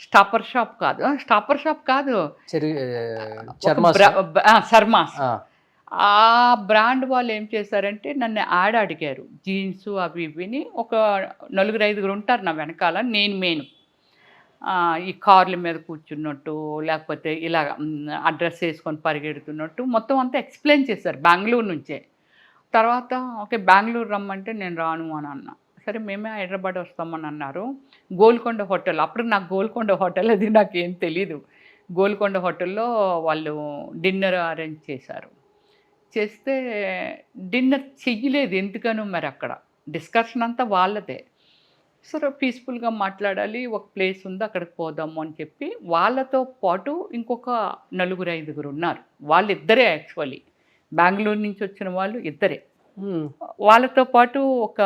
స్టాపర్ షాప్ కాదు, శర్మాస్. ఆ బ్రాండ్ వాళ్ళు ఏం చేశారంటే నన్ను యాడ్ అడిగారు. జీన్స్ అవి ఇవిని ఒక 4-5 ఉంటారు నా వెనకాల. నేను మెయిన్ ఈ కార్ల మీద కూర్చున్నట్టు, లేకపోతే ఇలా అడ్రస్ వేసుకొని పరిగెడుతున్నట్టు మొత్తం అంతా ఎక్స్ప్లెయిన్ చేశారు బెంగళూరు నుంచే. తర్వాత బెంగళూరు రమ్మంటే నేను రాను అని అన్నా. సరే మేమే హైదరాబాద్ వస్తామని అన్నారు. గోల్కొండ హోటల్, అప్పుడు నాకు గోల్కొండ హోటల్ అది నాకేం తెలీదు. గోల్కొండ హోటల్లో వాళ్ళు డిన్నర్ అరేంజ్ చేశారు. చేస్తే డిన్నర్ చెయ్యలేదు ఎందుకనో మరి. అక్కడ డిస్కషన్ అంతా వాళ్ళదే. సరే పీస్ఫుల్గా మాట్లాడాలి, ఒక ప్లేస్ ఉంది అక్కడికి పోదాము అని చెప్పి వాళ్ళతో పాటు ఇంకొక 4-5 ఉన్నారు. వాళ్ళిద్దరే యాక్చువల్లీ బెంగళూరు నుంచి వచ్చిన వాళ్ళు ఇద్దరే. వాళ్ళతో పాటు ఒక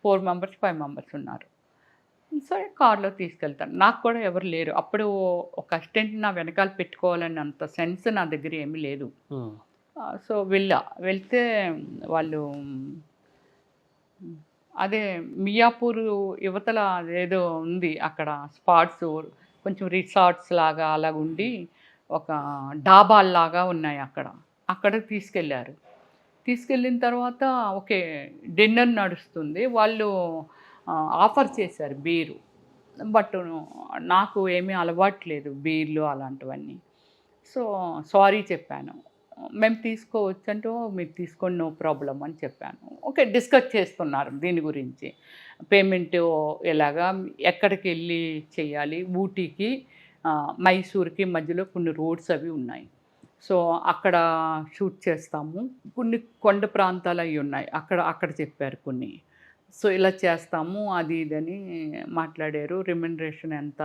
4 మెంబర్స్ 5 మెంబర్స్ ఉన్నారు. సరే కార్లో తీసుకెళ్తాను. నాకు కూడా ఎవరు లేరు అప్పుడు. ఒక అసిస్టెంట్ నా వెనకాల పెట్టుకోవాలని అంత సెన్స్ నా దగ్గర ఏమీ లేదు. సో వెళ్తే వాళ్ళు అదే మియాపూర్ యువతల ఏదో ఉంది అక్కడ స్పాట్స్, కొంచెం రిసార్ట్స్ లాగా అలాగ ఉండి ఒక డాబాల్లాగా ఉన్నాయి అక్కడికి తీసుకెళ్ళారు. తీసుకెళ్ళిన తర్వాత డిన్నర్ నడుస్తుంది. వాళ్ళు ఆఫర్ చేశారు బీరు, బట్ నాకు ఏమీ అలవాట్లేదు బీర్లు అలాంటివన్నీ. సో సారీ చెప్పాను. మేము తీసుకోవచ్చు అంటే మీరు తీసుకోండి, నో ప్రాబ్లం అని చెప్పాను. డిస్కస్ చేస్తున్నారు దీని గురించి. పేమెంట్ ఎలాగా, ఎక్కడికి వెళ్ళి చేయాలి, ఊటీకి మైసూర్కి మధ్యలో కొన్ని రోడ్స్ అవి ఉన్నాయి. సో అక్కడ షూట్ చేస్తాము. కొన్ని కొండ ప్రాంతాలు అవి ఉన్నాయి, అక్కడ చెప్పారు కొన్ని. సో ఇలా చేస్తాము అది ఇదని మాట్లాడారు. రెమ్యునరేషన్ ఎంత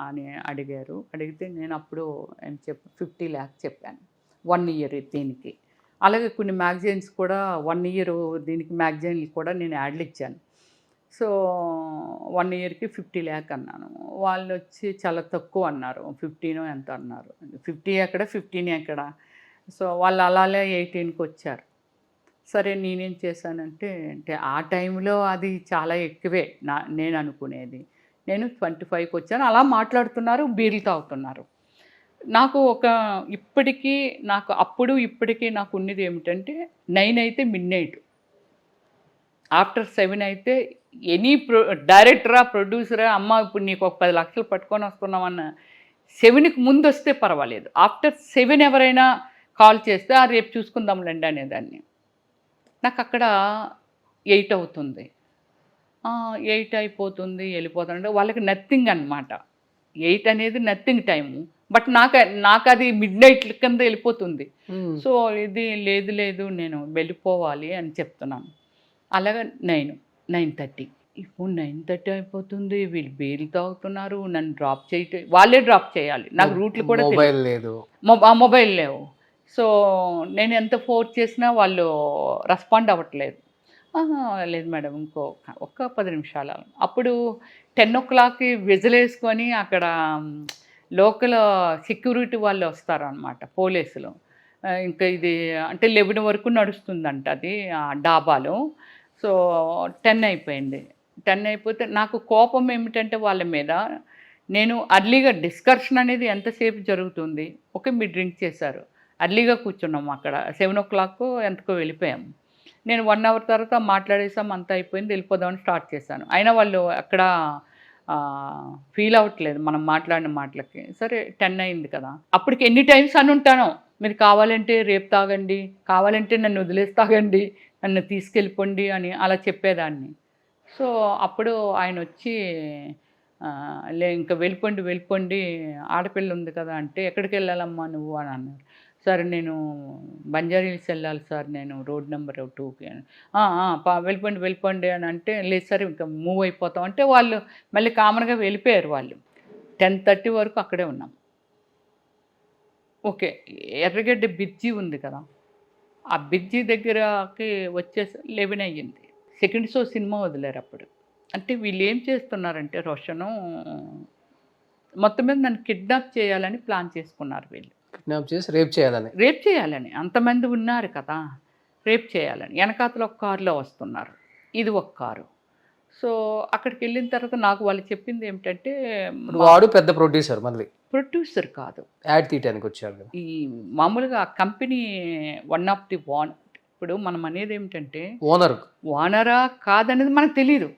అని అడిగారు. అడిగితే నేను అప్పుడు 50 lakhs చెప్పాను 1 year దీనికి. అలాగే కొన్ని మ్యాగజైన్స్ కూడా 1 year దీనికి మ్యాగజైన్లు కూడా నేను యాడ్లు ఇచ్చాను. సో 1 yearకి 50 lakh అన్నాను. వాళ్ళు వచ్చి చాలా తక్కువ అన్నారు. 15 ఎంత అన్నారు. 50 ఎక్కడ 15 ఎక్కడ. సో వాళ్ళు అలాగే 18కి వచ్చారు. సరే నేనేం చేశానంటే ఆ టైంలో అది చాలా ఎక్కువే నేను అనుకునేది. నేను 25కి వచ్చాను. అలా మాట్లాడుతున్నారు, బీర్లు తాగుతున్నారు. నాకు ఇప్పటికీ నాకు అప్పుడు ఇప్పటికీ నాకు ఉన్నది ఏమిటంటే 9 అయితే మిడ్‌నైట్. ఆఫ్టర్ 7 అయితే ఎనీ డైరెక్టరా, ప్రొడ్యూసరా, అమ్మ ఇప్పుడు నీకు ఒక 10 లక్షలు పట్టుకొని వస్తున్నామన్న 7కి ముందు వస్తే పర్వాలేదు. ఆఫ్టర్ 7 ఎవరైనా కాల్ చేస్తే రేపు చూసుకుందాంలేండి అనేదాన్ని. నాకు అక్కడ 8 అవుతుంది. 8 అయిపోతుంది, వెళ్ళిపోతానంటే వాళ్ళకి నథింగ్ అనమాట. 8 అనేది నథింగ్ టైము. బట్ నాకు అది మిడ్‌నైట్ కింద వెళ్ళిపోతుంది. సో ఇది లేదు నేను వెళ్ళిపోవాలి అని చెప్తున్నాను. అలాగా 9:30 ఇప్పుడు 9:30 అయిపోతుంది. వీళ్ళు బీర్లు తాగుతున్నారు, నన్ను డ్రాప్ చేయటం, వాళ్ళే డ్రాప్ చేయాలి. నాకు రూట్లు కూడా మొబైల్ లేదు, మొబైల్ లేవు. సో నేను ఎంత ఫోర్స్ చేసినా వాళ్ళు రెస్పాండ్ అవ్వట్లేదు. లేదు మేడం ఒక్క 10 నిమిషాలు. అప్పుడు 10 o'clockకి విజిలేసుకొని అక్కడ లోకల్ సెక్యూరిటీ వాళ్ళు వస్తారనమాట, పోలీసులు. ఇంకా ఇది అంటే 11 వరకు నడుస్తుందంట అది డాబాలో. సో 10 అయిపోయింది. 10 అయిపోతే నాకు కోపం ఏమిటంటే వాళ్ళ మీద, నేను అర్లీగా డిస్కషన్ అనేది ఎంతసేపు జరుగుతుంది. ఓకే మీరు డ్రింక్ చేశారు, అర్లీగా కూర్చున్నాము అక్కడ 7 o'clock ఎంతకో వెళ్ళిపోయాము. నేను 1 hour తర్వాత మాట్లాడేసాం, అంతా అయిపోయింది, వెళ్ళిపోదామని స్టార్ట్ చేశాను. అయినా వాళ్ళు అక్కడ ఫీల్ అవ్వట్లేదు మనం మాట్లాడిన మాటలకి. సరే 10 అయింది కదా, అప్పటికి ఎన్ని టైమ్స్ అని ఉంటానో, మీరు కావాలంటే రేపు తాగండి, కావాలంటే నన్ను వదిలేసి తాగండి, నన్ను తీసుకెళ్ళిపోండి అని అలా చెప్పేదాన్ని. సో అప్పుడు ఆయన వచ్చి ఇంకా వెళ్ళిపోండి ఆడపిల్ల ఉంది కదా అంటే, ఎక్కడికి వెళ్ళాలమ్మా నువ్వు అని అన్నారు. సార్ నేను బంజారీల్స్ వెళ్ళాలి సార్, నేను రోడ్ నెంబర్ 2కి అని. వెళ్ళిపోండి అని అంటే, లేదు సార్ ఇంకా మూవ్ అయిపోతాం అంటే వాళ్ళు మళ్ళీ కామన్గా వెళ్ళిపోయారు. వాళ్ళు 10:30 వరకు అక్కడే ఉన్నాం. ఓకే ఎర్రగడ్డ బ్రిడ్జి ఉంది కదా, ఆ బ్రిడ్జి దగ్గరకి వచ్చేసి 11 అయ్యింది. సెకండ్ షో సినిమా వదిలేరు అప్పుడు. అంటే వీళ్ళు ఏం చేస్తున్నారంటే రోషను మొత్తం మీద నన్ను కిడ్నాప్ చేయాలని ప్లాన్ చేసుకున్నారు. వీళ్ళు కిడ్నాప్ చేసి రేప్ చేయాలని అంతమంది ఉన్నారు కదా, రేప్ చేయాలని. వెనకాతలో ఒక కారులో వస్తున్నారు, ఇది ఒక కారు. సో అక్కడికి వెళ్ళిన తర్వాత నాకు వాళ్ళు చెప్పింది ఏమిటంటే, వాడు పెద్ద ప్రొడ్యూసర్, మళ్ళీ ప్రొడ్యూసర్ కాదు, యాడ్ తీయడానికి వచ్చాడు. ఈ మామూలుగా కంపెనీ వన్ ఆఫ్ ది ఇప్పుడు మనం అనేది ఏమిటంటే ఓనరా కాదనేది మనకు తెలియదు.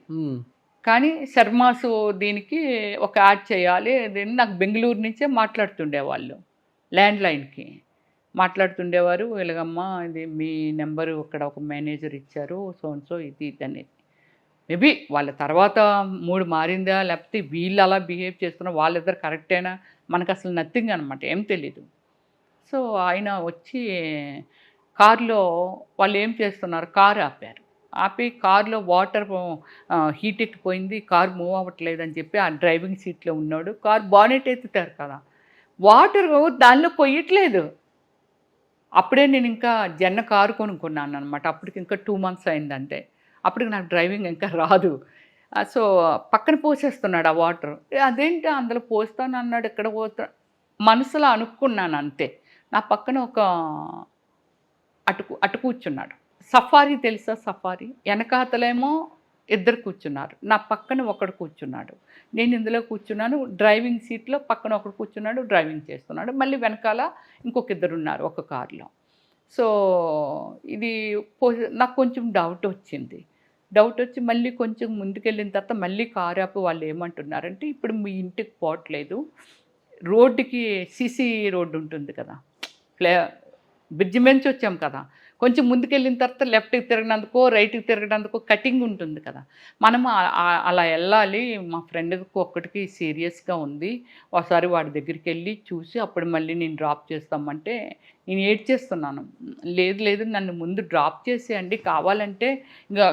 కానీ శర్మాసు దీనికి ఒక యాడ్ చేయాలి, దీన్ని నాకు బెంగళూరు నుంచే మాట్లాడుతుండేవాళ్ళు, ల్యాండ్లైన్కి మాట్లాడుతుండేవారు. ఇలాగమ్మా ఇది మీ నెంబరు ఇక్కడ ఒక మేనేజర్ ఇచ్చారు, సో ఇది అనేది. మేబీ వాళ్ళ తర్వాత మూడు మారిందా, లేకపోతే వీళ్ళు అలా బిహేవ్ చేస్తున్నా, వాళ్ళిద్దరు కరెక్టేనా, మనకు అసలు నథింగ్ అనమాట, ఏం తెలీదు. సో ఆయన వచ్చి కారులో వాళ్ళు ఏం చేస్తున్నారు, కారు ఆపి కారులో వాటర్ హీట్ ఎక్కిపోయింది, కారు మూవ్ అవ్వట్లేదు అని చెప్పి ఆ డ్రైవింగ్ సీట్లో ఉన్నాడు. కారు బానెట్ ఎత్తుతారు కదా, వాటర్ దానిలో పొయ్యట్లేదు. అప్పుడే నేను ఇంకా జన్న కారు కొనుక్కున్నాను అనమాట. అప్పటికి ఇంకా 2 months అయిందంటే, అప్పటికి నాకు డ్రైవింగ్ ఇంకా రాదు. సో పక్కన పోసేస్తున్నాడు ఆ వాటర్. అదేంటి అందులో పోస్తాను అన్నాడు, ఎక్కడ పోతా మనసులో అనుకున్నాను అంతే. నా పక్కన ఒక అటు కూర్చున్నాడు. సఫారీ తెలుసా, సఫారీ వెనకాతలేమో 2 కూర్చున్నారు, నా పక్కన ఒకడు కూర్చున్నాడు, నేను ఇందులో కూర్చున్నాను. డ్రైవింగ్ సీట్లో పక్కన ఒకడు కూర్చున్నాడు, డ్రైవింగ్ చేస్తున్నాడు. మళ్ళీ వెనకాల ఇంకొక 2 ఉన్నారు ఒక కారులో. సో ఇది నాకు కొంచెం డౌట్ వచ్చి మళ్ళీ కొంచెం ముందుకెళ్ళిన తర్వాత మళ్ళీ కారు ఆపి వాళ్ళు ఏమంటున్నారంటే, ఇప్పుడు మీ ఇంటికి పోవట్లేదు, రోడ్డుకి సీసీ రోడ్డు ఉంటుంది కదా, బ్రిడ్జి నుంచి వచ్చాం కదా, కొంచెం ముందుకెళ్ళిన తర్వాత లెఫ్ట్కి తిరగనందుకో రైట్కి తిరగనందుకో కటింగ్ ఉంటుంది కదా, మనం అలా వెళ్ళాలి. మా ఫ్రెండ్కి ఒక్కటికి సీరియస్గా ఉంది, ఒకసారి వాడి దగ్గరికి వెళ్ళి చూసి అప్పుడు మళ్ళీ నేను డ్రాప్ చేస్తామంటే నేను ఏడ్చేస్తున్నాను. లేదు లేదు నన్ను ముందు డ్రాప్ చేసేయండి, కావాలంటే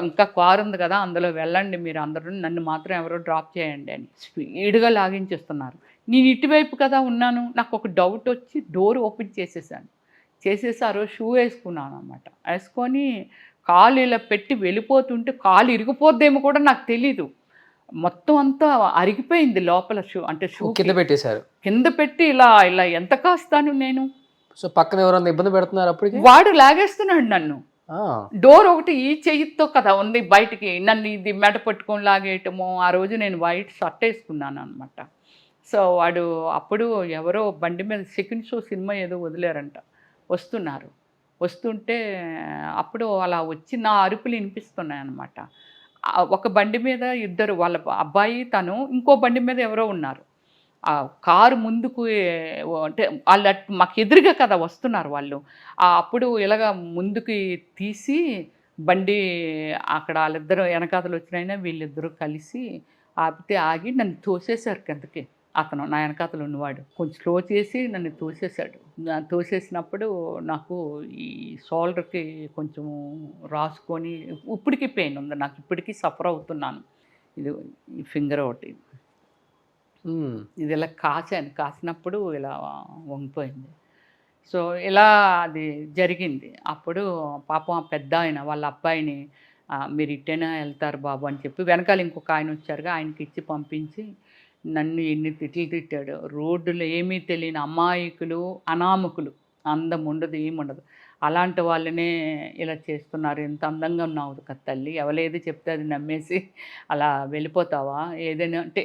ఇంకా కారు ఉంది కదా అందులో వెళ్ళండి మీరు అందరూ, నన్ను మాత్రం ఎవరో డ్రాప్ చేయండి అని స్పీడ్గా లాగించేస్తున్నారు. నేను ఇటువైపు కదా ఉన్నాను, నాకు ఒక డౌట్ వచ్చి డోర్ ఓపెన్ చేసేసాను. చేసేసి ఆ రోజు షూ వేసుకున్నాను అనమాట. వేసుకొని కాలు ఇలా పెట్టి వెళ్ళిపోతుంటే కాలు ఇరిగిపోద్దేమో కూడా నాకు తెలీదు. మొత్తం అంతా అరిగిపోయింది లోపల షూ, అంటే షూ కింద పెట్టేశారు. కింద పెట్టి ఇలా ఇలా ఎంత కాస్తాను నేను. సో పక్కన ఎవరన్నా ఇబ్బంది పెడుతున్నారు అప్పటికి? వాడు లాగేస్తున్నాడు నన్ను. డోర్ ఒకటి ఈ చెయ్యితో కదా ఉంది బయటికి, నన్ను ఇది మెడ పట్టుకొని లాగేయటము. ఆ రోజు నేను వైట్ షర్ట్ వేసుకున్నాను అనమాట. సో వాడు అప్పుడు ఎవరో బండి మీద సెకండ్ షో సినిమా ఏదో వదిలేరంట, వస్తున్నారు. వస్తుంటే అప్పుడు అలా వచ్చి నా అరుపులు వినిపిస్తున్నాయి అనమాట. ఒక బండి మీద ఇద్దరు, వాళ్ళ అబ్బాయి తను, ఇంకో బండి మీద ఎవరో ఉన్నారు. ఆ కారు ముందుకు అంటే వాళ్ళు మాకు ఎదురుగా కదా వస్తున్నారు వాళ్ళు. అప్పుడు ఇలాగ ముందుకి తీసి బండి అక్కడ వాళ్ళిద్దరు వెనకాతలు వచ్చినైనా వీళ్ళిద్దరూ కలిసి ఆపితే ఆగి నన్ను తోసేశారు కిందకి. అతను నా వెనకాతలు ఉన్నవాడు కొంచెం స్లో చేసి నన్ను తోసేశాడు. తోసేసినప్పుడు నాకు ఈ షోల్డర్కి కొంచెం రాసుకొని ఇప్పటికీ పెయిన్ ఉంది నాకు, ఇప్పటికీ సఫర్ అవుతున్నాను. ఇది ఈ ఫింగర్ ఒకటి ఇది ఇలా కాసినప్పుడు ఇలా వంగిపోయింది. సో ఇలా అది జరిగింది. అప్పుడు పాపం ఆ పెద్ద ఆయన వాళ్ళ అబ్బాయిని మీరు ఇట్టేనా వెళ్తారు బాబు అని చెప్పి వెనకాల ఇంకొక ఆయన వచ్చారుగా, ఆయనకి ఇచ్చి పంపించి నన్ను ఎన్ని తిట్లు తిట్టాడు. రోడ్డులో ఏమీ తెలియని అమాయకులు, అనామకులు, అందం ఉండదు ఏముండదు, అలాంటి వాళ్ళనే ఇలా చేస్తున్నారు. ఎంత అందంగా ఉన్నావు కదా తల్లి, ఎవరేది చెప్తే అది నమ్మేసి అలా వెళ్ళిపోతావా, ఏదైనా అంటే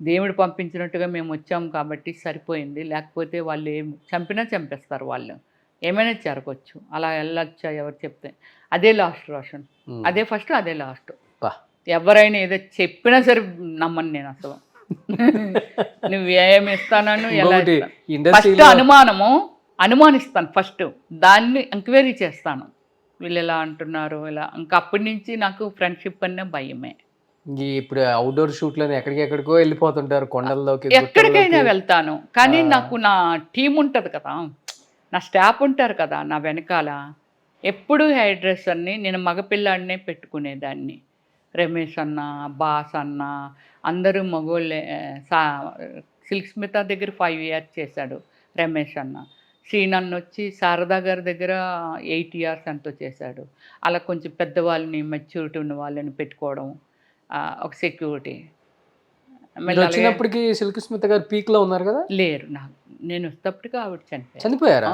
దేవుడు పంపించినట్టుగా మేము వచ్చాము కాబట్టి సరిపోయింది, లేకపోతే వాళ్ళు చంపినా చంపేస్తారు, వాళ్ళు ఏమైనా జరగవచ్చు, అలా వెళ్ళొచ్చా ఎవరు చెప్తే. అదే లాస్ట్ రోషన్, అదే ఫస్ట్ అదే లాస్ట్. ఎవరైనా ఏదో చెప్పినా సరే నమ్మను నేను అసలు. నువ్వు ఏమి ఇస్తానని ఎలా ఫస్ట్ అనుమానిస్తాను, ఫస్ట్ దాన్ని ఎంక్వైరీ చేస్తాను, వీళ్ళు ఎలా అంటున్నారు ఇలా. ఇంకా అప్పటి నుంచి నాకు ఫ్రెండ్షిప్ అనే భయమే. ఇప్పుడు అవుట్డోర్ షూట్లని ఎక్కడికెక్కడికో వెళ్ళిపోతుంటారు, కొండల్లోకి ఎక్కడికైనా వెళ్తాను. కానీ నాకు నా టీం ఉంటుంది కదా, నా స్టాఫ్ ఉంటారు కదా నా వెనకాల, ఎప్పుడు హెయిర్ డ్రెస్సర్ని నేను మగపిల్లాడినే పెట్టుకునేదాన్ని. రమేష్ అన్న, బాస్ అన్న అందరూ మగోళ్ళే. సిల్క్ స్మిత దగ్గర 5 years చేశాడు రమేష్ అన్న. శ్రీనన్ను వచ్చి శారదా గారి దగ్గర 8 years ఎంతో చేశాడు. అలా కొంచెం పెద్దవాళ్ళని, మెచ్యూరిటీ ఉన్న వాళ్ళని పెట్టుకోవడం, ఒక సెక్యూరిటీ. వచ్చినప్పటికి సిల్క్ స్మిత గారు పీక్లో ఉన్నారు కదా? లేరు, నేను వచ్చేటప్పటికి ఆవిడ చనిపోయారా?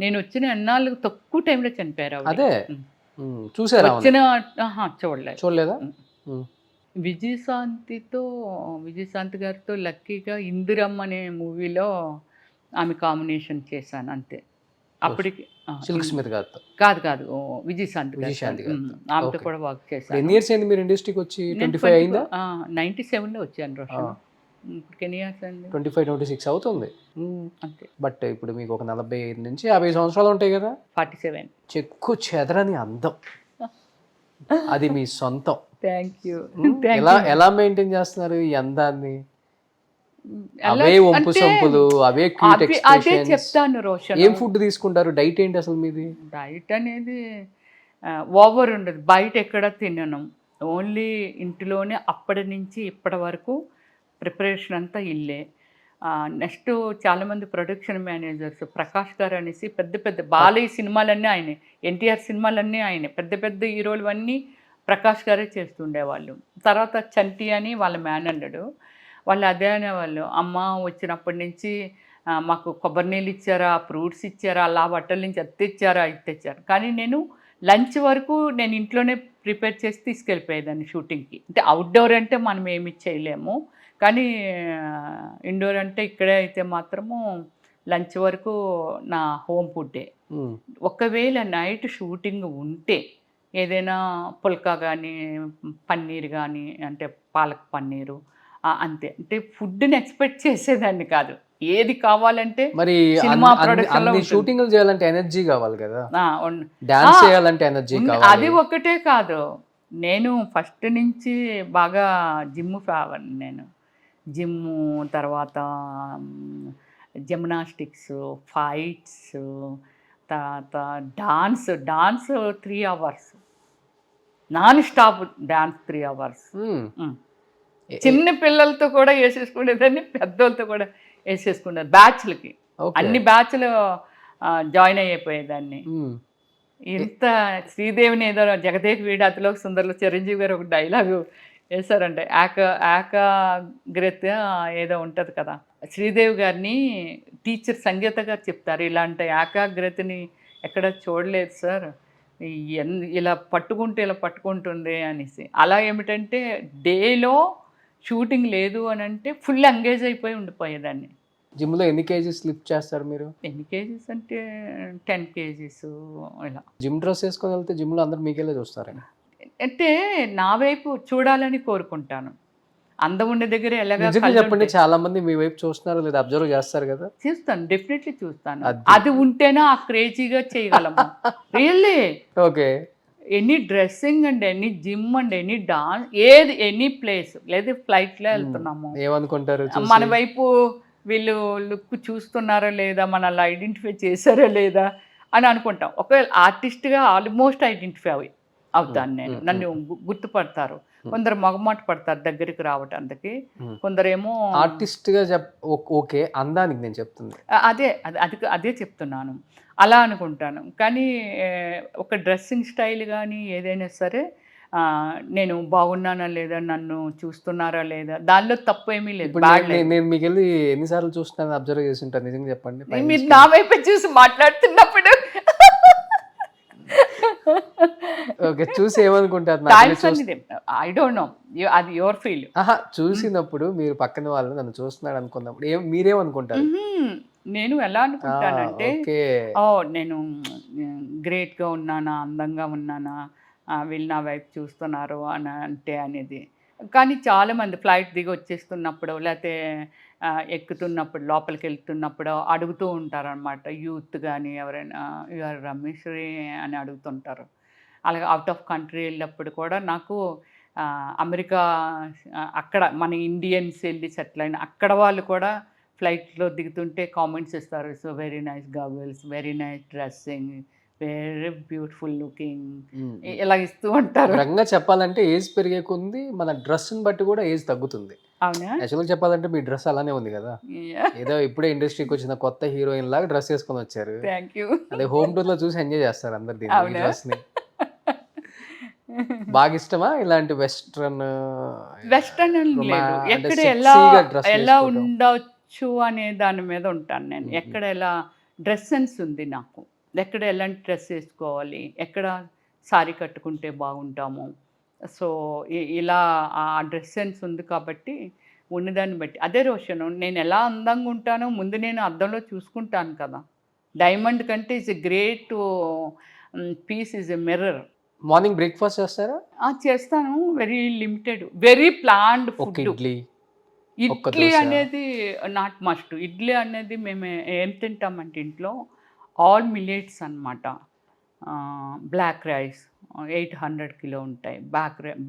నేను వచ్చిన ఎన్నాళ్ళు తక్కువ టైంలో చనిపోయారు. అదే చూసారా? చూడలేదా? విజయశాంతి గారితో లక్కీగా ఇందిరమ్మ అనే మూవీలో ఆమె కాంబినేషన్ చేశాను అంతే. అప్పటికి సిల్క్ స్మిత గారితో కాదు విజయశాంతి ఆమెతో కూడా వర్క్ చేశాను. ఎన్ని ఇయర్స్ అయింది మీరు ఇండస్ట్రీకి వచ్చి? 25 అయిందా? 97లో వచ్చాను రోషన్. ఇప్పుడు ఎన్ని ఇయర్స్ అయింది? 25-26 అవుతుంది అంతే. బట్ ఇప్పుడు మీకు ఒక 45 నుంచి 50 సంవత్సరాలు ఉంటాయి కదా? 47. చెక్కు చెదరని అందం, అది మీ సొంతం. Thank you. ఎలా మెయింటైన్ చేస్తున్నారు ఈ అందాన్ని? అవే వంపు సంపులు, అవే క్యూట్ ఎక్స్ప్రెషన్స్. చెప్తాను రోషన్, ఏం ఫుడ్ తీసుకుంటారు? డైట్ ఏంటి అసలు మీది? డైట్ అనేది ఓవర్ ఉండదు, బయట ఎక్కడ తినను, ఓన్లీ ఇంటిలోనే. అప్పటి నుంచి ఇప్పటి వరకు ప్రిపరేషన్ అంతా ఇల్లే. నెక్స్ట్ చాలామంది ప్రొడక్షన్ మేనేజర్స్, ప్రకాష్ గారు అనేసి పెద్ద పెద్ద బాలయ్య సినిమాలన్నీ ఆయనే, ఎన్టీఆర్ సినిమాలన్నీ ఆయనే, పెద్ద పెద్ద హీరోలు అన్నీ ప్రకాష్ గారే చేస్తుండేవాళ్ళు. తర్వాత చంటి అని వాళ్ళ మేనల్లుడు, వాళ్ళు అదే అనేవాళ్ళు, అమ్మ వచ్చినప్పటి నుంచి మాకు కొబ్బరి నీళ్ళు ఇచ్చారా, ఫ్రూట్స్ ఇచ్చారా, అలా బట్టల నుంచి అది తెచ్చారా, ఇది తెచ్చారు. కానీ నేను లంచ్ వరకు నేను ఇంట్లోనే ప్రిపేర్ చేసి తీసుకెళ్ళిపోయేదాన్ని షూటింగ్కి. అంటే అవుట్డోర్ అంటే మనం ఏమి చేయలేము, కానీ ఇండోర్ అంటే ఇక్కడే అయితే మాత్రము లంచ్ వరకు నా హోమ్ ఫుడ్డే. ఒకవేళ నైట్ షూటింగ్ ఉంటే ఏదైనా పుల్కా కానీ, పన్నీర్ కానీ, అంటే పాలక్ పన్నీరు అంతే. అంటే ఫుడ్ని ఎక్స్పెక్ట్ చేసేదాన్ని కాదు, ఏది కావాలంటే మరి సినిమా ప్రొడక్షన్ లో అన్ని షూటింగ్లు చేయాలంటే ఎనర్జీ కావాలి కదా, ఆ, డాన్స్ చేయాలంటే ఎనర్జీ కావాలి. అది ఒక్కటే కాదు, నేను ఫస్ట్ నుంచి బాగా జిమ్ ఫేవర్. నేను జిమ్ము, తర్వాత జిమ్నాస్టిక్స్, ఫైట్స్, తర్వాత dance 3 hours non stop dance 3 hours. చిన్న పిల్లలతో కూడా వేసేసుకునేదాన్ని, పెద్దోళ్ళతో కూడా వేసేసుకున్నారు బ్యాచ్లకి. అన్ని బ్యాచ్లు జాయిన్ అయిపోయేదాన్ని. ఇంత శ్రీదేవిని ఏదో జగదేక్ వీడాతిలో సుందర్లో చిరంజీవి గారు ఒక డైలాగు వేశారంటే, ఏకాగ్రత ఏదో ఉంటుంది కదా, శ్రీదేవి గారిని టీచర్ సంగీత గారు చెప్తారు, ఇలాంటి ఏకాగ్రతని ఎక్కడ చూడలేదు సార్, ఇలా పట్టుకుంటే ఇలా పట్టుకుంటుంది అనేసి. అలా ఏమిటంటే డేలో షూటింగ్ లేదు అని అంటే ఫుల్ ఎంగేజ్ అయిపోయి ఉండిపోయేదాన్ని. జిమ్లో ఎన్ని కేజీస్ లిఫ్ట్ చేస్తారు మీరు? ఎన్ని కేజీస్ అంటే 10 kgs ఇలా. జిమ్ డ్రెస్ వేసుకొని వెళ్తే జిమ్లో అందరు మీకెళ్ళే చూస్తారని అంటే నా వైపు చూడాలని కోరుకుంటాను. అందం ఉండే దగ్గర ఎలాగా చెప్పండి, చాలా మంది మీ వైపు చూస్తున్నారు లేదా అబ్జర్వ్ చేస్తారు కదా? చూస్తాను, డెఫినెట్లీ చూస్తాను. అది ఉంటేనే ఆ క్రేజీగా చేయగలము. Really okay. Any dressing and any gym and any dance, ఏది ఎనీ ప్లేస్, లేదా ఫ్లైట్లో వెళ్తున్నాము ఏమనుకుంటారు మన వైపు వీళ్ళు లుక్ చూస్తున్నారా లేదా, మనల్ని ఐడెంటిఫై చేశారా లేదా అని అనుకుంటాం. ఒకవేళ ఆర్టిస్ట్గా ఆల్మోస్ట్ ఐడెంటిఫై అవుతాను నేను, నన్ను గుర్తుపడతారు. కొందరు మొగమాట పడతారు దగ్గరికి రావటానికి, కొందరేమో ఆర్టిస్ట్గా ఓకే, అందానికి నేను చెప్తుంది అదే చెప్తున్నాను, అలా అనుకుంటాను. కానీ ఒక డ్రెస్సింగ్ స్టైల్ కానీ ఏదైనా సరే నేను బాగున్నానా లేదా, నన్ను చూస్తున్నారా లేదా, దానిలో తప్పు ఏమీ లేదు. నేను మీకు వెళ్ళి ఎన్నిసార్లు చూస్తున్నాను అబ్జర్వ్ చేసి ఉంటాను, నిజంగా చెప్పండి. మీరు నా వైపు చూసి మాట్లాడుతున్నప్పుడు ఓకే, చూసి ఏమనుకుంటారు? ఐ డోంట్ నో, అది యువర్ ఫీల్. చూసినప్పుడు మీరు పక్కన వాళ్ళు నన్ను చూస్తున్నాడు అనుకున్నప్పుడు మీరేమనుకుంటారు? నేను ఎలా అనుకుంటానంటే, ఓ నేను గ్రేట్గా ఉన్నానా, అందంగా ఉన్నానా, వీళ్ళు నా వైపు చూస్తున్నారు అని అంటే అనేది. కానీ చాలామంది ఫ్లైట్ దిగి వచ్చేస్తున్నప్పుడు, లేకపోతే ఎక్కుతున్నప్పుడు, లోపలికి వెళ్తున్నప్పుడు అడుగుతూ ఉంటారనమాట. యూత్ కానీ ఎవరైనా యూఆర్ రమేశ్వరి అని అడుగుతుంటారు. అలాగే అవుట్ ఆఫ్ కంట్రీ వెళ్ళినప్పుడు కూడా నాకు అమెరికా, అక్కడ మన ఇండియన్స్ వెళ్ళి సెటిల్ అయిన అక్కడ వాళ్ళు కూడా ఫ్లైట్లో దిగుతుంటే కామెంట్స్ ఇస్తారు. So very nice girls, very nice dressing, very beautiful looking, ఇలా ఇస్తూ ఉంటారు. రంగా చెప్పాలంటే ఏజ్ పెరిగే కొంది మన డ్రెస్ని బట్టి కూడా ఏజ్ తగ్గుతుంది. అవునా? యాక్చువల్గా చెప్పాలంటే మీ డ్రెస్ అలానే ఉంది కదా, ఏదో ఇప్పుడే ఇండస్ట్రీకి వచ్చిన కొత్త హీరోయిన్ లాగా డ్రెస్ వేసుకొని వచ్చారు. Thank you. అదే హోమ్ టూర్ లో చూసి ఎంజాయ్ చేస్తారు అందరు దీన్ని, డ్రెస్ ని. బాగా ఇష్టమా ఇలాంటి వెస్ట్రన్ లేదు, ఎక్కడ ఎలా ఉండవచ్చు అనే దాని మీద ఉంటాను నేను. ఎక్కడ ఎలా డ్రెస్ సెన్స్ ఉంది నాకు, ఎక్కడ ఎలాంటి డ్రెస్ వేసుకోవాలి, ఎక్కడ సారీ కట్టుకుంటే బాగుంటాము. సో ఇలా ఆ డ్రెస్ సెన్స్ ఉంది కాబట్టి ఉన్నదాన్ని బట్టి. అదే రోషన్, నేను ఎలా అందంగా ఉంటానో ముందు నేను అద్దంలో చూసుకుంటాను కదా. డైమండ్ కంటే is a great piece, is a mirror. Morning breakfast చేస్తారా? చేస్తాను, very limited, very planned food. Idli అనేది నాట్ మస్ట్. ఇడ్లీ అనేది మేము ఏం తింటామంటే ఇంట్లో ఆల్ మిల్లెట్స్ అన్నమాట. బ్లాక్ రైస్ 800 కిలో ఉంటాయి,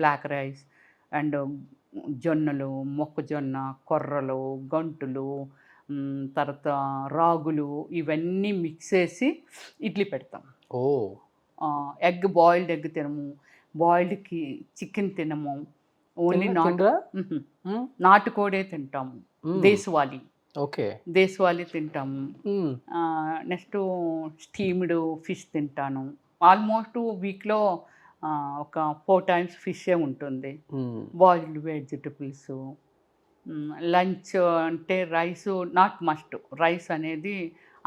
బ్లాక్ రైస్ అండ్ జొన్నలు, మొక్కజొన్న, కొర్రలు, గంటులు, తర్వాత రాగులు, ఇవన్నీ మిక్స్ చేసి ఇడ్లీ పెడతాం. ఎగ్, బాయిల్డ్ ఎగ్ తినము, బాయిల్డ్కి చికెన్ తినము, ఓన్లీ నాటుకోడే తింటాము. దేశవాళీ, ఓకే, దేశవాళీ తింటాము. నెక్స్ట్ స్టీమ్డ్ ఫిష్ తింటాను. ఆల్మోస్ట్ వీక్లో ఒక 4 times ఫిషే ఉంటుంది. Boiled vegetables. లంచ్ అంటే రైస్ నాట్ మస్ట్. రైస్ అనేది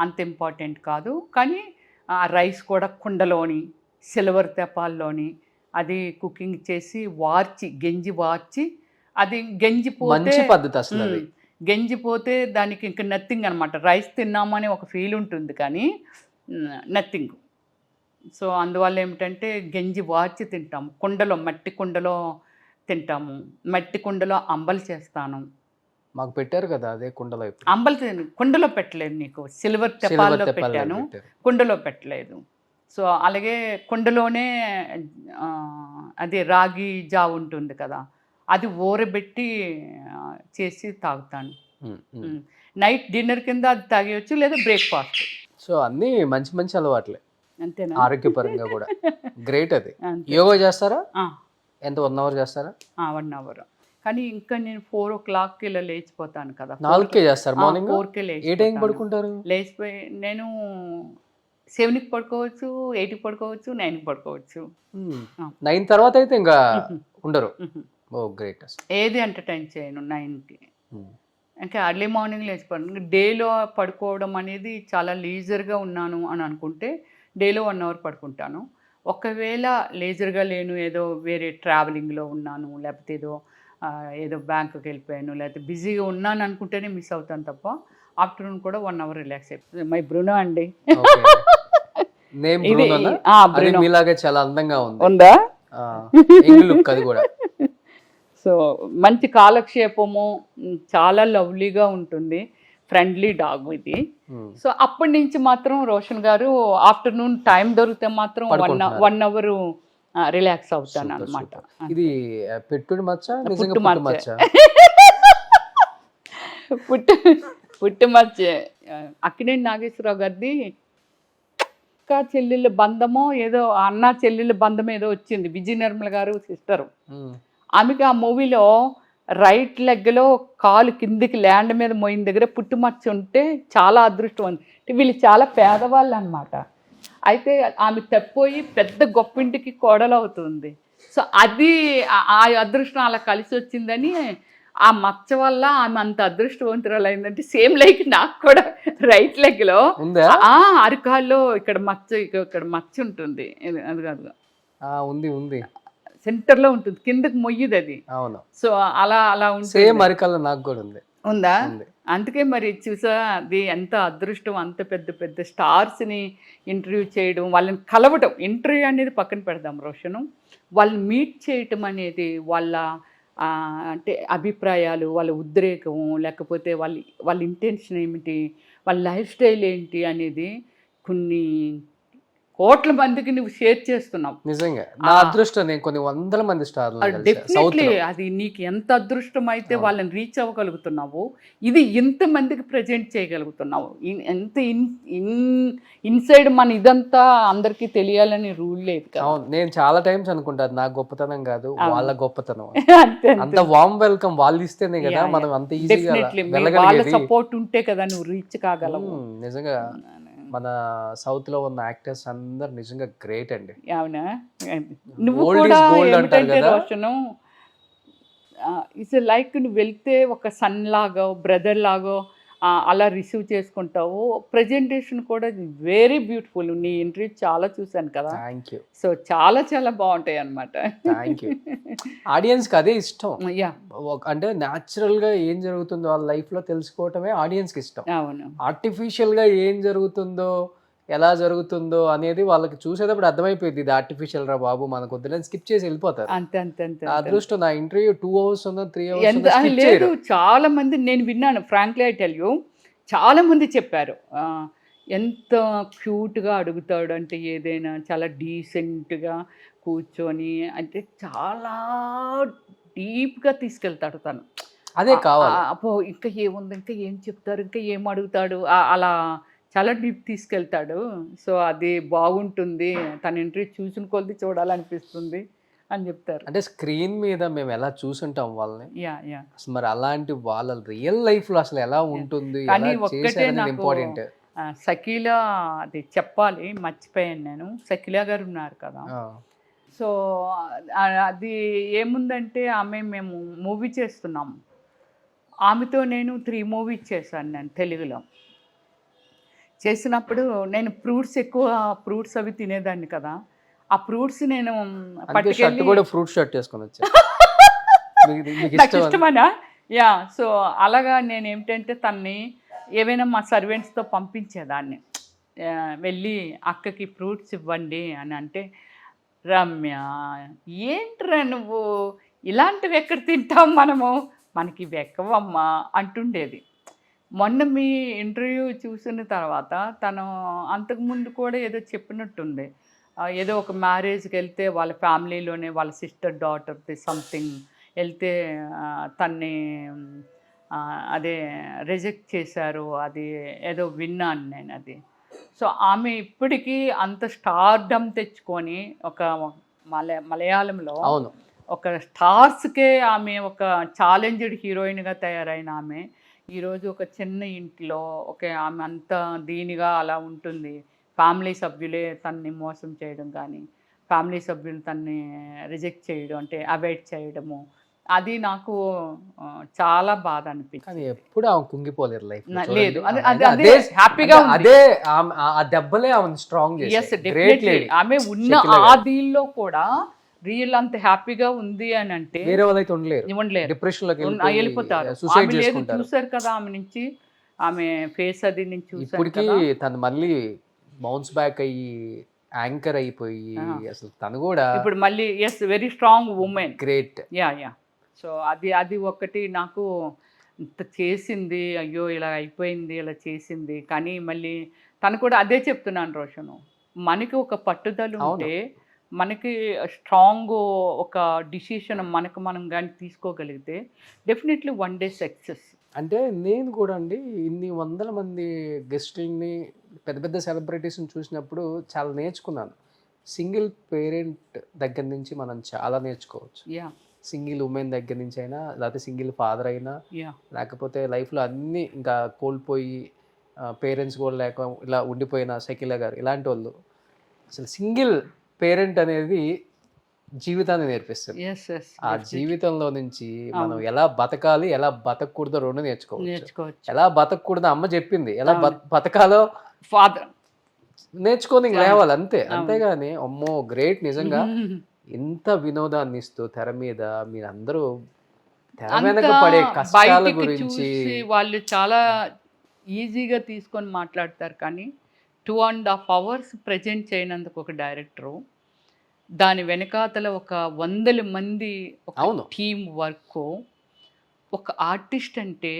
అంత ఇంపార్టెంట్ కాదు, కానీ ఆ రైస్ కూడా కుండలోని, సిల్వర్ తెపాల్లోని అది కుకింగ్ చేసి గెంజి వార్చి, అది గెంజిపోతే పద్ధతి అసలు. గెంజిపోతే దానికి ఇంకా నథింగ్ అనమాట. రైస్ తిన్నామని ఒక ఫీల్ ఉంటుంది కానీ నథింగ్. సో అందువల్ల ఏమిటంటే గెంజి వార్చి తింటాము. కుండలో, మట్టి కుండలో తింటాము. మట్టి కుండలో అంబలి చేస్తాను. మాకు పెట్టారు కదా అదే కుండలో ఇప్పుడు. కుండలో పెట్టలేదు, నీకు సిల్వర్ తెప్పాల్లో పెట్టాను, కుండలో పెట్టలేదు. సో అలాగే కుండలోనే అదే రాగి జావ ఉంటుంది కదా, అది ఊరబెట్టి చేసి తాగుతాను. నైట్ డిన్నర్ కింద అది తాగేయచ్చు, లేదా బ్రేక్ఫాస్ట్. సో అన్నీ మంచి మంచి అలవాట్లే, అంతేనా? ఆరోగ్యపరంగా కూడా గ్రేట్. అది యోగా చేస్తారా? ఎంత 1 అవర్ చేస్తారా? 1 అవర్. కానీ ఇంకా నేను 4 o'clock ఇలా లేచిపోతాను కదా. 4కే చేస్తారు మార్నింగ్? 4కే లేచి ఏ టైంకి పడుకుంటారు? లేచిపోయి నేను 7కి పడుకోవచ్చు, 8కి పడుకోవచ్చు, 9కి పడుకోవచ్చు. 9 తర్వాత అయితే ఇంకా ఉండరు. ఓ గ్రేట్. ఏది ఎంటర్టైన్ చేయను 9కి. ఇంకా అర్లీ మార్నింగ్ లేచిపోయాను. డేలో పడుకోవడం అనేది చాలా లీజర్గా ఉన్నాను అని అనుకుంటే డేలో 1 అవర్ పడుకుంటాను. ఒకవేళ లేజర్గా లేను, ఏదో వేరే ట్రావెలింగ్లో ఉన్నాను, లేకపోతే ఏదో బ్యాంకుకి వెళ్ళిపోయాను, లేకపోతే బిజీగా ఉన్నాను అనుకుంటేనే మిస్ అవుతాను తప్ప ఆఫ్టర్నూన్ కూడా 1 అవర్ రిలాక్స్ అయిపోతుంది. మై బ్రూనో అండి. మీలాగే చాలా అందంగా ఉందా? అది కూడా. సో మంచి కాలక్షేపము, చాలా లవ్లీగా ఉంటుంది, ఫ్రెండ్లీ డాగ్ ఇది. సో అప్పటి నుంచి మాత్రం రోషన్ గారు ఆఫ్టర్నూన్ టైం దొరికితే మాత్రం 1 అవర్ రిలాక్స్ అవుతాను అనమాట. ఇది పెట్టుడు మచ్చ, పుట్టు మచ్చ. అక్కినేని నాగేశ్వరరావు గారిది అక్క చెల్లెళ్ళ బంధమో ఏదో, అన్న చెల్లెళ్ళ బంధం ఏదో వచ్చింది, విజయ నిర్మల గారు సిస్టరు. ఆమెకి ఆ మూవీలో రైట్ లెగ్లో కాలు కిందికి ల్యాండ్ మీద మోయిన దగ్గర పుట్టుమచ్చ ఉంటే చాలా అదృష్టం ఉంది. వీళ్ళు చాలా పేదవాళ్ళు అనమాట. అయితే ఆమె తప్పిపోయి పెద్ద గొప్పింటికి కోడలవుతుంది. సో అది ఆ అదృష్టం అలా కలిసి వచ్చిందని, ఆ మచ్చ వల్ల ఆమె అంత అదృష్టవంతురాలు అయిందంటే సేమ్ లైక్ నాకు కూడా రైట్ లెగ్లో అరికాల్లో ఇక్కడ మచ్చ ఉంటుంది. అది కాదు, ఉంది సెంటర్లో ఉంటుంది, కిందకి మొయ్యది అది. అవును. సో అలా ఉంటుంది. సేమ్ అరికాల్లో నాకు కూడా ఉందా? అందుకే మరి చూసా, అది ఎంత అదృష్టం. అంత పెద్ద పెద్ద స్టార్స్ని ఇంటర్వ్యూ చేయడం, వాళ్ళని కలవటం, ఇంటర్వ్యూ అనేది పక్కన పెడదాం రోషను, వాళ్ళని మీట్ చేయటం అనేది, వాళ్ళ అంటే అభిప్రాయాలు, వాళ్ళ ఉద్రేకం, లేకపోతే వాళ్ళ ఇంటెన్షన్ ఏమిటి, వాళ్ళ లైఫ్ స్టైల్ ఏంటి అనేది కొన్ని కోట్ల మందికి నువ్వు షేర్ చేస్తున్నావు. నిజంగా నా అదృష్టం. నేను కొన్ని 100 మంది స్టార్లు, డెఫినెట్లీ అది నీకు ఎంత అదృష్టం అయితే వాళ్ళని రీచ్ అవ్వగలుగుతున్నావు, ఇది ఇంతమందికి ప్రజెంట్ చేయగలుగుతున్నావు. ఎంత ఇన్సైడ్ మన ఇదంతా అందరికీ తెలియాలని రూల్ లేదు కదా. నేను చాలా టైమ్స్ అనుకుంటాను నా గొప్పతనం కాదు, వాళ్ళ గొప్పతనం. అంత వామ్ వెల్కమ్ వాళ్ళు ఇస్తేనే కదా మనం అంత ఈజీగా వాళ్ళ సపోర్ట్ ఉంటే కదా నువ్వు రీచ్ కాగలవు. నిజంగా మన సౌత్ లో ఉన్న యాక్టర్స్ అందరు నిజంగా గ్రేట్ అండి. అవునా? నువ్వు కూడా ఏమిటంటే రోషను, ఇట్స్ లైక్ నువ్వు వెళ్తే ఒక సన్ లాగో బ్రదర్ లాగో అలా రిసీవ్ చేసుకుంటావు. ప్రజెంటేషన్ కూడా వెరీ బ్యూటిఫుల్. నీ ఇంటర్వ్యూ చాలా చూశాను కదా. Thank you. సో చాలా చాలా బాగుంటాయి అన్నమాట. Thank you. ఆడియన్స్కి అదే ఇష్టం. అంటే న్యాచురల్గా ఏం జరుగుతుందో వాళ్ళ లైఫ్లో తెలుసుకోవటమే ఆడియన్స్కి ఇష్టం. అవును. ఆర్టిఫిషియల్గా ఏం జరుగుతుందో, ఎలా జరుగుతుందో అనేది వాళ్ళకి చూసేటప్పుడు అర్థమైపోయింది, ఇది ఆర్టిఫిషియల్ రా బాబు మనకు వద్దని స్కిప్ చేసి వెళ్ళిపోతారు. అంతే అంతే అంతే. అదృష్టం నా ఇంటర్వ్యూ 2 hours ఉందో 3 hours లేదు. చాలా మంది నేను విన్నాను, ఫ్రాంక్లీ ఐ టెల్ యూ, చాలా మంది చెప్పారు ఎంత క్యూట్గా అడుగుతాడు అంటే, ఏదైనా చాలా డీసెంట్గా కూర్చొని, అంటే చాలా డీప్గా తీసుకెళ్తాడు తను. అదే కావాలి. అపో ఇంకా ఏముంది, ఇంకా ఏం చెప్తారు, ఇంకా ఏం అడుగుతాడు, అలా చాలా డీప్ తీసుకెళ్తాడు. సో అది బాగుంటుంది, తన ఇంటర్వ్యూ చూసిన కొద్ది చూడాలనిపిస్తుంది అని చెప్తారు. అంటే స్క్రీన్ మీద మేము ఎలా చూసుంటాం వాళ్ళని, యా అసలు మరి అలాంటి వాళ్ళ రియల్ లైఫ్ లో అసలు ఎలా ఉంటుంది. కానీ ఒక్కటే నాకు షకీలా అది చెప్పాలి, మర్చిపోయాను నేను. షకీలా గారు ఉన్నారు కదా, సో అది ఏముందంటే మేము మూవీ చేస్తున్నాము, ఆమెతో నేను 3 movies చేశాను నేను తెలుగులో. చేసినప్పుడు నేను ఫ్రూట్స్ అవి తినేదాన్ని కదా, ఆ ఫ్రూట్స్ నేను పట్టుకెళ్ళి ఫ్రూట్ షర్ట్ వేసుకొని వచ్చా. నాకు ఇష్టమనా? యా. సో అలాగా నేను ఏమిటంటే తన్ని ఏవైనా మా సర్వెంట్స్తో పంపించేదాన్ని, వెళ్ళి అక్కకి ఫ్రూట్స్ ఇవ్వండి అని అంటే, రమ్య ఏంట్రా నువ్వు ఇలాంటివి ఎక్కడ తింటాం మనము, మనకి ఇవి ఎక్కవమ్మా అంటుండేది. మొన్న మీ ఇంటర్వ్యూ చూసిన తర్వాత తను అంతకుముందు కూడా ఏదో చెప్పినట్టుంది. ఏదో ఒక మ్యారేజ్కి వెళ్తే వాళ్ళ ఫ్యామిలీలోనే వాళ్ళ సిస్టర్ డాటర్ది సంథింగ్ వెళ్తే తన్ని అదే రిజెక్ట్ చేశారు, అది ఏదో విన్నాను నేను అది. సో ఆమె ఇప్పటికీ అంత స్టార్డమ్ తెచ్చుకొని ఒక మలయాళంలో అవును, ఒక స్టార్స్కే ఆమె ఒక ఛాలెంజ్డ్ హీరోయిన్గా తయారైన ఆమె ఈరోజు ఒక చిన్న ఇంట్లో ఆమె అంత దీనిగా అలా ఉంటుంది. ఫ్యామిలీ సభ్యులే తన్ని మోసం చేయడం కానీ, ఫ్యామిలీ సభ్యులు తన్ని రిజెక్ట్ చేయడం, అంటే అవాయిడ్ చేయడము, అది నాకు చాలా బాధ అనిపించింది. కానీ ఎప్పుడు ఆమె కుంగిపోలేరు లైఫ్ లేదు, అదే హ్యాపీగా అదే ఆ దెబ్బలే ఆమె స్ట్రాంగ్ డెఫినెట్లీ ఆమె ఉన్న ఆ దీనిలో కూడా రియల్ అంత హ్యాపీగా ఉంది అని అంటే వేరే వాళ్ళైతే ఉండలేరు, డిప్రెషన్ లోకి వెళ్ళిపోతారు. చూసారు కదా ఆమె నుంచి, ఆమె ఫేస్ అది నుంచి ఇప్పటికీ తను మళ్ళీ బౌన్స్ బ్యాక్ అయ్యి యాంకర్ అయిపోయి అసలు తను కూడా ఇప్పుడు మళ్ళీ very strong women, great. Yeah so అది ఒకటి నాకు ఇంత చేసింది, అయ్యో ఇలా అయిపోయింది, ఇలా చేసింది. కానీ మళ్ళీ తను కూడా అదే చెప్తున్నాను రోషను, మనకి ఒక పట్టుదల ఉంటే, మనకి స్ట్రాంగ్ ఒక డిసిషన్ మనకు మనం కానీ తీసుకోగలిగితే డెఫినెట్లీ వన్ డే సక్సెస్. అంటే నేను కూడా అండి ఇన్ని వందల మంది గెస్టుల్ని పెద్ద పెద్ద సెలబ్రిటీస్ని చూసినప్పుడు చాలా నేర్చుకున్నాను. సింగిల్ పేరెంట్ దగ్గర నుంచి మనం చాలా నేర్చుకోవచ్చు. సింగిల్ ఉమెన్ దగ్గర నుంచి అయినా, లేకపోతే సింగిల్ ఫాదర్ అయినా, లేకపోతే లైఫ్లో అన్నీ ఇంకా కోల్పోయి పేరెంట్స్ కూడా లేక ఇలా ఉండిపోయిన షకీలా గారు ఇలాంటి వాళ్ళు, అసలు సింగిల్ పేరెంట్ అనేది జీవితాన్ని నేర్పిస్తుంది. ఆ జీవితంలో నుంచి మనం ఎలా బతకాలి, ఎలా బతకూడదో రెండు నేర్చుకోవచ్చు. ఎలా బతకూడదో అమ్మ చెప్పింది, ఎలా బతకాలో ఫాదర్ నేర్చుకొని లేవాలి అంతే. అంతేగాని అమ్మో గ్రేట్, నిజంగా ఇంత వినోదాన్ని ఇస్తూ తెర మీద మీరందరూ తెర వెనక పడే కష్టాల గురించి వాళ్ళు చాలా ఈజీగా తీసుకొని మాట్లాడతారు. కానీ 2.5 hours ప్రజెంట్ చేయనందుకు ఒక డైరెక్టరు, దాని వెనకాతల ఒక 100 మంది టీమ్ వర్క్, ఒక ఆర్టిస్ట్ అంటే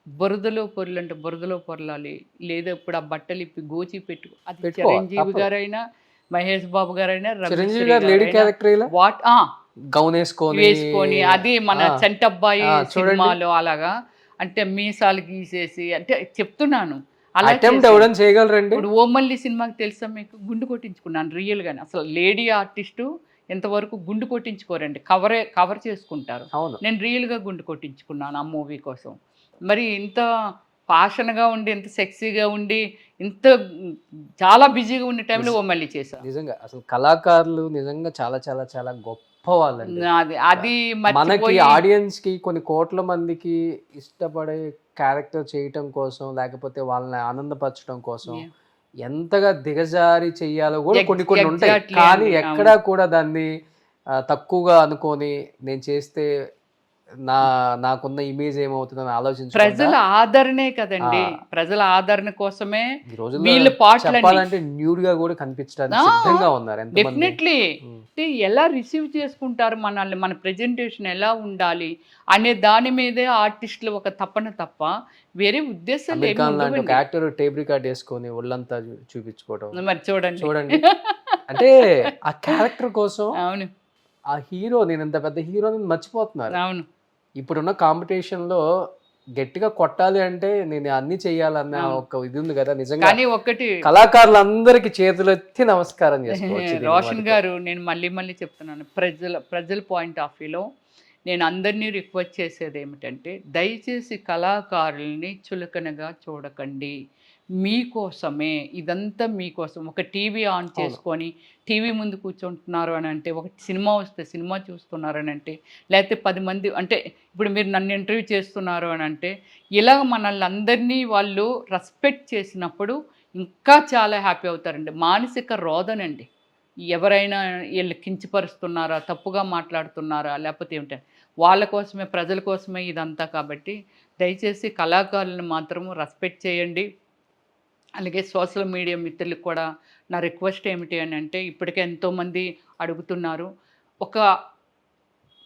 బురదలో పొరలంటే బురదలో పొరలాలి, లేదా ఇప్పుడు ఆ బట్టలు ఇప్పి గోచి పెట్టు, అది చిరంజీవి గారైనా, మహేష్ బాబు గారైనా, గౌన్ వేసుకొని, అది మన చంటబ్బాయి సినిమాలో అలాగా, అంటే మీసాలు గీసేసి, అంటే చెప్తున్నాను అలా చేయగలరండి. ఇప్పుడు ఓమల్లి సినిమాకి తెలుసా మీకు, గుండు కొట్టించుకున్నాను రియల్గానే. అసలు లేడీ ఆర్టిస్టు ఎంతవరకు గుండు కొట్టించుకోరండి, కవర్ చేసుకుంటారు. నేను రియల్గా గుండు కొట్టించుకున్నాను ఆ మూవీ కోసం. మరి ఇంత పాషన్గా ఉండి, ఇంత సెక్సీగా ఉండి, ఇంత చాలా బిజీగా ఉండే టైంలో ఓమల్లి చేశాను. నిజంగా అసలు కళాకారులు నిజంగా చాలా చాలా చాలా గొప్ప వాళ్ళండి. అది మనకి ఆడియన్స్ కి కొన్ని కోట్ల మందికి ఇష్టపడే క్యారెక్టర్ చేయటం కోసం, లేకపోతే వాళ్ళని ఆనందపరచడం కోసం ఎంతగా దిగజారి చెయ్యాలో కూడా కొన్ని కొన్ని ఉంటాయి. కానీ ఎక్కడా కూడా దాన్ని తక్కువగా అనుకొని నేను చేస్తే నాకున్న ఇమేజ్ ఏమవుతుందని ఆలోచించి, ప్రజల ఆదరణే కదండి, ప్రజల ఆదరణ కోసమే చెప్పాలంటే న్యూడ్ గా కూడా కనిపించడానికి సిద్ధంగా ఉన్నారు. డెఫినెట్లీ ఎలా రిసీవ్ చేసుకుంటారు మనల్ని, మన ప్రెజెంటేషన్ ఎలా ఉండాలి అనే దాని మీదే ఆర్టిస్టులు ఒక తప్పన తప్ప వేరే ఉద్దేశం లాంటి ఒక యాక్టర్ టేప్ రికార్డ్ వేసుకొని ఒళ్ళంతా చూపించుకోవడం. మరి చూడండి అంటే ఆ క్యారెక్టర్ కోసం అవును ఆ హీరో, నేను ఇంత పెద్ద హీరోని మర్చిపోతున్నారు. అవును, ఇప్పుడున్న కాంపిటీషన్ లో గట్టిగా కొట్టాలి అంటే నేను అన్ని చెయ్యాలన్న ఒక ఇది ఉంది కదా. నిజంగా కానీ ఒకటి కళాకారులందరికీ చేతులెత్తి నమస్కారం చేసుకోవచ్చు. రోషన్ గారు, నేను మళ్ళీ చెప్తున్నాను, ప్రజల పాయింట్ ఆఫ్ వ్యూలో నేను అందరినీ రిక్వెస్ట్ చేసేది ఏమిటంటే, దయచేసి కళాకారుల్ని చులకనగా చూడకండి. మీకోసమే ఇదంతా, మీకోసం. ఒక టీవీ ఆన్ చేసుకొని టీవీ ముందు కూర్చుంటున్నారు అని అంటే, ఒక సినిమా వస్తే సినిమా చూస్తున్నారు అని అంటే, లేకపోతే 10 మంది, అంటే ఇప్పుడు మీరు నన్ను ఇంటర్వ్యూ చేస్తున్నారు అని అంటే, ఇలాగ మనల్ని అందరినీ వాళ్ళు రెస్పెక్ట్ చేసినప్పుడు ఇంకా చాలా హ్యాపీ అవుతారండి. మానసిక రోదనండి, ఎవరైనా వీళ్ళు కించపరుస్తున్నారా, తప్పుగా మాట్లాడుతున్నారా, లేకపోతే ఏమిటంటే వాళ్ళ కోసమే, ప్రజల కోసమే ఇదంతా. కాబట్టి దయచేసి కళాకారులను మాత్రము రెస్పెక్ట్ చేయండి. అలాగే సోషల్ మీడియా మిత్రులకు కూడా నా రిక్వెస్ట్ ఏమిటి అని అంటే, ఇప్పటికే ఎంతోమంది అడుగుతున్నారు, ఒక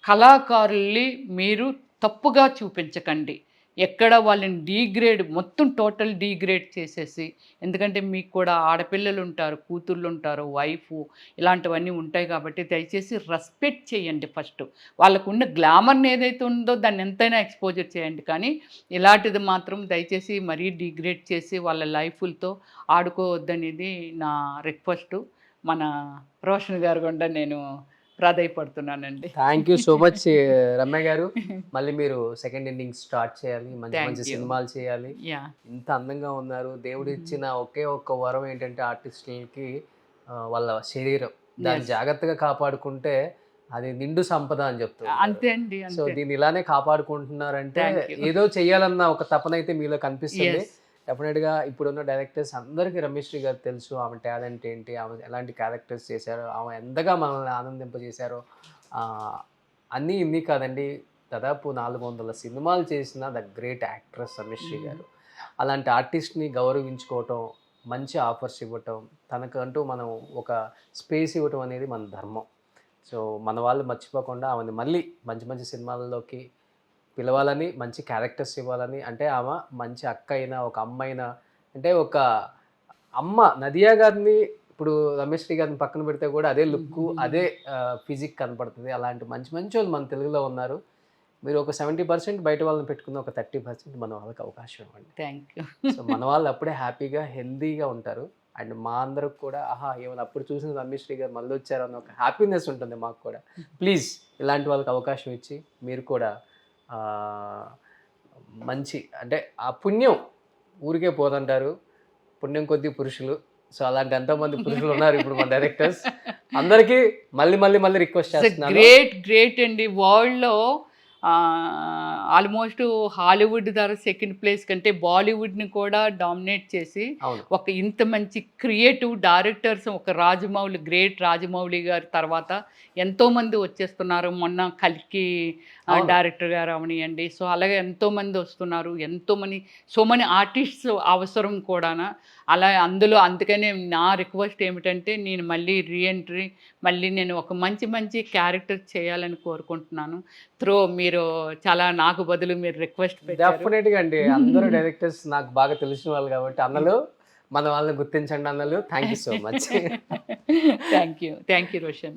కళాకారుల్ని మీరు తప్పుగా చూపించకండి. ఎక్కడ వాళ్ళని డీగ్రేడ్ మొత్తం టోటల్ డీగ్రేడ్ చేసేసి, ఎందుకంటే మీకు కూడా ఆడపిల్లలు ఉంటారు, కూతుళ్ళు ఉంటారు, వైఫు ఇలాంటివన్నీ ఉంటాయి కాబట్టి దయచేసి రెస్పెక్ట్ చేయండి ఫస్ట్. వాళ్ళకున్న గ్లామర్ని ఏదైతే ఉందో దాన్ని ఎంతైనా ఎక్స్పోజర్ చేయండి, కానీ ఇలాంటిది మాత్రం దయచేసి మరీ డీగ్రేడ్ చేసి వాళ్ళ లైఫ్లతో ఆడుకోవద్దనేది నా రిక్వెస్ట్. మన రోషన్ గారు కూడా నేను ప్రాధాయపడుతున్నానండి. Thank you so much Ramya గారు. మళ్ళీ మీరు సెకండ్ ఇన్నింగ్స్ స్టార్ట్ చేయాలి, మంచి మంచి సినిమాలు చేయాలి. ఇంత అందంగా ఉన్నారు. దేవుడు ఇచ్చిన ఒకే ఒక్క వరం ఏంటంటే ఆర్టిస్టులకి వాళ్ళ శరీరం, దాన్ని జాగ్రత్తగా కాపాడుకుంటే అది నిండు సంపద అని చెప్తారు. అంతే అండి. సో దీన్ని ఇలానే కాపాడుకుంటున్నారంటే ఏదో చెయ్యాలన్న ఒక తపన అయితే మీలో కనిపిస్తుంది. డెఫినెట్గా ఇప్పుడున్న డైరెక్టర్స్ అందరికీ రమ్యశ్రీ గారు తెలుసు, ఆమె టాలెంట్ ఏంటి, ఆమె ఎలాంటి క్యారెక్టర్స్ చేశారో, ఆమె ఎంతగా మనల్ని ఆనందింపజేశారో. అన్నీ ఇన్ని కాదండి, దాదాపు 400 సినిమాలు చేసిన ద గ్రేట్ యాక్ట్రెస్ రమ్యశ్రీ గారు. అలాంటి ఆర్టిస్ట్ని గౌరవించుకోవటం, మంచి ఆఫర్స్ ఇవ్వటం, తనకంటూ మనం ఒక స్పేస్ ఇవ్వటం అనేది మన ధర్మం. సో మన వాళ్ళు మర్చిపోకుండా ఆమెను మళ్ళీ మంచి మంచి సినిమాల్లోకి పిలవాలని, మంచి క్యారెక్టర్స్ ఇవ్వాలని. అంటే ఆమె మంచి అక్క అయినా, ఒక అమ్మ అయినా, అంటే ఒక అమ్మ నదియా గారిని ఇప్పుడు రమేశ్రీ గారిని పక్కన పెడితే కూడా అదే లుక్, అదే ఫిజిక్ కనపడుతుంది. అలాంటి మంచి మంచి వాళ్ళు మన తెలుగులో ఉన్నారు. మీరు ఒక 70% బయట వాళ్ళని పెట్టుకున్న ఒక 30% మన వాళ్ళకి అవకాశం ఇవ్వండి. Thank you. సో మన వాళ్ళు అప్పుడే హ్యాపీగా హెల్దీగా ఉంటారు. అండ్ మా అందరికి కూడా ఏమైనా అప్పుడు చూసిన రమేశ్రీ గారు మళ్ళీ వచ్చారు అన్న ఒక హ్యాపీనెస్ ఉంటుంది మాకు కూడా. ప్లీజ్ ఇలాంటి వాళ్ళకి అవకాశం ఇచ్చి మీరు కూడా మంచి, అంటే ఆ పుణ్యం ఊరికే పోదంటారు, పుణ్యం కొద్ది పురుషులు. సో అలాంటి ఎంతోమంది పురుషులు ఉన్నారు ఇప్పుడు మన డైరెక్టర్స్. అందరికీ మళ్ళీ మళ్ళీ మళ్ళీ రిక్వెస్ట్ చేస్తున్నాను. గ్రేట్ అండి. వరల్డ్లో ఆల్మోస్ట్ హాలీవుడ్ ధర సెకండ్ ప్లేస్ కంటే బాలీవుడ్ని కూడా డామినేట్ చేసి ఒక ఇంత మంచి క్రియేటివ్ డైరెక్టర్స్, ఒక రాజమౌళి, గ్రేట్ రాజమౌళి గారి తర్వాత ఎంతోమంది వచ్చేస్తున్నారు. మొన్న కల్కి డైరెక్టర్ గారు అవనియండి. సో అలాగే ఎంతోమంది వస్తున్నారు, సో మనీ ఆర్టిస్ట్స్ అవసరం కూడా. అలా అందుకనే నా రిక్వెస్ట్ ఏమిటంటే నేను మళ్ళీ రీఎంట్రీ, మళ్ళీ నేను ఒక మంచి క్యారెక్టర్ చేయాలని కోరుకుంటున్నాను. మీరు చాలా నాకు బదులు మీరు రిక్వెస్ట్ పెట్టారు. డెఫినెట్గా అండి. అందరూ డైరెక్టర్స్ నాకు బాగా తెలిసిన వాళ్ళు కాబట్టి అన్నలు, మన వాళ్ళని గుర్తించండి అన్నలు. Thank you so much. Thank you Roshan.